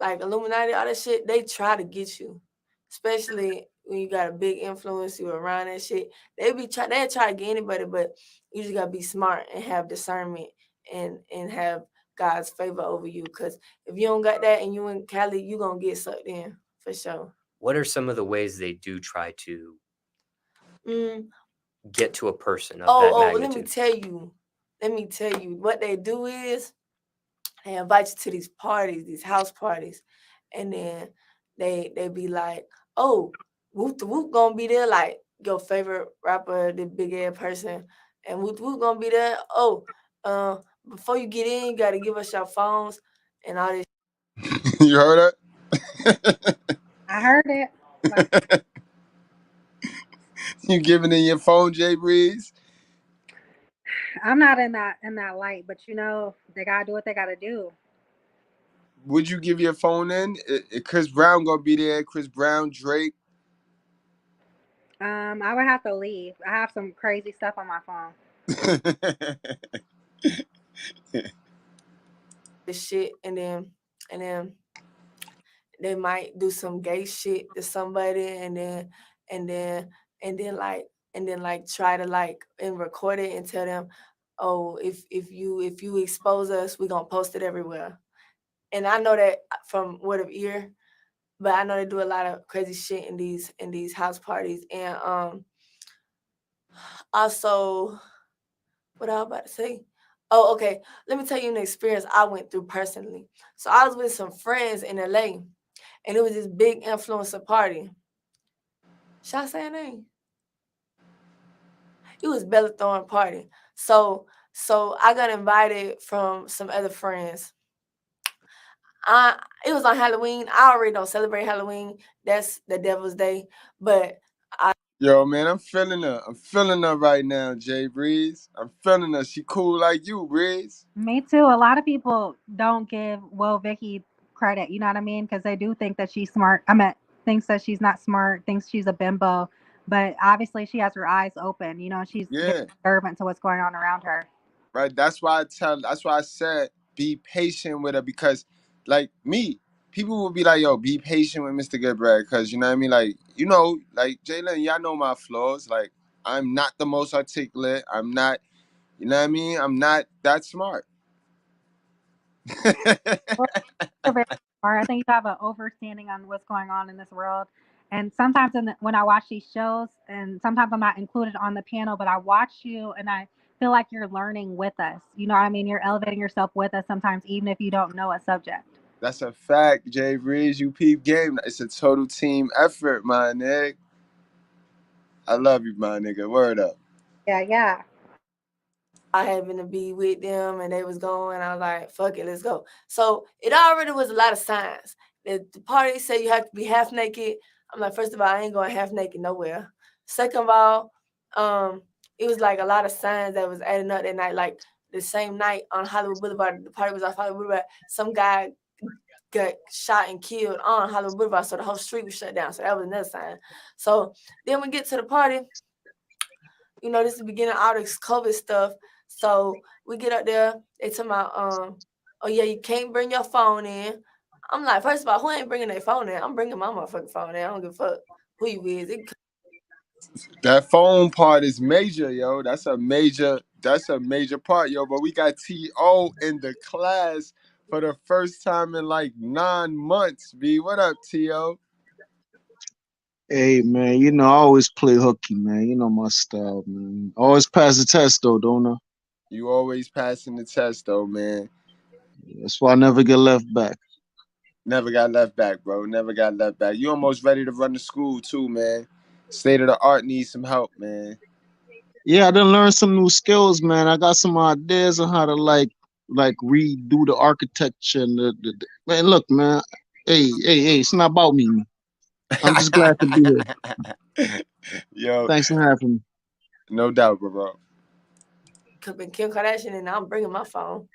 T: like Illuminati, all that shit, they try to get you, especially when you got a big influence, you around that shit. They try to get anybody, but you just gotta be smart and have discernment and have God's favor over you. Cause if you don't got that and you in Cali, you gonna get sucked in for sure.
U: What are some of the ways they do try to get to a person of that magnitude?
T: Let me tell you, what they do is they invite you to these parties, these house parties, and then they be like, oh, Whoop the Whoop gonna be there, like your favorite rapper, the big ass person, and Whoop the Whoop gonna be there. Oh, before you get in, you gotta give us your phones and all this.
K: You heard that?
E: I heard it. Like,
K: you giving in your phone, Jay Breeze?
E: I'm not in that light, but you know they gotta do what they gotta do.
K: Would you give your phone in? Chris Brown gonna be there. Chris Brown, Drake.
E: I would have to leave. I have some crazy stuff on my phone.
T: This shit, and then they might do some gay shit to somebody, and then like try to like and record it and tell them, oh, if you expose us, we gonna post it everywhere. And I know that from word of ear, but I know they do a lot of crazy shit in these house parties. And also, what I was about to say. Oh, okay. Let me tell you an experience I went through personally. So I was with some friends in LA, and it was this big influencer party. Should I say her name? It was Bella Thorne party. So I got invited from some other friends. It was on Halloween. I already don't celebrate Halloween. That's the devil's day. But
K: Yo, man, I'm feeling her. I'm feeling her right now, Jay Breeze. I'm feeling her. She cool like you, Breeze.
E: Me too. A lot of people don't give Vicky credit. You know what I mean? Because they do think that she's smart. Thinks that she's not smart. Thinks she's a bimbo. But obviously, she has her eyes open. You know, she's very observant to what's going on around her.
K: Right. That's why I said be patient with her, because like me, people will be like, yo, be patient with Mr.Goodbread, because you know what I mean? Like, you know, like Jalen, y'all know my flaws. Like, I'm not the most articulate. I'm not, you know what I mean? I'm not that smart.
E: I think you have an overstanding on what's going on in this world. And sometimes when I watch these shows, and sometimes I'm not included on the panel, but I watch you and I feel like you're learning with us. You know what I mean? You're elevating yourself with us sometimes, even if you don't know a subject.
K: That's a fact, Jay Breeze. You peep game. It's a total team effort, my nigga. I love you, my nigga. Word up.
E: Yeah.
T: I happened to be with them and they was going. I was like, fuck it, let's go. So it already was a lot of signs. The party said you have to be half naked. I'm like, first of all, I ain't going half naked nowhere. Second of all, it was like a lot of signs that was adding up that night. Like the same night on Hollywood Boulevard, the party was off Hollywood Boulevard. Some guy got shot and killed on Hollywood Boulevard, so the whole street was shut down. So that was another sign. So then we get to the party. You know, this is the beginning of all this COVID stuff. So we get up there. They tell me, oh yeah, you can't bring your phone in. I'm like, first of all, who ain't bringing their phone in? I'm bringing my motherfucking phone in. I don't give a fuck who you is.
K: That phone part is major, yo. That's a major part, yo. But we got T.O. in the class for the first time in like 9 months, B. What up, T.O.?
R: Hey, man, you know, I always play hooky, man. You know my style, man. Always pass the test, though, don't I?
K: You always passing the test, though, man.
R: That's why I never get left back.
K: Never got left back, bro. Never got left back. You almost ready to run the school, too, man. State of the art needs some help, man.
A: Yeah, I done learned some new skills, man. I got some ideas on how to like redo the architecture and man. Look, man. Hey, it's not about me, man. I'm just glad to be here.
K: Yo,
A: Thanks for having me.
K: no doubt, bro.
T: Kim Kardashian, and I'm bringing my phone.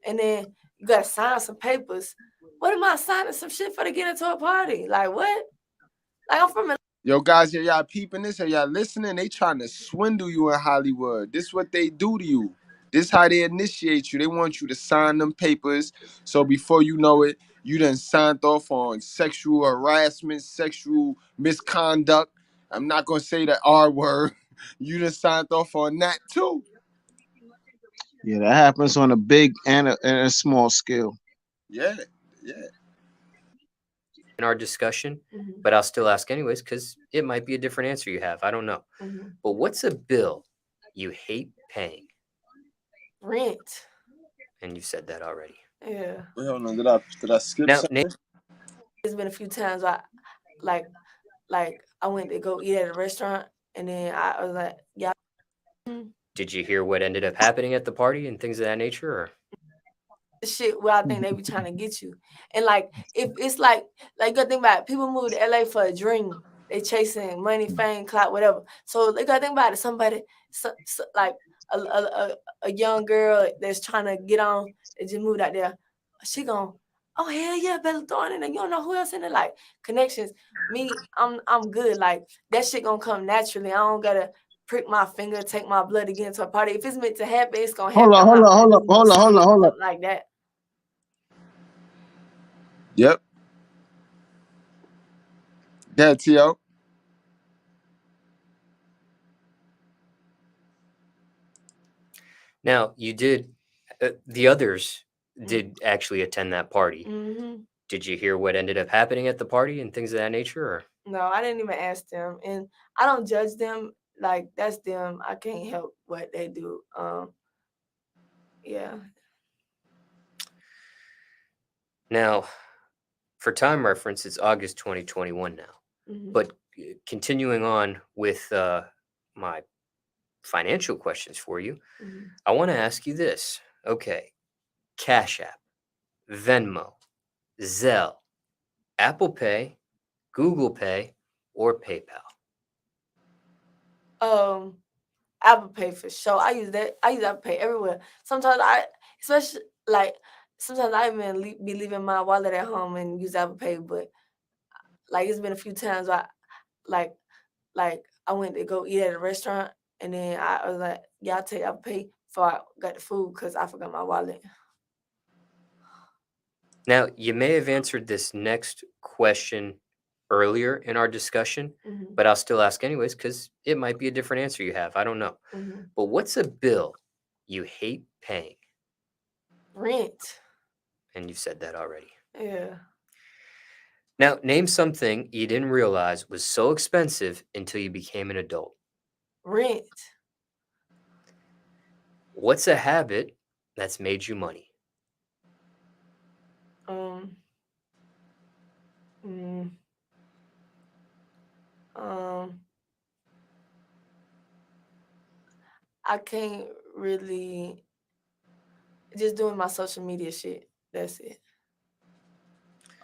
T: And then you gotta sign some papers. What am I signing some shit for to get into a party? Like what? Like I'm from
K: Yo, guys, y'all peeping this? Are y'all listening? They trying to swindle you in Hollywood. This is what they do to you. This how they initiate you. They want you to sign them papers. So before you know it, you done signed off on sexual harassment, sexual misconduct. I'm not going to say the R word. You done signed off on that too.
A: Yeah, that happens on a big and a small scale.
K: Yeah.
U: In our discussion,
T: Mhm.
U: but I'll still ask anyways because it might be a different answer you have. I don't know.
T: Mhm.
U: But what's a bill you hate paying?
T: Rent.
U: And you said that already.
T: Yeah.
K: Wait, hold on. Did I skip
U: Now,
K: something?
T: There's been a few times I I went to go eat at a restaurant and then I was like, yeah.
U: did you hear what ended up happening at the party and things of that nature? Or?
T: Shit where I think they be trying to get you. And like if it's like you gotta think about it, people move to LA for a dream. They chasing money, fame, clout, whatever. So they gotta think about it. Somebody like a young girl that's trying to get on and just moved out there. She gon' oh hell yeah, better throw it in there. You don't know who else in there. Like connections. Me, I'm good. Like that shit gonna come naturally. I don't gotta prick my finger, take my blood to get into a party. If it's meant to happen, it's gonna happen.
A: Hold up.
T: Like that.
K: Yep. Yeah, T.O.
U: Now, you did, the others did actually attend that party.
T: Mm-hmm.
U: Did you hear what ended up happening at the party and things of that nature? Or?
T: No, I didn't even ask them, and I don't judge them. Like that's them. I can't help what they do. Yeah.
U: Now, for time reference, it's August 2021 now.
T: Mhm.
U: But continuing on with my financial questions for you,
T: Mhm.
U: I want to ask you this. Okay, Cash App, Venmo, Zelle, Apple Pay, Google Pay, or PayPal?
T: Apple Pay for sure. I use that. I use Apple Pay everywhere. Sometimes especially like, sometimes I even be leaving my wallet at home and use Apple Pay. But like, it's been a few times like I went to go eat at a restaurant and then I was like, yeah, I'll take Apple Pay before I got the food because I forgot my wallet.
U: Now, you may have answered this next question earlier in our discussion,
T: Mhm.
U: but I'll still ask anyways because it might be a different answer you have. I don't know.
T: Mhm.
U: But what's a bill you hate paying?
T: Rent.
U: And you've said that already.
T: Yeah.
U: Now, name something you didn't realize was so expensive until you became an adult.
T: Rent.
U: What's a habit that's made you money?
T: Um. Mm, I can't really just doing my social media shit. That's it.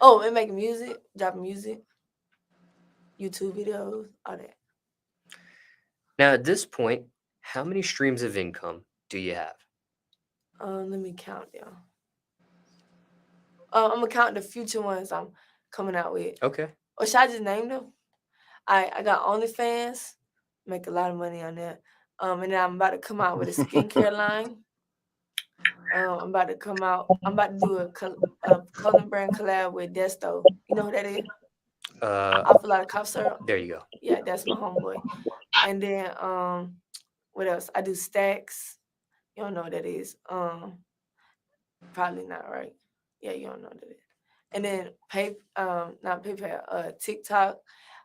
T: Oh, and making music, dropping music, YouTube videos, all that.
U: Now, at this point, how many streams of income do you have?
T: Let me count them. I'm gonna count the future ones I'm coming out with.
U: Okay.
T: Or should I just name them? I got OnlyFans, make a lot of money on that. And then I'm about to come out with a skincare line. I'm about to do a clothing brand collab with Desto. You know who that is? I feel like a cough syrup.
U: There you go.
T: Yeah, that's my homeboy. And then what else? I do stacks. You don't know what that is. Probably not, right? Yeah, you don't know what that is. And then not PayPal, TikTok.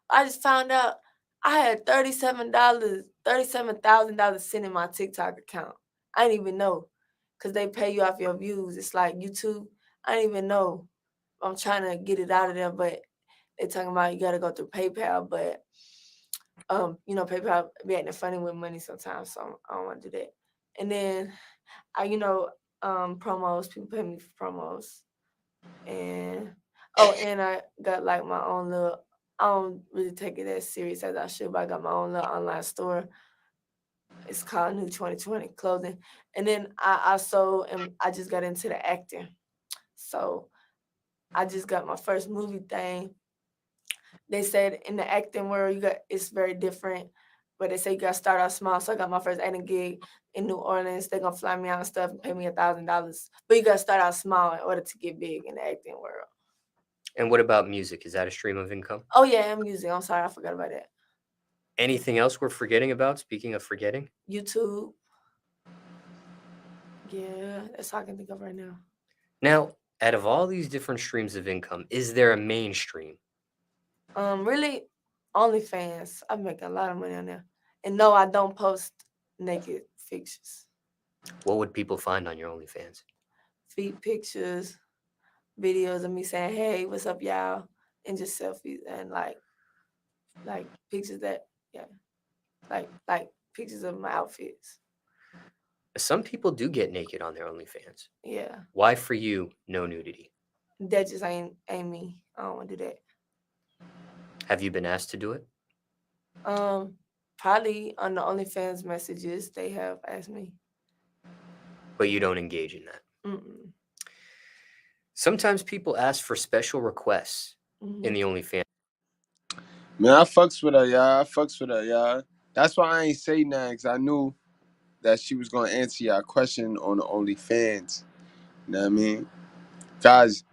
T: I just found out I had $37,000 sitting in my TikTok account. I didn't even know, because they pay you off your views. It's like YouTube. I didn't even know. I'm trying to get it out of there, but they talking about you got to go through PayPal. But PayPal be acting funny with money sometimes, so I don't want to do that. And then promos. People pay me for promos, and I got like my own little. I don't really take it as serious as I should, but I got my own little online store. It's called New 2020 Clothing, and then I just got into the acting, so I just got my first movie thing. They said in the acting world, it's very different, but they say you got to start out small. So I got my first acting gig in New Orleans. They're gonna fly me out and stuff and pay me $1,000, but you got to start out small in order to get big in the acting world.
U: And what about music? Is that a stream of income?
T: Oh yeah, and music. I'm sorry, I forgot about that.
U: Anything else we're forgetting about? Speaking of forgetting,
T: YouTube. Yeah, that's all I can think of right now.
U: Now, out of all these different streams of income, is there a mainstream?
T: Really, OnlyFans. I make a lot of money on there. And no, I don't post naked pictures.
U: What would people find on your OnlyFans?
T: Feet pictures, videos of me saying, "Hey, what's up, y'all?" and just selfies and like pictures that, like pictures of my outfits.
U: Some people do get naked on their OnlyFans.
T: Yeah,
U: Why for you, no nudity?
T: that just ain't me. I don't want to do that.
U: Have you been asked to do it?
T: Probably on the OnlyFans messages they have asked me.
U: But you don't engage in that.
T: Mm-mm.
U: Sometimes people ask for special requests in the OnlyFans.
K: Man, I fucks with her, y'all. That's why I ain't say nothing, because I knew that she was going to answer your question on the OnlyFans. You know what I mean? Guys,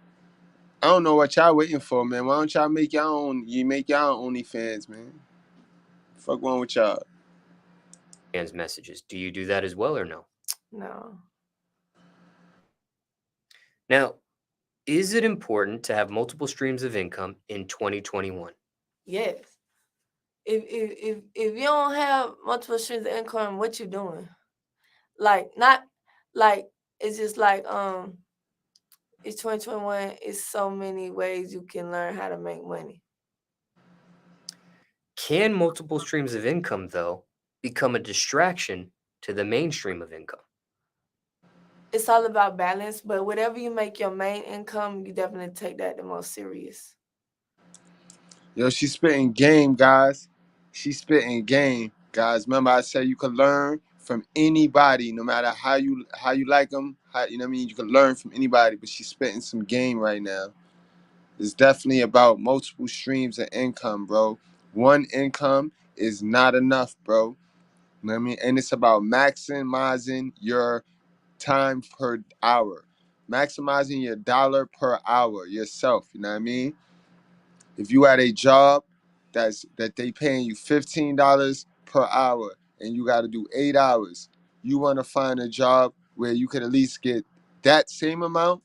K: I don't know what y'all waiting for, man. Why don't y'all make y'all own? You make y'all own OnlyFans, man. Fuck wrong with y'all?
U: Messages. Do you do that as well or no?
T: No.
U: Now, is it important to have multiple streams of income in 2021?
T: Yes. If you don't have multiple streams of income, what you doing? It's just like it's 2021. It's so many ways you can learn how to make money.
U: Can multiple streams of income, though, become a distraction to the mainstream of income?
T: It's all about balance, but whatever you make your main income, you definitely take that the most serious.
K: Yo, she's spitting game, guys. She's spitting game, guys. Remember, I said you can learn from anybody, no matter how you like them. You know what I mean? You can learn from anybody, but she's spitting some game right now. It's definitely about multiple streams of income, bro. One income is not enough, bro. You know what I mean? And it's about maximizing your time per hour, maximizing your dollar per hour yourself. You know what I mean? If you at a job that they paying you $15 per hour and you got to do 8 hours, you want to find a job where you could at least get that same amount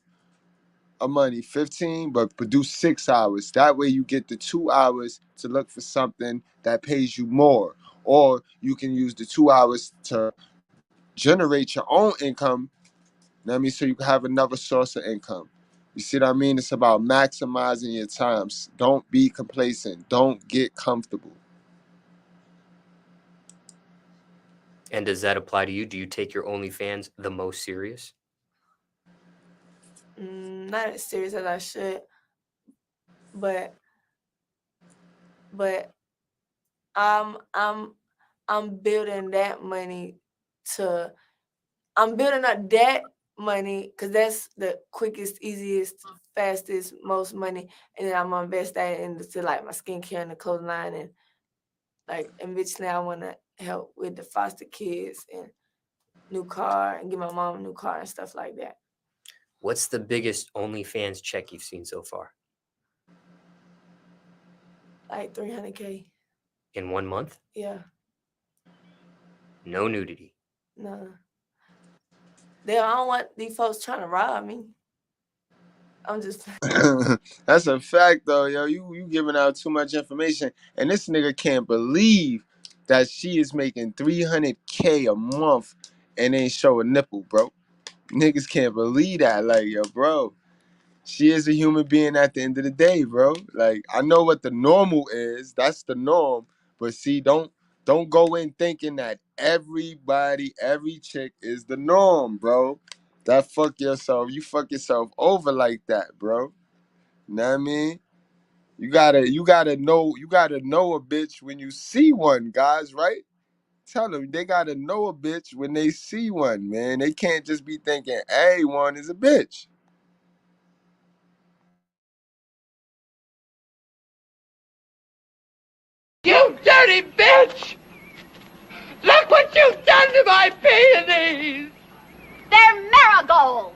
K: of money, 15, but produce 6 hours. That way you get the 2 hours to look for something that pays you more, or you can use the 2 hours to generate your own income. You know what I mean? So you can have another source of income. You see what I mean? It's about maximizing your times. Don't be complacent. Don't get comfortable.
U: And does that apply to you? Do you take your OnlyFans the most serious?
T: Not as serious as I should, but I'm building that money I'm building up that money because that's the quickest, easiest, fastest, most money, and then I'm gonna invest that into like my skincare and the clothing line, and eventually I want to help with the foster kids and new car and get my mom a new car and stuff like that.
U: What's the biggest OnlyFans check you've seen so far?
T: Like $300K.
U: In 1 month?
T: Yeah.
U: No nudity.
T: No. I don't want these folks trying to rob me. I'm just.
K: That's a fact, though, yo. You giving out too much information, and this nigga can't believe that she is making $300K a month and ain't show a nipple, bro. Niggas can't believe that, like, yo, bro. She is a human being at the end of the day, bro. Like, I know what the normal is. That's the norm. But see, don't go in thinking that everybody, every chick is the norm, bro. That you fuck yourself over like that, bro. You know what I mean? You gotta know a bitch when you see one, guys, right? Tell them they gotta know a bitch when they see one, man. They can't just be thinking everyone is a bitch.
M: You dirty bitch! Look what you've done to my peonies!
N: They're marigolds!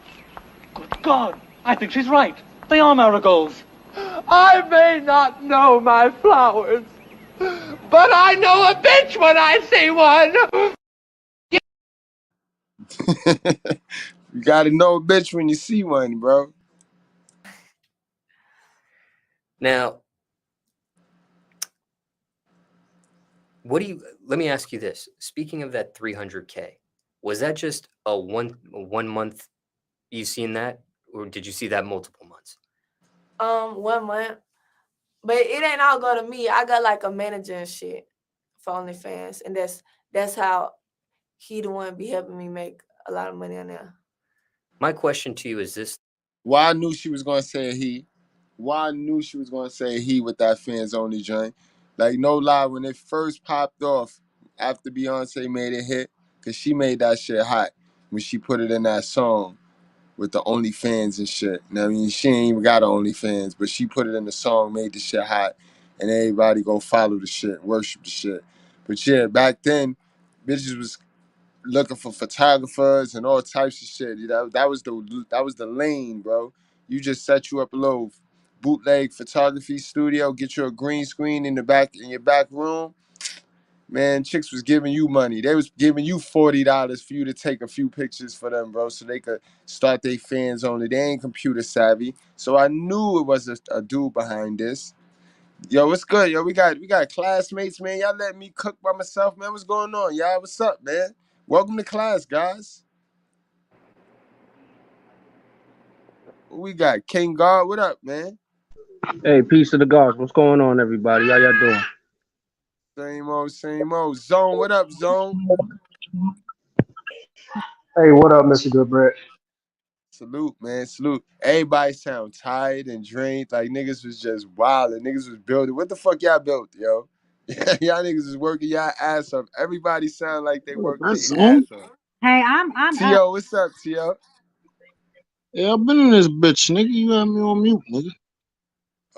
O: Good God, I think she's right. They are marigolds.
M: I may not know my flowers, but I know a bitch when I see one!
K: You gotta know a bitch when you see one, bro.
U: Now, let me ask you this. Speaking of that 300K, was that just a one month you seen that, or did you see that multiple months?
T: 1 month. But it ain't all go to me. I got like a manager and shit for OnlyFans. And that's how he the one be helping me make a lot of money on there.
U: My question to you is this.
K: Why I knew she was gonna say he. Why I knew she was gonna say he with that fans only joint. Like, no lie, when it first popped off after Beyonce made it hit, cause she made that shit hot when she put it in that song with the OnlyFans and shit. You know what I mean? She ain't even got an OnlyFans, but she put it in the song, made the shit hot, and everybody go follow the shit, worship the shit. But yeah, back then, bitches was looking for photographers and all types of shit. That was the lane, bro. You just set you up a little bootleg photography studio, get you a green screen in your back room. Man, chicks was giving you money. They was giving you $40 for you to take a few pictures for them, bro, so they could start their fans on it. They ain't computer savvy, so I knew it was a dude behind this. Yo, what's good? Yo, we got classmates, man. Y'all letting me cook by myself, man. What's going on, y'all? What's up, man? Welcome to class, guys. We got King God. What up, man?
B: Hey, peace to the gods. What's going on, everybody? How y'all doing?
K: Same old, same old. Zone, what up, Zone?
B: Hey, what up, Mr. Goodbread?
K: Salute, man. Salute. Everybody sound tired and drained. Like niggas was just wild and niggas was building. What the fuck y'all built, yo? Y'all niggas is working y'all ass off. Everybody sound like they worked their ass off.
E: Hey, I'm up.
K: T.O., what's up, T.O.?
A: Yeah, I've been in this bitch, nigga. You had me on mute, nigga.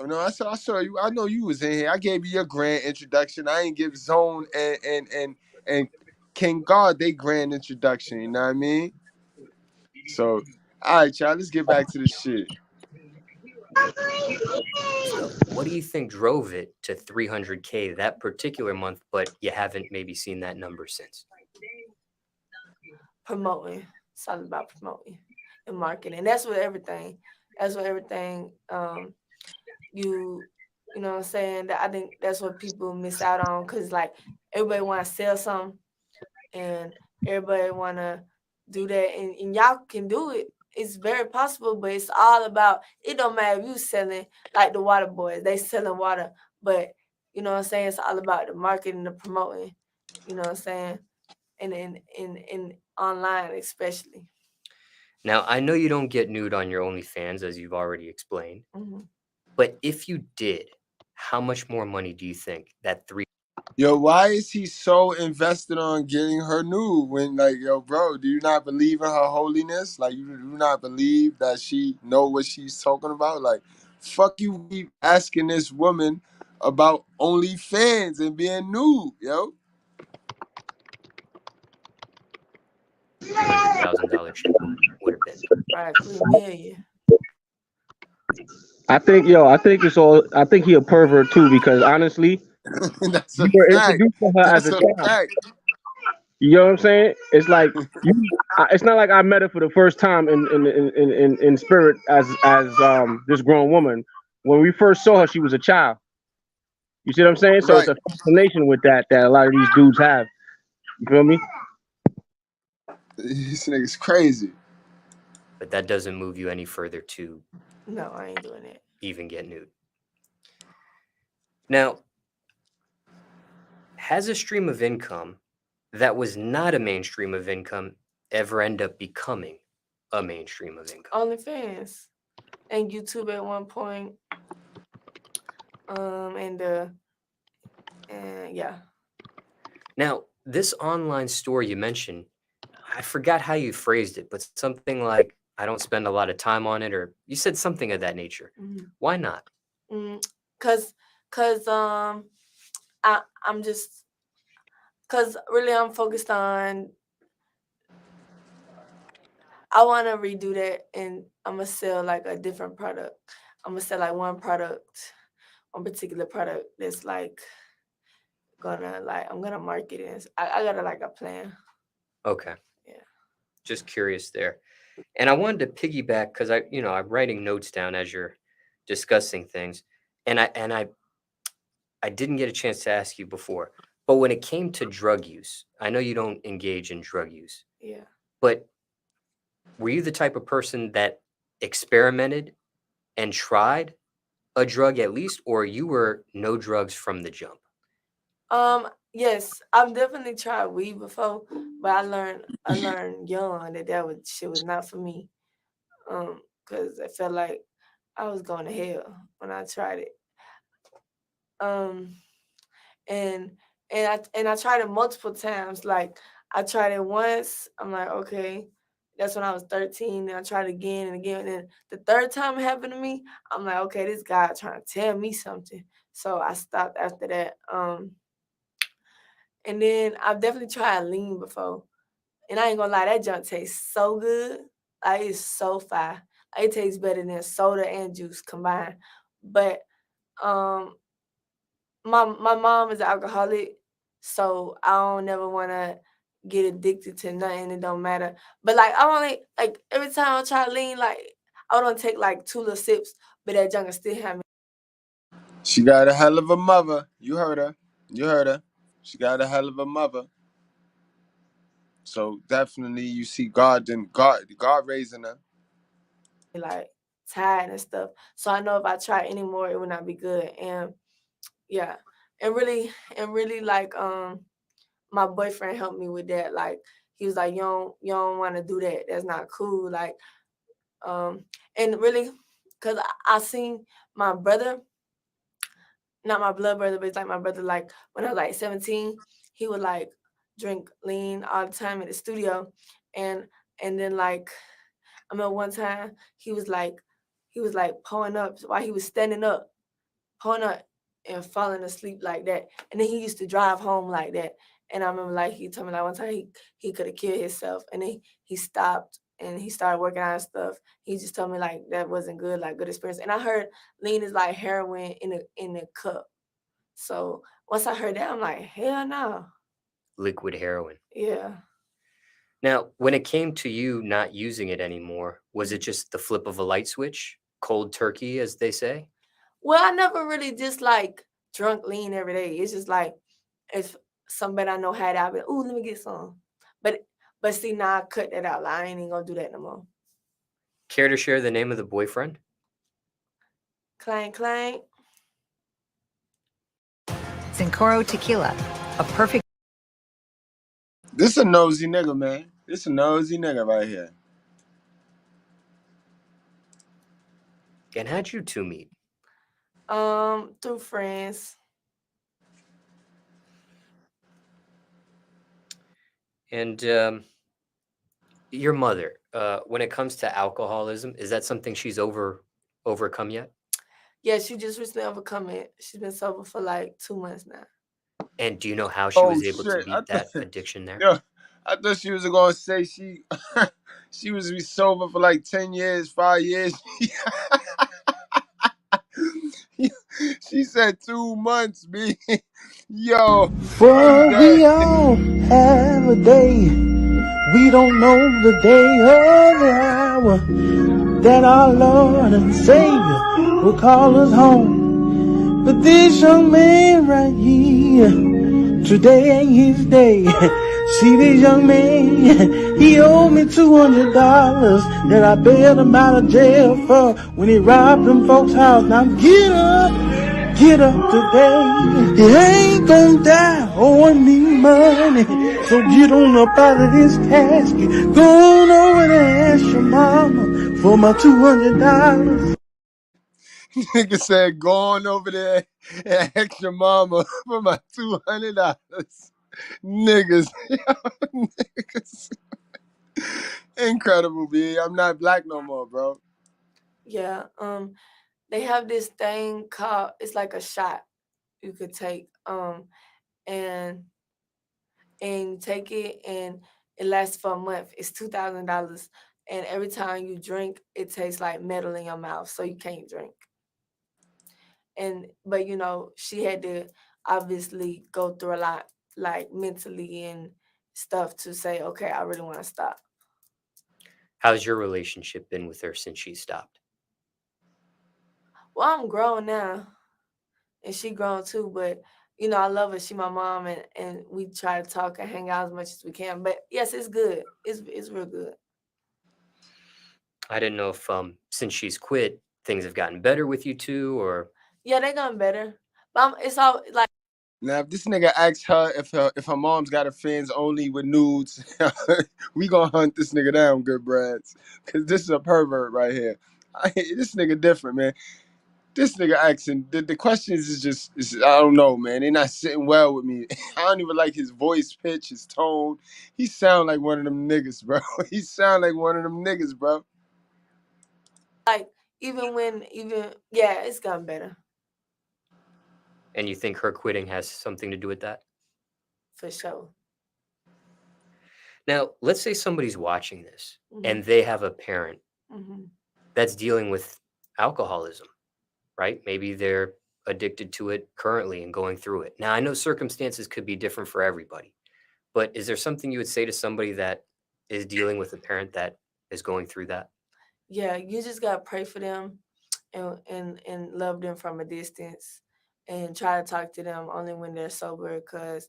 K: Oh no, I saw you. I know you was in here. I gave you your grand introduction. I ain't give Zone and King God they grand introduction. You know what I mean? So, all right, y'all. Let's get back to the shit.
U: So, what do you think drove it to 300K that particular month, but you haven't maybe seen that number since?
T: Promoting. It's all about promoting and marketing. That's what everything. You know what I'm saying? I think that's what people miss out on, because like everybody want to sell something and everybody want to do that, and y'all can do it. It's very possible, but it's all about, it don't matter if you selling like the water boys, they selling water, but you know what I'm saying? It's all about the marketing, the promoting, you know what I'm saying? And in online especially.
U: Now, I know you don't get nude on your OnlyFans, as you've already explained.
T: Mm-hmm.
U: But if you did, how much more money do you think that
K: Yo, why is he so invested on getting her nude when, like, yo, bro, do you not believe in her holiness? Like, you do not believe that she know what she's talking about? Like, fuck you keep asking this woman about OnlyFans and being nude, yo.
U: $300,000 check would have been?
T: Right, $3 million.
B: I think he a pervert too, because honestly,
K: That's
B: you
K: a
B: were
K: fact.
B: introduced to her as
K: That's
B: a
K: a
B: child.
K: fact.
B: You know what I'm saying? It's like it's not like I met her for the first time in spirit as this grown woman. When we first saw her, she was a child. You see what I'm saying? So it's
K: Right.
B: a fascination with that a lot of these dudes have. You feel me?
K: This nigga's crazy.
U: But that doesn't move you any further to
T: No, I ain't doing it.
U: even get nude. Now, has a stream of income that was not a mainstream of income ever end up becoming a mainstream of income?
T: OnlyFans and YouTube at one point. And yeah.
U: Now, this online store you mentioned, I forgot how you phrased it, but something like, I don't spend a lot of time on it, or you said something of that nature. Why not?
T: Cause I'm just, cause really I'm focused on, I want to redo that, and I'm gonna sell like a different product. I'm gonna sell like one particular product that's like I'm gonna market it. I got like a plan.
U: Okay.
T: Yeah.
U: Just curious there. And I wanted to piggyback because I'm writing notes down as you're discussing things. And I didn't get a chance to ask you before, but when it came to drug use, I know you don't engage in drug use.
T: Yeah.
U: But were you the type of person that experimented and tried a drug at least, or you were no drugs from the jump?
T: Yes, I've definitely tried weed before, but I learned young that shit was not for me. Because I felt like I was going to hell when I tried it. And I tried it multiple times. Like I tried it once. I'm like, okay, that's when I was 13. And I tried it again and again. And then the third time it happened to me, I'm like, okay, this guy trying to tell me something. So I stopped after that. And then I've definitely tried lean before. And I ain't gonna lie, that junk tastes so good. Like it's so fire. It tastes better than soda and juice combined. But my mom is an alcoholic, so I don't never wanna get addicted to nothing. It don't matter. But like I only like every time I try to lean, like I don't take like 2 little sips, but that junk will still have me.
K: She got a hell of a mother. You heard her. You heard her. She got a hell of a mother. So definitely you see God raising her.
T: Like tired and stuff. So I know if I try anymore, it would not be good. And yeah. And really like my boyfriend helped me with that. Like he was like, you don't want to do that. That's not cool. Like and really, cause I seen my brother, not my blood brother, but it's like my brother, like when I was like 17, he would like drink lean all the time in the studio. And then like I remember one time he was like pulling up while he was standing up, pulling up and falling asleep like that. And then he used to drive home like that. And I remember like he told me like one time he could have killed himself. And then he stopped and he started working on stuff. He just told me like that wasn't good, like good experience. And I heard lean is like heroin in a cup. So once I heard that, I'm like, hell no.
U: Liquid heroin.
T: Yeah.
U: Now, when it came to you not using it anymore, was it just the flip of a light switch? Cold turkey, as they say?
T: Well, I never really just like drunk lean every day. It's just like if somebody I know had it, I'd be like, ooh, let me get some. But see, now I cut that out. Like, I ain't even gonna do that no more.
U: Care to share the name of the boyfriend?
T: Clang, clang.
D: Zincoro Tequila, a perfect.
K: This a nosy nigga, man. This a nosy nigga right here.
U: And how'd you two meet?
T: Through friends.
U: And your mother, when it comes to alcoholism, is that something she's overcome yet?
T: Yeah, she just recently overcome it. She's been sober for like 2 months now.
U: And do you know how she was able to beat that addiction there?
K: Yo, I thought she was gonna say she was sober for like 10 years, 5 years. She said 2 months, B. Yo.
R: For we all have a day. We don't know the day or the hour that our Lord and Savior will call us home. But this young man right here, today ain't his day. See this young man, he owed me $200 that I bailed him out of jail for when he robbed them folks' house. Now get up, get up today. He ain't gonna die owing me money. So get on up out of this casket. Go on over there and ask your mama for my $200.
K: Nigga said, go on over there and ask your mama for my $200. Niggas. Niggas. Incredible, B. I'm not black no more, bro.
T: Yeah. They have this thing called, it's like a shot you could take. And take it, and it lasts for a month. It's $2,000, and every time you drink, it tastes like metal in your mouth, so you can't drink. But she had to obviously go through a lot, like mentally and stuff, to say, okay, I really want to stop.
U: How's your relationship been with her since she stopped?
T: Well, I'm grown now, and she grown too, but I love her. She my mom, and we try to talk and hang out as much as we can. But yes, it's good. It's real good.
U: I didn't know if since she's quit, things have gotten better with you two, or
T: Yeah, they gotten better. But it's all like.
K: Now, if this nigga asks her if her mom's got a fans only with nudes, we gonna hunt this nigga down, Goodbreads, because this is a pervert right here. This nigga different, man. This nigga asking the questions is just I don't know, man. They're not sitting well with me. I don't even like his voice pitch, his tone. He sound like one of them niggas, bro. He sound like one of them niggas, bro.
T: Like it's gotten better.
U: And you think her quitting has something to do with that?
T: For sure.
U: Now, let's say somebody's watching this and they have a parent that's dealing with alcoholism, right? Maybe they're addicted to it currently and going through it. Now, I know circumstances could be different for everybody, but is there something you would say to somebody that is dealing with a parent that is going through that?
T: Yeah, you just gotta pray for them and love them from a distance, and try to talk to them only when they're sober, because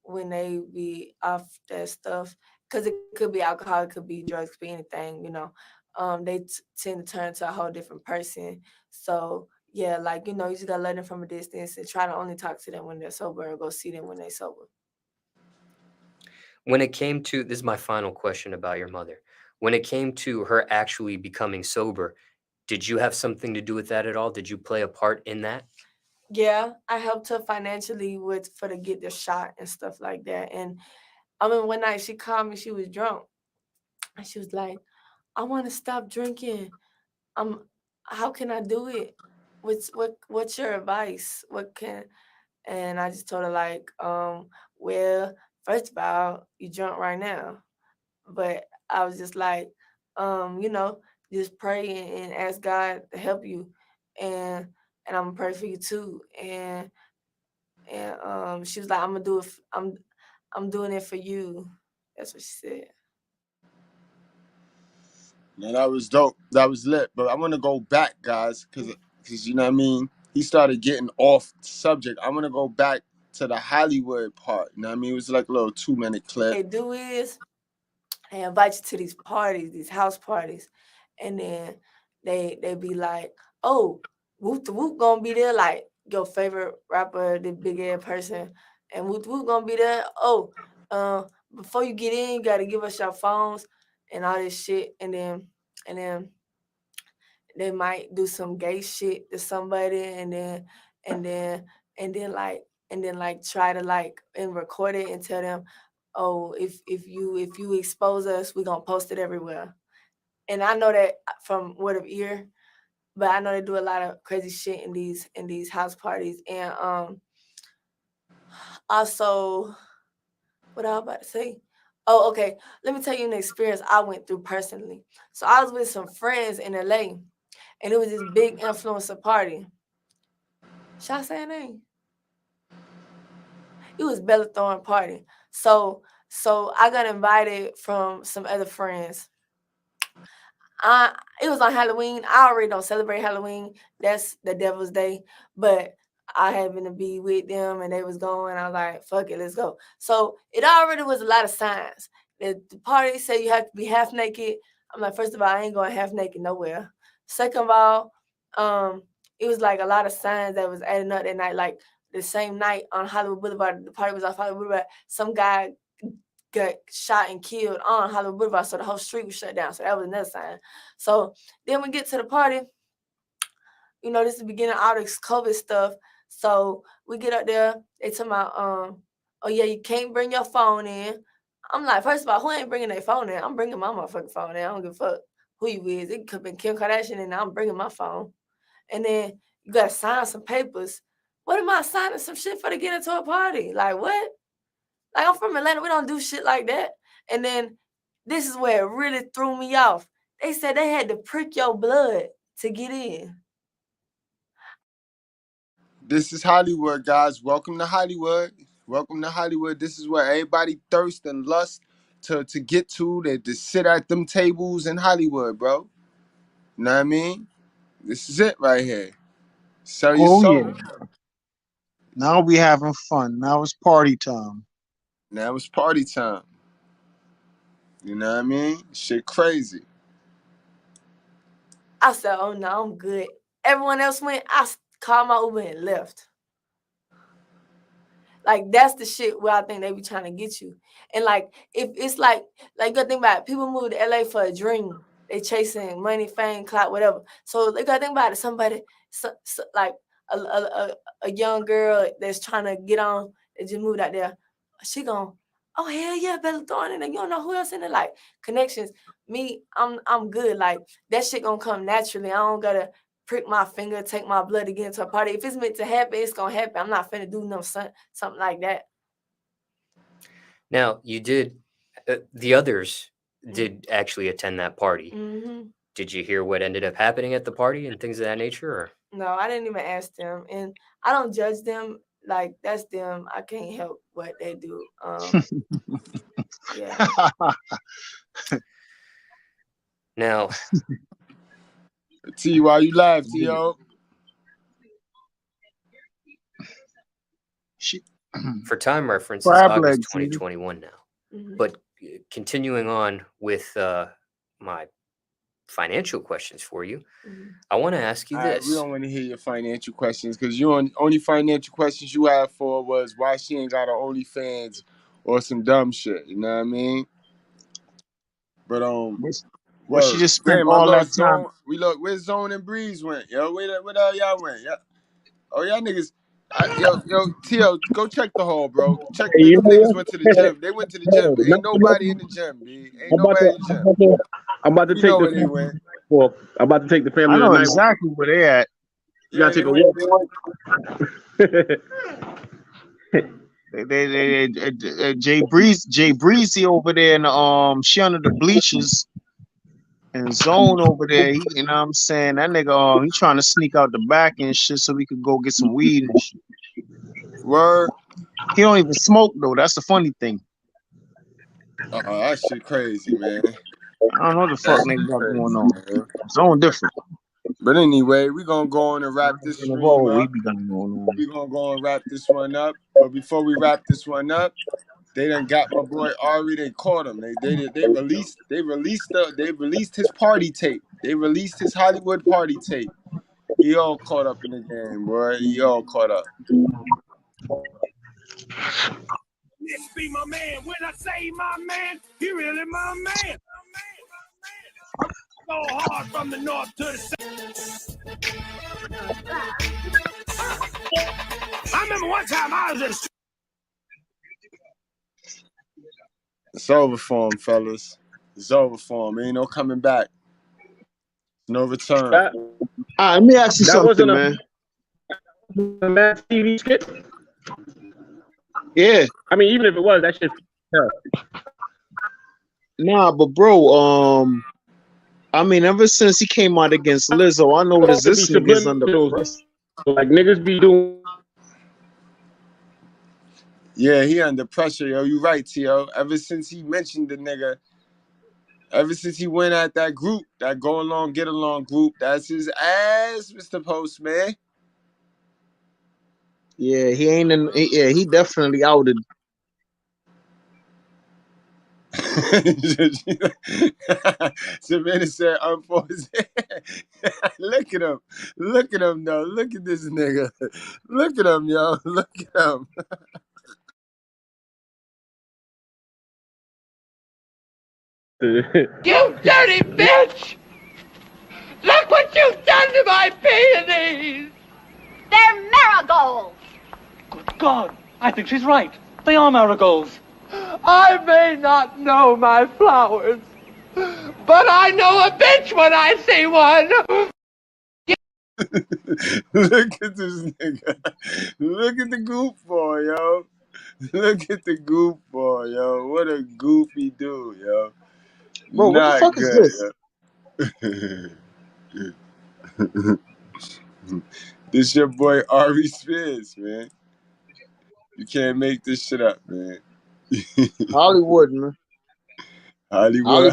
T: when they be off that stuff, because it could be alcohol, it could be drugs, it could be anything, they tend to turn to a whole different person. So yeah, you just gotta let them from a distance and try to only talk to them when they're sober, or go see them when they're sober.
U: When it came to, this is my final question about your mother. When it came to her actually becoming sober, did you have something to do with that at all? Did you play a part in that?
T: Yeah, I helped her financially for to get the shot and stuff like that. And I mean, one night she called me, she was drunk, and she was like, I want to stop drinking. How can I do it? What's your advice? And I just told her well, first of all, you drunk right now. But I was just just pray and ask God to help you, and I'm gonna pray for you too. And she was like, I'm gonna do it. I'm doing it for you. That's what she said.
K: Now that was dope. That was lit. But I want to go back, guys, because you know what I mean. He started getting off subject. I want to go back to the Hollywood part. You know what I mean? It was like a little 2-minute clip.
T: They do is they invite you to these parties, these house parties, and then they be like, oh, Whoop the Whoop gonna be there, like your favorite rapper, the big ass person, and Whoop the Whoop gonna be there. Oh, before you get in, you gotta give us your phones and all this shit, and then they might do some gay shit to somebody, and then try to and record it and tell them, oh, if you expose us, we're gonna post it everywhere. And I know that from word of ear, but I know they do a lot of crazy shit in these house parties. And also, what I was about to say. Oh, okay. Let me tell you an experience I went through personally. So I was with some friends in LA, and it was this big influencer party. Should I say a name? It was Bella Thorne party. So I got invited from some other friends. It was on Halloween. I already don't celebrate Halloween. That's the devil's day. But I happened to be with them, and they was going. I was like, fuck it, let's go. So it already was a lot of signs. The party said you have to be half naked. I'm like, first of all, I ain't going half naked nowhere. Second of all, it was like a lot of signs that was adding up that night. Like the same night on Hollywood Boulevard, the party was off Hollywood Boulevard. Some guy got shot and killed on Hollywood Boulevard, so the whole street was shut down. So that was another sign. So then we get to the party. You know, this is the beginning of all this COVID stuff. So we get up there. They talking about, oh yeah, you can't bring your phone in. I'm like, first of all, who ain't bringing their phone in? I'm bringing my motherfucking phone in. I don't give a fuck who you is. It could have been Kim Kardashian, and I'm bringing my phone. And then you gotta sign some papers. What am I signing some shit for to get into a party? Like what? Like I'm from Atlanta. We don't do shit like that. And then this is where it really threw me off. They said they had to prick your blood to get in.
K: This is Hollywood, guys. Welcome to Hollywood. Welcome to Hollywood. This is where everybody thirsts and lust to get to. They just sit at them tables in Hollywood, bro. You know what I mean? This is it right here. Sell your
A: Oh
K: soul.
A: yeah. Now we having fun. Now it's party time.
K: Now it's party time. You know what I mean? Shit crazy.
T: I said, oh no, I'm good. Everyone else went, I called my Uber and left. Like that's the shit where I think they be trying to get you. And like if it's like you gotta think about it, people move to LA for a dream. They chasing money, fame, clout, whatever. So you gotta think about it. Somebody like a young girl that's trying to get on, that just moved out there. She gon', oh hell yeah, Bella Thorne, and you don't know who else in it. Like connections. Me, I'm good. Like that shit gonna come naturally. I don't gotta prick my finger, take my blood to get into a party. If it's meant to happen, it's gonna happen. I'm not finna do something like that.
U: Now, you did, the others did actually attend that party.
T: Mm-hmm.
U: Did you hear what ended up happening at the party and things of that nature? Or?
T: No, I didn't even ask them, and I don't judge them. Like that's them. I can't help what they do. Yeah.
U: Now,
K: T, why you laugh, T.O.?
U: For time reference, it's
A: Crab
U: August
A: legs,
U: 2021 now.
T: Mhm.
U: But continuing on with my financial questions for you, I want to ask you this.
K: We don't want to hear your financial questions because only financial questions you had for was why she ain't got her OnlyFans or some dumb shit. You know what I mean? But
A: Well, she just spent
K: damn,
A: all
K: my
A: that time.
K: Zone. Where Zone and Breeze went? Yo, where all y'all went? Yeah. Oh, y'all niggas. Yo, T.O., go check the hall, bro. Check.
B: Hey,
K: Them niggas went to the gym. They went to the gym. Ain't nobody in the gym, B. Ain't nobody in the gym.
B: I'm about to
K: You
B: take
K: know
B: the
K: where they went.
B: well, I'm about to take the family
A: I know
B: tonight.
A: exactly where they at.
B: You gotta take a walk.
A: Jay Breezy over there, and she under the bleachers, and Zone over there. You know what I'm saying? That nigga, he trying to sneak out the back and shit so we could go get some weed and shit.
K: Word.
A: He don't even smoke though. That's the funny thing.
K: That shit crazy, man.
A: I don't know what the fuck nigga got going on.
K: Man.
A: Zone different.
K: But anyway, we're gonna go on and wrap this stream up. We're gonna go and wrap this one up. But before we wrap this one up, they done got my boy Ari. They caught him. They released his party tape. They released his Hollywood party tape. He all caught up in the game, boy. He all caught up.
F: This be my man. When I say my man, he really my man. Go hard from the north to the south. I remember one time I was in.
K: It's over for him, fellas. It's over for him. Ain't no coming back. No return.
A: Let me ask you something, man.
B: A Mad TV skit?
A: Yeah.
B: I mean, even if it was, that shit.
A: Nah, but bro, I mean, ever since he came out against Lizzo, I noticed this nigga's under pressure.
B: Like niggas be doing.
K: Yeah, he under pressure, yo. You right, T.O. Ever since he mentioned the nigga, ever since he went at that group, that go along, get along group, that's his ass, Mr. Postman.
A: Yeah, he ain't in. He definitely outed.
K: Savannah said, unforced. Look at him. Look at him, though. Look at this nigga. Look at him, yo. Look at him.
M: You dirty bitch! Look what you've done to my peonies!
N: They're marigolds.
O: Good God, I think she's right. They are marigolds.
M: I may not know my flowers, but I know a bitch when I see one.
K: Look at this nigga. Look at the goofball, yo. Look at the goofball, yo. What a goofy dude, yo.
A: Bro, what the
K: Not
A: fuck is this?
K: good, yo. This your boy Aries Spears, man. You can't make this shit up, man.
A: Hollywood, man.
K: Hollywood.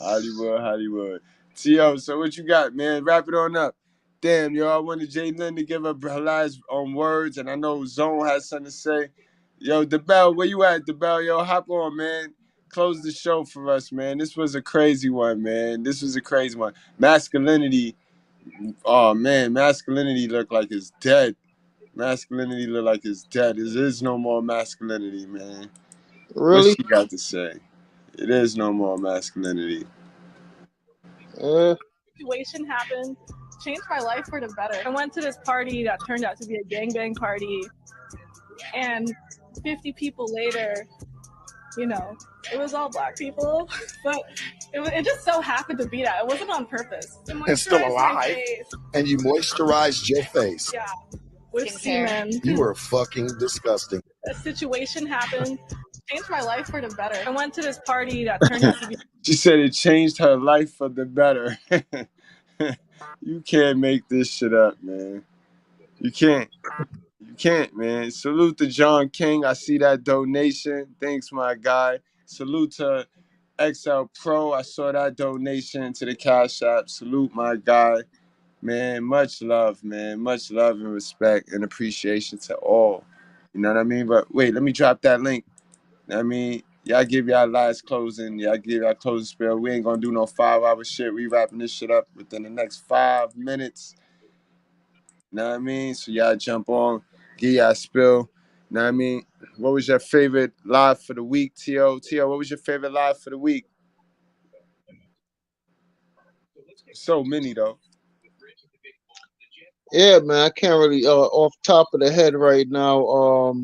K: Hollywood. T.O., so what you got, man? Wrap it on up. Damn, yo, I wanted Jay Lynn to give her last words, and I know Zone has something to say. Yo, DeBell, where you at, DeBell? Yo, hop on, man. Close the show for us, man. This was a crazy one, man. This was a crazy one. Masculinity, oh, man, masculinity look like it's dead. Masculinity look like it's dead. There is no more masculinity, man. What
A: Really?
K: she got to say? It is no more masculinity.
I: Situation happened, changed my life for the better. I went to this party that turned out to be a gangbang party, and 50 people later, you know, it was all black people, but it just so happened to be that. It wasn't on purpose.
V: And still alive, and you moisturized your face.
I: Yeah, with semen.
V: You were fucking disgusting.
I: A situation happened, changed my life for the better. I went to this party that turned out to be.
K: She said it changed her life for the better. You can't make this shit up, man. You can't. You can't, man. Salute to John King. I see that donation. Thanks, my guy. Salute to XL Pro. I saw that donation to the Cash App. Salute, my guy. Man, much love, man. Much love and respect and appreciation to all. You know what I mean? But wait, let me drop that link. I mean, y'all give y'all last closing. Y'all give y'all closing spell. We ain't gonna do no 5-hour shit. We wrapping this shit up within the next 5 minutes. Know what I mean? So y'all jump on, give y'all spill. Know what I mean? What was your favorite live for the week, T.O.? T.O., what was your favorite live for the week? So many, though.
A: Yeah, man, I can't really off top of the head right now. All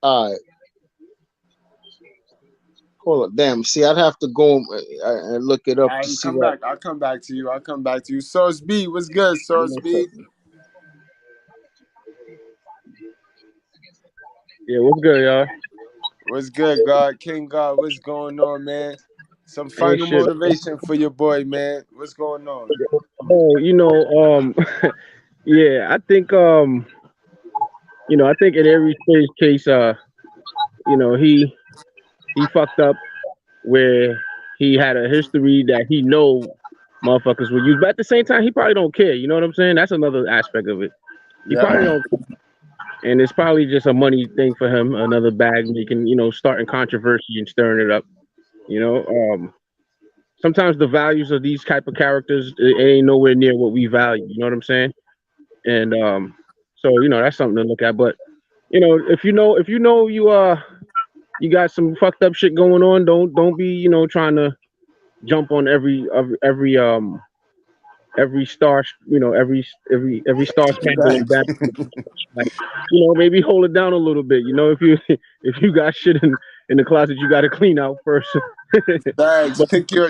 A: right. Hold on, damn. See, I'd have to go and look it up to see what.
K: I'll come back to you. Source B, what's good, Source B?
B: Yeah, what's good, y'all?
K: What's good, God? King God, what's going on, man? Some final motivation for your boy, man. What's going on?
B: Oh, you know, yeah, I think, you know, I think in Aries Spears' case, you know, he fucked up where he had a history that he know motherfuckers would use, but at the same time, he probably don't care. You know what I'm saying? That's another aspect of it. He probably don't care. And it's probably just a money thing for him, another bag making, you know, starting controversy and stirring it up. You know, sometimes the values of these type of characters, it ain't nowhere near what we value. You know what I'm saying? And so you know that's something to look at. But you know, if you know you got some fucked up shit going on, don't be, you know, trying to jump on every star, you know, every star spangled and banner. Like, you know, maybe hold it down a little bit. You know, if you got shit in the closet, you got to clean out first.
K: Bags,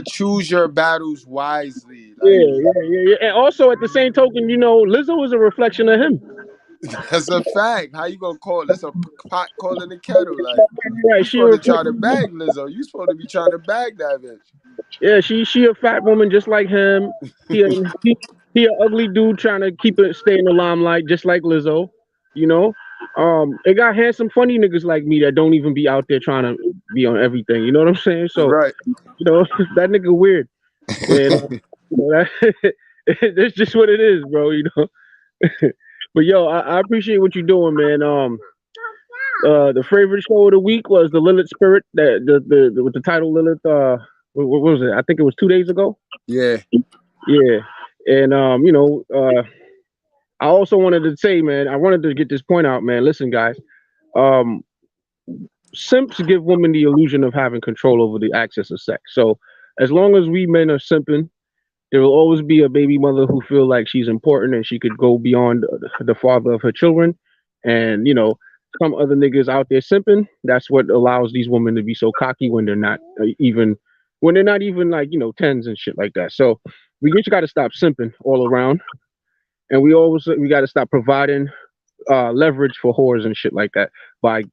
K: choose your battles wisely. Like,
B: yeah. And also at the same token, you know, Lizzo is a reflection of him.
K: That's a fact. How you gonna call it? That's a pot calling the kettle. Like,
B: right,
K: you supposed to try to bag Lizzo. You supposed to be trying to bag that bitch.
B: Yeah, she a fat woman just like him. He an ugly dude trying to stay in the limelight just like Lizzo. You know, it got handsome, funny niggas like me that don't even be out there trying to be on everything. You know what I'm saying? So,
K: right.
B: You know, that nigga weird. And you know, that's just what it is, bro. You know. But yo, I appreciate what you're doing, man. The favorite show of the week was the Lilith Spirit. The with the title Lilith. What was it? I think it was 2 days ago.
K: Yeah.
B: Yeah, and I also wanted to say, man, I wanted to get this point out, man. Listen, guys, um, simps give women the illusion of having control over the access of sex. So as long as we men are simping, there will always be a baby mother who feel like she's important and she could go beyond the father of her children. And some other niggas out there simping. That's what allows these women to be so cocky when they're not even like tens and shit like that. So we just got to stop simping all around, and we got to stop providing leverage for whores and shit like that by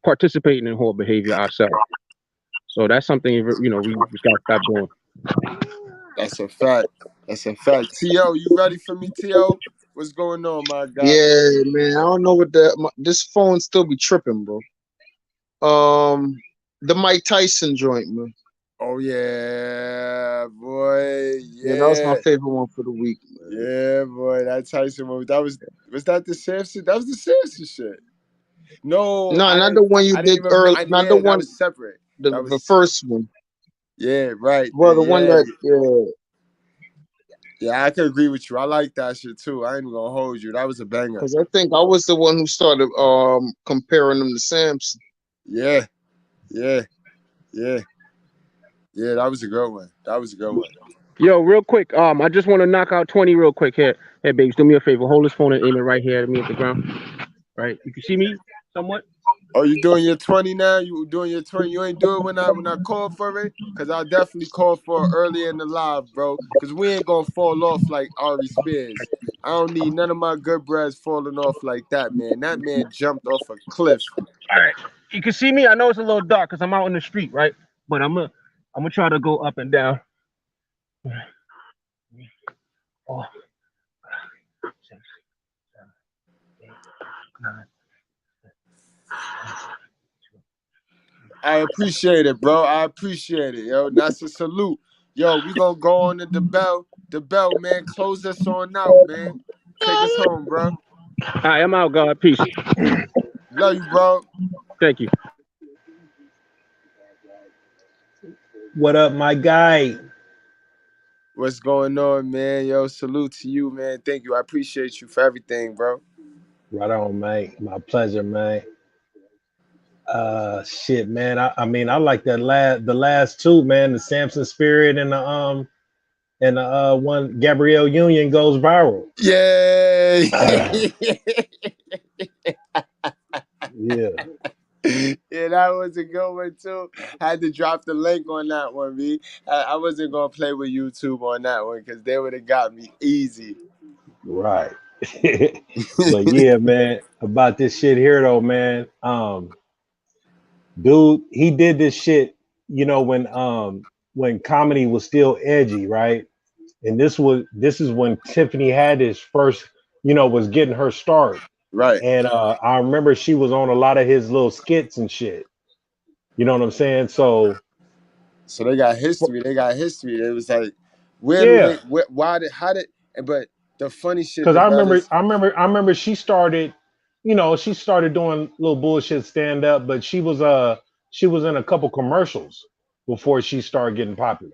B: participating in whore behavior ourselves. So that's something we just got to stop doing.
K: That's a fact. That's a fact. T.O., you ready for me, T.O.? What's going on, my guy?
A: Yeah, man. I don't know what this phone still be tripping, bro. The Mike Tyson joint, man.
K: Oh yeah, boy.
A: Yeah, that was my
K: Yeah.
A: favorite one for the week, man.
K: Yeah, boy. That Tyson one. Was that the Samson? That was the Samson shit. No,
A: No, not the one you
K: I didn't
A: did
K: even.
A: early. Not the
K: Yeah, that
A: one.
K: was separate. That
A: The
K: was
A: first one.
K: Yeah, right.
A: Well, the one that. Yeah.
K: Yeah, I can agree with you. I like that shit too. I ain't even gonna hold you. That was a banger.
A: Because I think I was the one who started comparing them to Samson.
K: Yeah. Yeah. Yeah. Yeah, that was a good one. That was a good one.
B: Yo, real quick, I just want to knock out 20 real quick here. Hey, babes, do me a favor. Hold this phone and aim it right here at me at the ground. Right? You can see me somewhat?
K: Oh, you doing your 20 now? You doing your 20? You ain't do it when I called for it? Because I'll definitely call for it early in the live, bro. Because we ain't going to fall off like Aries Spears. I don't need none of my good breads falling off like that, man. That man jumped off a cliff.
B: All right. You can see me. I know it's a little dark because I'm out in the street, right? But I'm gonna try to go up and down. Oh. 6, 7, 8, 9.
K: I appreciate it, bro. I appreciate it, yo. That's a salute. Yo, we gonna go on to the bell. The bell, man. Close us on out, man. Take us home, bro.
B: All right, I'm out, God. Peace.
K: Love you, bro.
B: Thank you.
C: What up, my guy?
K: What's going on, man? Yo, salute to you, man. Thank you. I appreciate you for everything, bro.
C: Right on, mate. My pleasure, man. Shit, man. I mean, I like the last two, man. The Samson Spirit and the one Gabrielle Union goes viral.
K: Yay!
C: Yeah.
K: Yeah, that was a good one too. Had to drop the link on that one, B. I wasn't gonna play with YouTube on that one because they would have got me easy.
C: Right. But yeah, man, about this shit here though, man. Dude, he did this shit, when comedy was still edgy, right? And this is when Tiffany Haddish first, was getting her start.
K: Right.
C: And I remember she was on a lot of his little skits and shit. You know what I'm saying? So
K: they got history. They got history. It was like, but the funny shit,
C: because
K: the
C: I
K: bell is
C: remember she started, she started doing little bullshit stand up, but she was in a couple commercials before she started getting popular.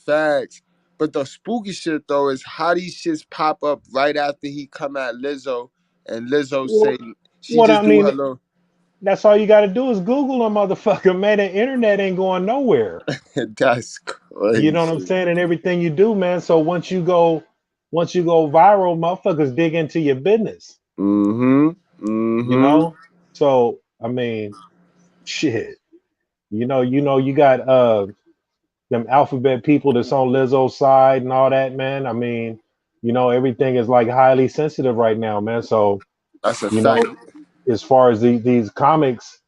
K: facts. But the spooky shit though is how these shits pop up right after he come at Lizzo, and Lizzo say she
C: What I
K: just do her
C: mean,
K: little.
C: that's all you got to do is Google a motherfucker, man. The internet ain't going nowhere.
K: That's crazy.
C: You know what I'm saying? And everything you do, man. So once you go viral, motherfuckers dig into your business. You know? So I mean, shit. You got them alphabet people that's on Lizzo's side and all that, man. I mean, everything is like highly sensitive right now, man. So
K: that's a fact.
C: As far as these comics,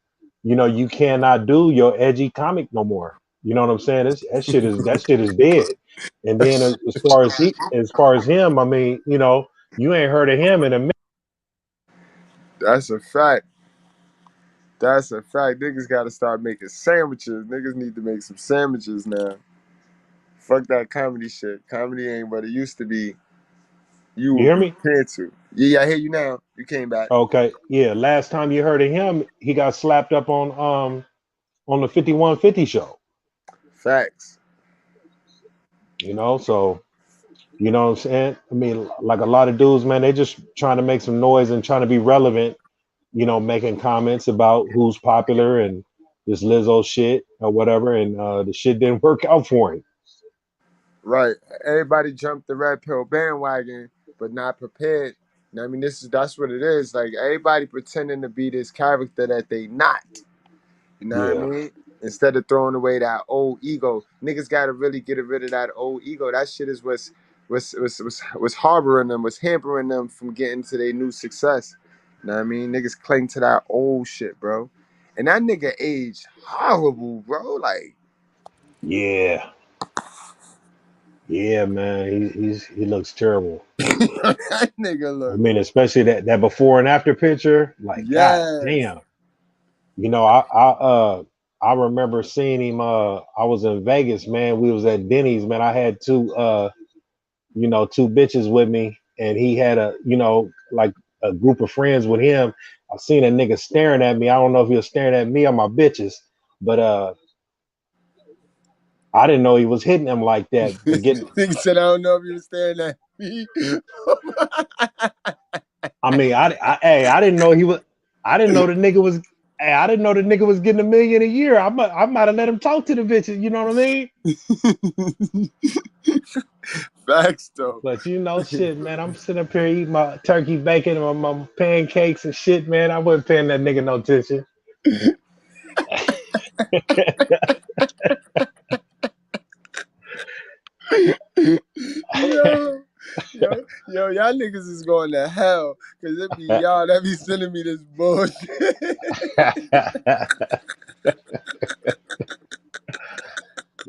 C: you cannot do your edgy comic no more. You know what I'm saying? That shit is dead. And then as far as him, I mean, you ain't heard of him in a minute.
K: That's a fact. That's a fact. Niggas gotta start making sandwiches. Niggas need to make some sandwiches now. Fuck that comedy shit. Comedy ain't what it used to be. You
C: You
K: will
C: hear
K: be
C: me?
K: canceled. Yeah, I hear you now. You came back.
C: Okay. Yeah. Last time you heard of him, he got slapped up on the 5150 show.
K: Facts.
C: You know, so you know what I'm saying? I mean, like a lot of dudes, man, they just trying to make some noise and trying to be relevant, you know, making comments about who's popular and this Lizzo shit or whatever, and the shit didn't work out for him.
K: Right. Everybody jumped the red pill bandwagon, but not prepared. And I mean, that's what it is. Like everybody pretending to be this character that they not. You know what I
C: Yeah.
K: mean? Instead of throwing away that old ego, niggas gotta really get rid of that old ego. That shit is what's harboring them, what's hampering them from getting to their new success. You know what I mean? Niggas cling to that old shit, bro. And that nigga age horrible, bro. Like
C: Yeah. Yeah, man. He looks terrible.
K: that nigga
C: I
K: look.
C: mean, especially that before and after picture. Like, god
K: Yes.
C: damn. You know, I remember seeing him. I was in Vegas, man. We was at Denny's, man. I had two bitches with me, and he had like a group of friends with him. I seen a nigga staring at me. I don't know if he was staring at me or my bitches, but I didn't know he was hitting them like that. But getting,
K: Nigga said, I don't know if you were staring at me.
C: I mean, hey, I didn't know he was. I didn't know the nigga was. Hey, I didn't know the nigga was getting $1 million a year. I might have let him talk to the bitches. You know what I mean?
K: Facts though.
C: But you know, shit, man. I'm sitting up here eating my turkey bacon and my pancakes and shit, man. I wasn't paying that nigga no attention.
K: Y'all niggas is going to hell because it be y'all that be sending me this bullshit.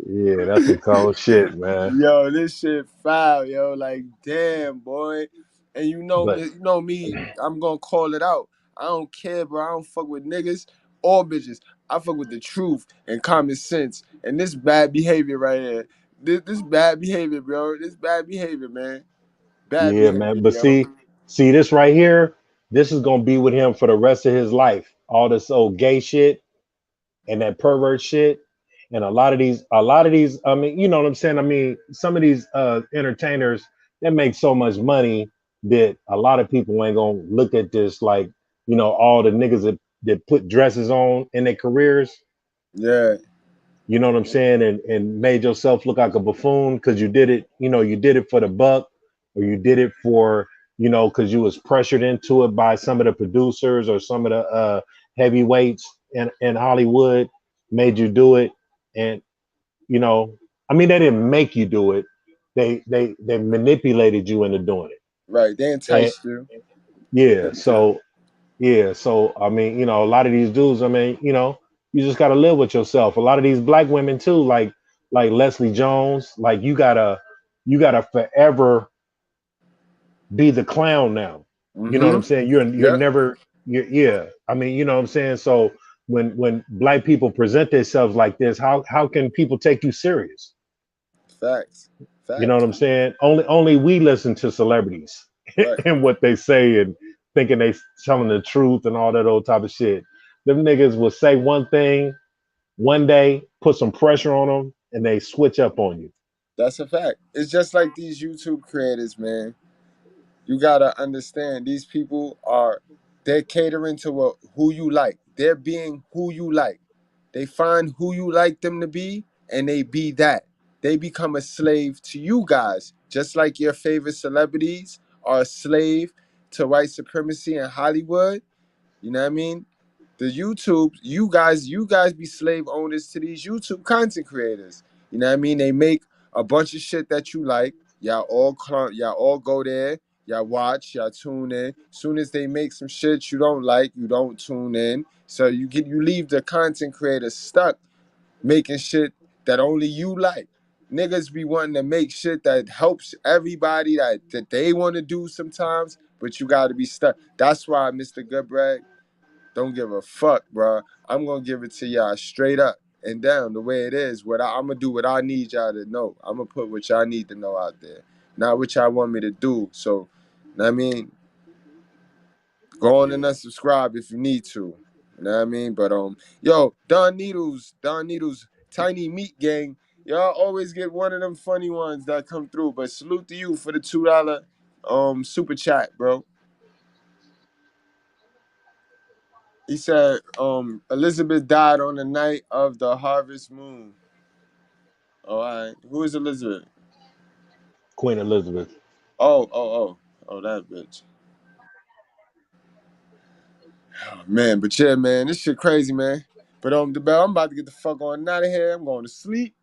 C: Yeah, that's some cold shit, man.
K: Yo, this shit foul, yo. Like, damn, boy. And you know
C: But
K: me, I'm gonna call it out. I don't care, bro. I don't fuck with niggas or bitches. I fuck with the truth and common sense. And this bad behavior right here. This bad behavior, bro. This bad behavior, man. Bad
C: yeah,
K: behavior,
C: man. But
K: yo.
C: see this right here. This is gonna be with him for the rest of his life. All this old gay shit and that pervert shit. And a lot of these, I mean, you know what I'm saying? I mean, some of these entertainers that make so much money that a lot of people ain't gonna look at this like, you know, all the niggas that put dresses on in their careers.
K: Yeah.
C: You know what I'm saying? And made yourself look like a buffoon because you did it, you did it for the buck, or you did it for, because you was pressured into it by some of the producers or some of the heavyweights in Hollywood made you do it. And, I mean, they didn't make you do it. They manipulated you into doing it.
K: Right. They
C: And
K: enticed you.
C: yeah, so I mean, a lot of these dudes, I mean, you just gotta live with yourself. A lot of these black women too, like Leslie Jones, like you gotta forever be the clown now. You know what I'm
K: Mm-hmm.
C: saying? You're
K: Yep.
C: never yeah. I mean, you know what I'm saying? So when black people present themselves like this, how can people take you serious?
K: Facts.
C: You know
K: Facts.
C: what I'm saying? Only we listen to celebrities
K: Right.
C: and what they say and thinking they telling the truth and all that old type of shit. Them niggas will say one thing one day, put some pressure on them, and they switch up on you.
K: That's a fact. It's just like these YouTube creators, man. You gotta understand these people they're catering to who you like. They're being who you like. They find who you like them to be and they be that. They become a slave to you guys, just like your favorite celebrities are a slave to white supremacy in Hollywood. You know what I mean? The YouTube, you guys be slave owners to these YouTube content creators. You know what I mean? They make a bunch of shit that you like. Y'all all go there. Y'all watch. Y'all tune in. Soon as they make some shit you don't like, you don't tune in. So you leave the content creator stuck making shit that only you like. Niggas be wanting to make shit that helps everybody that they want to do sometimes, but you got to be stuck. That's why Mr.Goodbread don't give a fuck, bro. I'm gonna give it to y'all straight up and down the way it is. I'm gonna do what I need y'all to know. I'm gonna put what y'all need to know out there, not what y'all want me to do. So know what I mean? Go on and unsubscribe if you need to. You know what I mean? But yo, Don Needles, Tiny Meat Gang. Y'all always get one of them funny ones that come through. But salute to you for the $2 super chat, bro. He said, Elizabeth died on the night of the harvest moon. All right. Who is Elizabeth?
C: Queen Elizabeth.
K: Oh, that bitch. Oh, man, but yeah, man, this shit crazy, man. But I'm about to get the fuck on out of here. I'm going to sleep.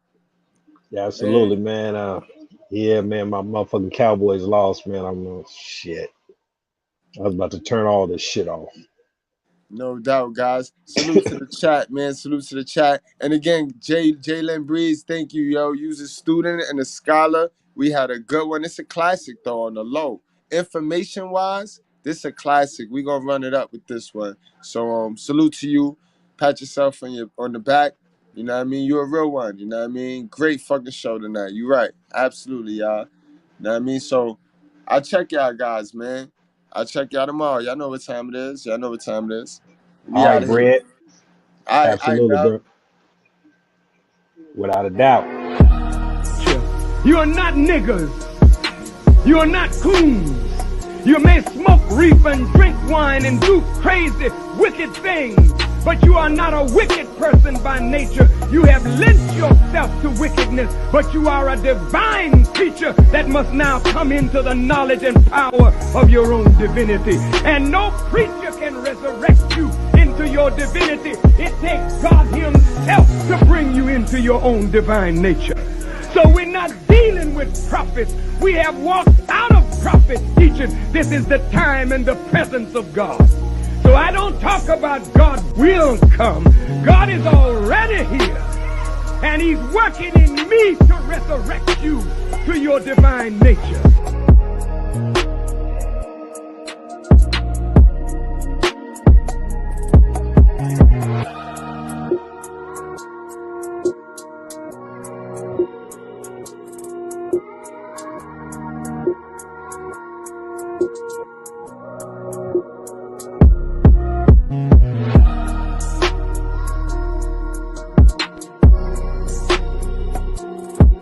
C: Yeah, absolutely, man. Yeah, man, my motherfucking Cowboys lost, man. Shit. I was about to turn all this shit off.
K: No doubt, guys. Salute to the chat, man. Salute to the chat. And again, Jalen Breeze, thank you, yo. You's a student and a scholar. We had a good one. It's a classic, though, on the low. Information-wise, this is a classic. We're going to run it up with this one. So, salute to you. Pat yourself on the back. You know what I mean? You're a real one. You know what I mean? Great fucking show tonight. You right. Absolutely, y'all. You know what I mean? So, I'll check y'all guys, man. I'll check y'all tomorrow. Y'all know what time it is. Y'all know what time it is. We
C: All
K: out
C: right,
K: of here.
C: Brett.
K: All right,
C: Absolutely,
K: bro.
C: bro. Without a doubt.
M: You are not niggas. You are not coons. You may smoke reefer and drink wine and do crazy, wicked things, but you are not a wicked person by nature. You have lent yourself to wickedness, but you are a divine creature that must now come into the knowledge and power of your own divinity. And no preacher can resurrect you into your divinity. It takes God himself to bring you into your own divine nature. So we're not dealing with prophets. We have walked out of prophet teaching. This is the time and the presence of God. So I don't talk about God will come. God is already here. And he's working in me to resurrect you to your divine nature.